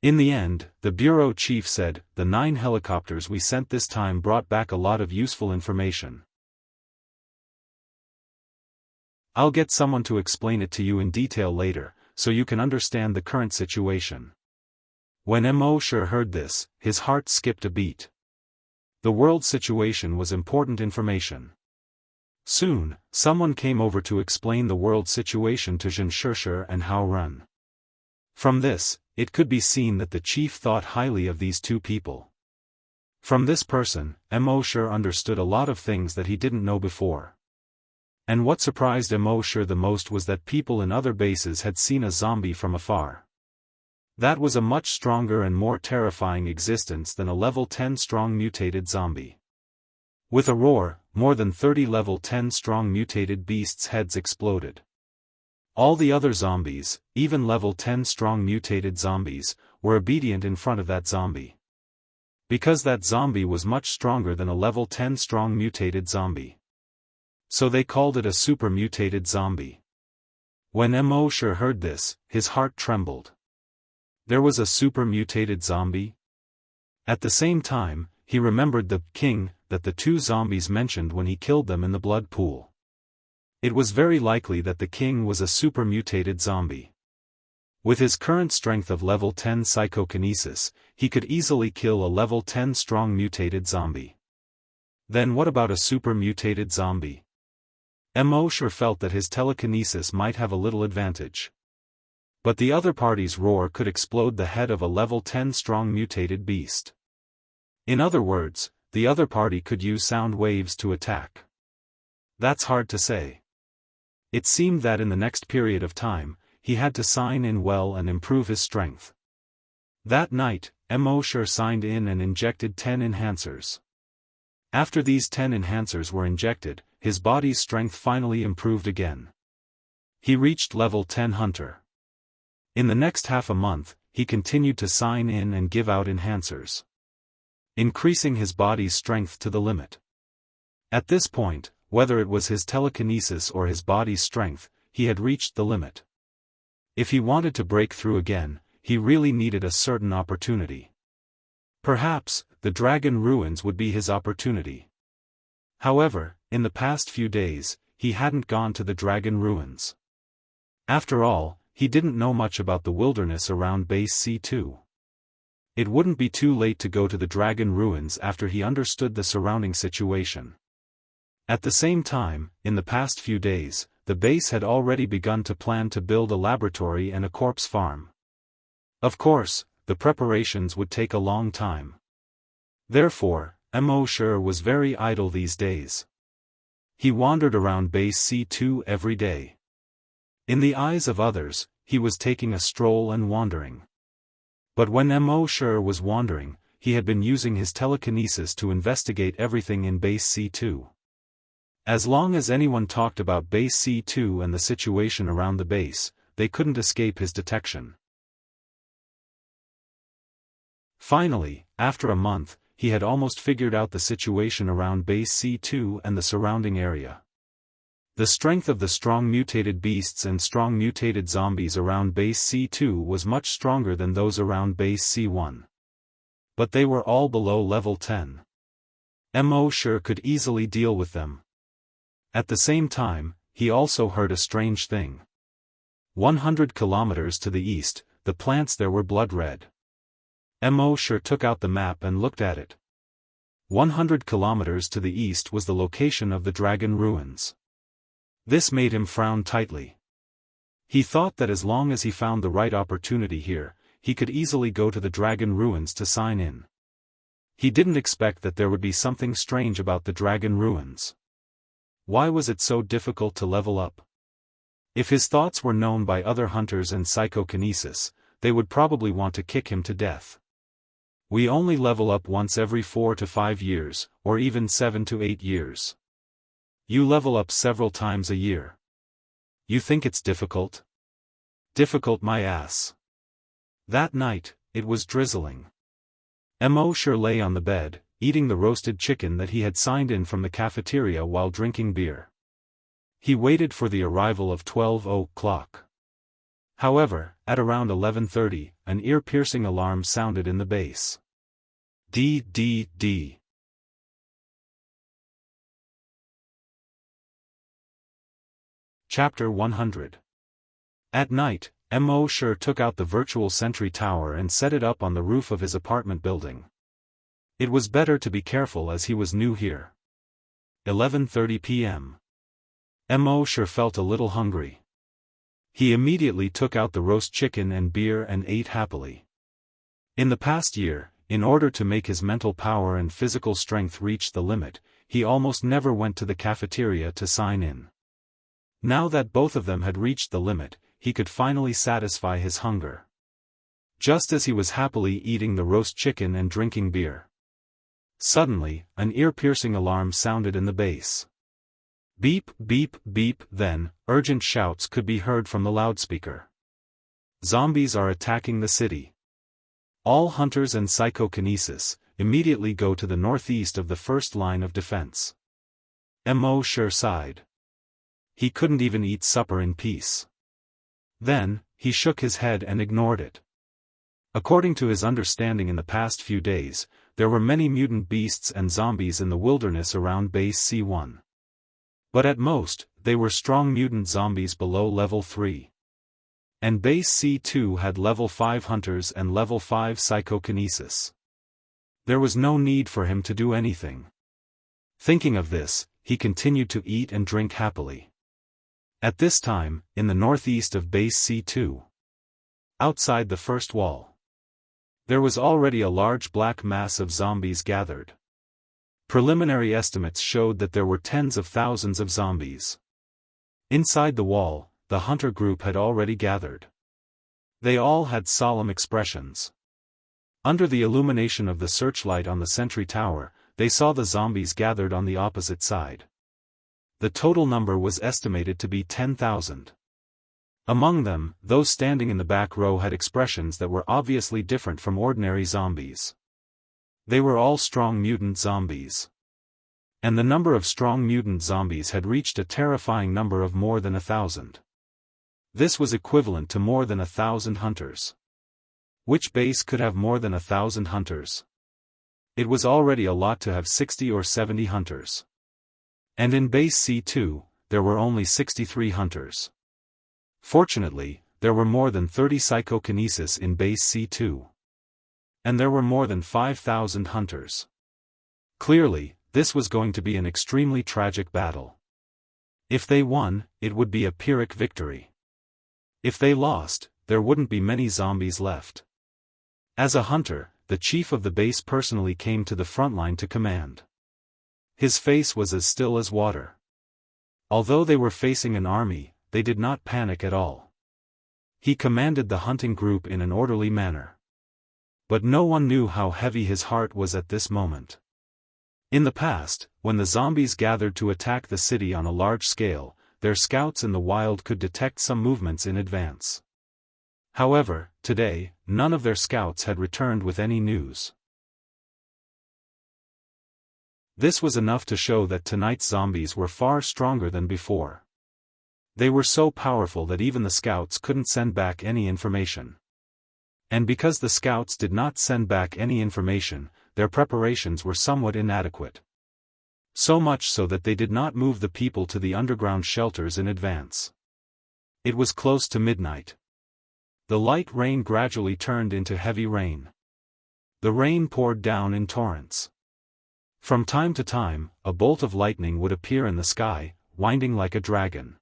In the end, the bureau chief said, "The 9 helicopters we sent this time brought back a lot of useful information. I'll get someone to explain it to you in detail later, so you can understand the current situation." When Mo Shi heard this, his heart skipped a beat. The world situation was important information. Soon, someone came over to explain the world situation to Zhen Shishir and Hao Ren. From this, it could be seen that the chief thought highly of these two people. From this person, Mo Shi understood a lot of things that he didn't know before. And what surprised Mo Shi the most was that people in other bases had seen a zombie from afar. That was a much stronger and more terrifying existence than a level 10 strong mutated zombie. With a roar, more than 30 level 10 strong mutated beasts' heads exploded. All the other zombies, even level 10 strong mutated zombies, were obedient in front of that zombie. Because that zombie was much stronger than a level 10 strong mutated zombie. So they called it a super mutated zombie. When Mo Shi heard this, his heart trembled. There was a super mutated zombie? At the same time, he remembered the king that the two zombies mentioned when he killed them in the blood pool. It was very likely that the king was a super mutated zombie. With his current strength of level 10 psychokinesis, he could easily kill a level 10 strong mutated zombie. Then what about a super mutated zombie? Mo Shi felt that his telekinesis might have a little advantage. But the other party's roar could explode the head of a level 10 strong mutated beast. In other words, the other party could use sound waves to attack. That's hard to say. It seemed that in the next period of time, he had to sign in well and improve his strength. That night, Mo Shi signed in and injected 10 enhancers. After these 10 enhancers were injected, his body's strength finally improved again. He reached level 10 hunter. In the next half a month, he continued to sign in and give out enhancers, increasing his body's strength to the limit. At this point, whether it was his telekinesis or his body's strength, he had reached the limit. If he wanted to break through again, he really needed a certain opportunity. Perhaps, the Dragon Ruins would be his opportunity. However, in the past few days, he hadn't gone to the Dragon Ruins. After all, he didn't know much about the wilderness around Base C2. It wouldn't be too late to go to the Dragon Ruins after he understood the surrounding situation. At the same time, in the past few days, the base had already begun to plan to build a laboratory and a corpse farm. Of course, the preparations would take a long time. Therefore, Mo Shi was very idle these days. He wandered around Base C2 every day. In the eyes of others, he was taking a stroll and wandering. But when Mo Shi was wandering, he had been using his telekinesis to investigate everything in Base C2. As long as anyone talked about Base C2 and the situation around the base, they couldn't escape his detection. Finally, after a month, he had almost figured out the situation around Base C2 and the surrounding area. The strength of the strong mutated beasts and strong mutated zombies around Base C2 was much stronger than those around Base C1. But they were all below level 10. Mo Shi could easily deal with them. At the same time, he also heard a strange thing. 100 kilometers to the east, the plants there were blood red. Mo Shi took out the map and looked at it. 100 kilometers to the east was the location of the Dragon Ruins. This made him frown tightly. He thought that as long as he found the right opportunity here, he could easily go to the Dragon Ruins to sign in. He didn't expect that there would be something strange about the Dragon Ruins. Why was it so difficult to level up? If his thoughts were known by other hunters and psychokinesis, they would probably want to kick him to death. We only level up once every 4 to 5 years, or even 7 to 8 years. You level up several times a year. You think it's difficult? Difficult my ass. That night, it was drizzling. Mo sure lay on the bed, eating the roasted chicken that he had signed in from the cafeteria while drinking beer. He waited for the arrival of 12 o'clock. However, at around 11:30, an ear-piercing alarm sounded in the base. D. Chapter 100. At night, Mo sure took out the virtual sentry tower and set it up on the roof of his apartment building. It was better to be careful as he was new here. 11:30 p.m. Mo sure felt a little hungry. He immediately took out the roast chicken and beer and ate happily. In the past year, in order to make his mental power and physical strength reach the limit, he almost never went to the cafeteria to sign in. Now that both of them had reached the limit, he could finally satisfy his hunger. Just as he was happily eating the roast chicken and drinking beer. Suddenly, an ear-piercing alarm sounded in the base. Beep, beep, beep, then, urgent shouts could be heard from the loudspeaker. Zombies are attacking the city. All hunters and psychokinesis, immediately go to the northeast of the first line of defense. Mo sure sighed. He couldn't even eat supper in peace. Then, he shook his head and ignored it. According to his understanding in the past few days, there were many mutant beasts and zombies in the wilderness around Base C1. But at most, they were strong mutant zombies below level 3. And Base C2 had level 5 hunters and level 5 psychokinesis. There was no need for him to do anything. Thinking of this, he continued to eat and drink happily. At this time, in the northeast of Base C2. Outside the first wall. There was already a large black mass of zombies gathered. Preliminary estimates showed that there were tens of thousands of zombies. Inside the wall, the hunter group had already gathered. They all had solemn expressions. Under the illumination of the searchlight on the sentry tower, they saw the zombies gathered on the opposite side. The total number was estimated to be 10,000. Among them, those standing in the back row had expressions that were obviously different from ordinary zombies. They were all strong mutant zombies. And the number of strong mutant zombies had reached a terrifying number of more than 1,000. This was equivalent to more than 1,000 hunters. Which base could have more than 1,000 hunters? It was already a lot to have 60 or 70 hunters. And in Base C2, there were only 63 hunters. Fortunately, there were more than 30 psychokinesis in Base C2. And there were more than 5,000 hunters. Clearly, this was going to be an extremely tragic battle. If they won, it would be a Pyrrhic victory. If they lost, there wouldn't be many zombies left. As a hunter, the chief of the base personally came to the front line to command. His face was as still as water. Although they were facing an army, they did not panic at all. He commanded the hunting group in an orderly manner. But no one knew how heavy his heart was at this moment. In the past, when the zombies gathered to attack the city on a large scale, their scouts in the wild could detect some movements in advance. However, today, none of their scouts had returned with any news. This was enough to show that tonight's zombies were far stronger than before. They were so powerful that even the scouts couldn't send back any information. And because the scouts did not send back any information, their preparations were somewhat inadequate. So much so that they did not move the people to the underground shelters in advance. It was close to midnight. The light rain gradually turned into heavy rain. The rain poured down in torrents. From time to time, a bolt of lightning would appear in the sky, winding like a dragon.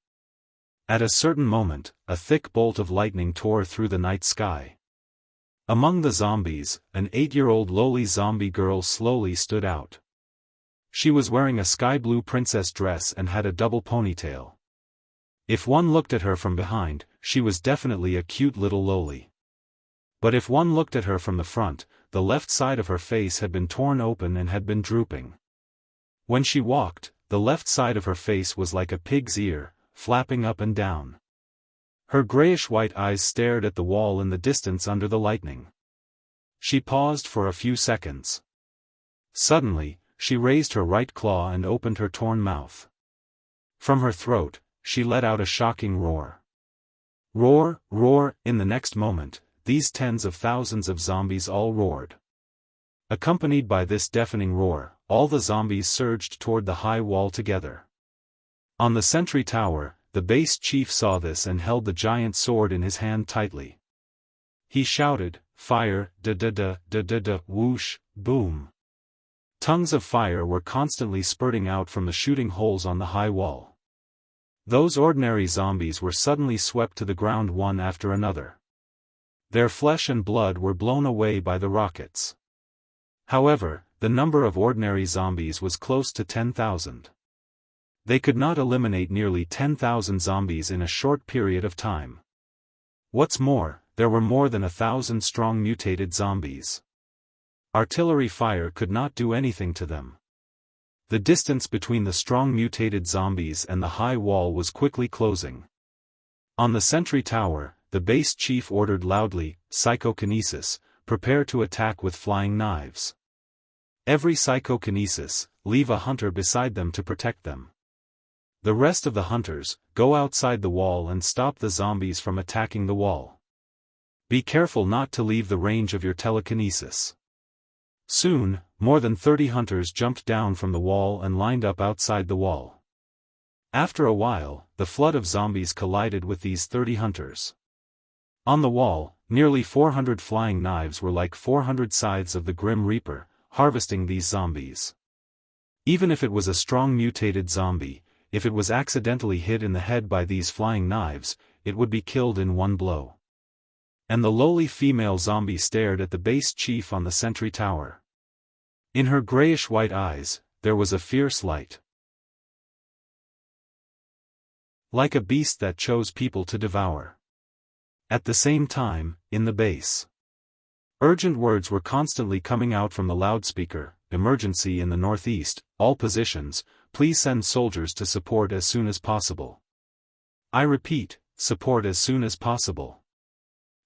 At a certain moment, a thick bolt of lightning tore through the night sky. Among the zombies, an 8-year-old lowly zombie girl slowly stood out. She was wearing a sky blue princess dress and had a double ponytail. If one looked at her from behind, she was definitely a cute little loli. But if one looked at her from the front, the left side of her face had been torn open and had been drooping. When she walked, the left side of her face was like a pig's ear, flapping up and down. Her grayish-white eyes stared at the wall in the distance under the lightning. She paused for a few seconds. Suddenly, she raised her right claw and opened her torn mouth. From her throat, she let out a shocking roar. Roar, roar, in the next moment, these tens of thousands of zombies all roared. Accompanied by this deafening roar, all the zombies surged toward the high wall together. On the sentry tower, the base chief saw this and held the giant sword in his hand tightly. He shouted, "Fire, da-da-da, whoosh, boom." Tongues of fire were constantly spurting out from the shooting holes on the high wall. Those ordinary zombies were suddenly swept to the ground one after another. Their flesh and blood were blown away by the rockets. However, the number of ordinary zombies was close to 10,000. They could not eliminate nearly 10,000 zombies in a short period of time. What's more, there were more than 1,000 strong mutated zombies. Artillery fire could not do anything to them. The distance between the strong mutated zombies and the high wall was quickly closing. On the sentry tower, the base chief ordered loudly, "Psychokinesis, prepare to attack with flying knives. Every psychokinesis, leave a hunter beside them to protect them. The rest of the hunters, go outside the wall and stop the zombies from attacking the wall. Be careful not to leave the range of your telekinesis." Soon, more than 30 hunters jumped down from the wall and lined up outside the wall. After a while, the flood of zombies collided with these 30 hunters. On the wall, nearly 400 flying knives were like 400 scythes of the Grim Reaper, harvesting these zombies. Even if it was a strong mutated zombie, if it was accidentally hit in the head by these flying knives, it would be killed in one blow. And the lowly female zombie stared at the base chief on the sentry tower. In her grayish-white eyes, there was a fierce light. Like a beast that chose people to devour. At the same time, in the base, urgent words were constantly coming out from the loudspeaker: "Emergency in the northeast, all positions, please send soldiers to support as soon as possible. I repeat, support as soon as possible."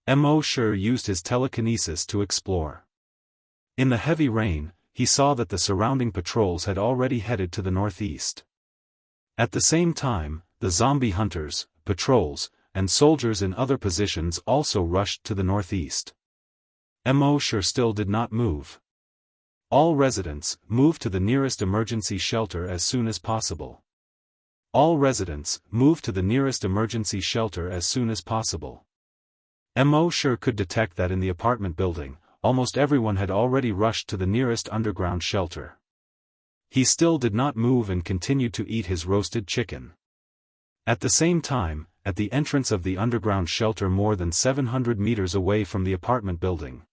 Mo Shi used his telekinesis to explore. In the heavy rain, he saw that the surrounding patrols had already headed to the northeast. At the same time, the zombie hunters, patrols, and soldiers in other positions also rushed to the northeast. Mo Shi still did not move. "All residents, move to the nearest emergency shelter as soon as possible. All residents, move to the nearest emergency shelter as soon as possible." Mo Shi could detect that in the apartment building, almost everyone had already rushed to the nearest underground shelter. He still did not move and continued to eat his roasted chicken. At the same time, at the entrance of the underground shelter more than 700 meters away from the apartment building,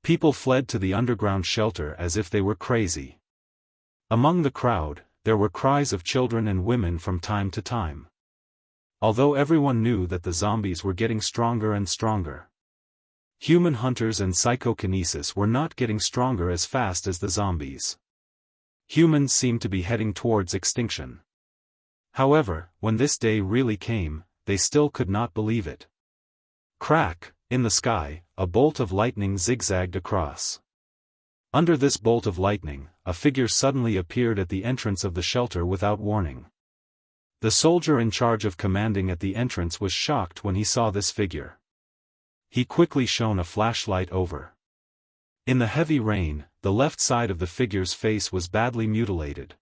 people fled to the underground shelter as if they were crazy. Among the crowd, there were cries of children and women from time to time. Although everyone knew that the zombies were getting stronger and stronger, human hunters and psychokinesis were not getting stronger as fast as the zombies. Humans seemed to be heading towards extinction. However, when this day really came, they still could not believe it. Crack, in the sky, a bolt of lightning zigzagged across. Under this bolt of lightning, a figure suddenly appeared at the entrance of the shelter without warning. The soldier in charge of commanding at the entrance was shocked when he saw this figure. He quickly shone a flashlight over. In the heavy rain, the left side of the figure's face was badly mutilated.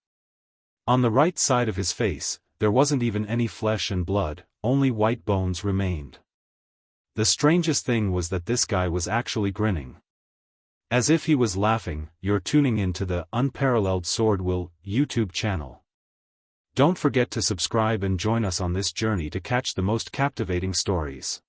On the right side of his face, there wasn't even any flesh and blood, only white bones remained. The strangest thing was that this guy was actually grinning. As if he was laughing. You're tuning in to the UnparalleledSwordWill YouTube channel. Don't forget to subscribe and join us on this journey to catch the most captivating stories.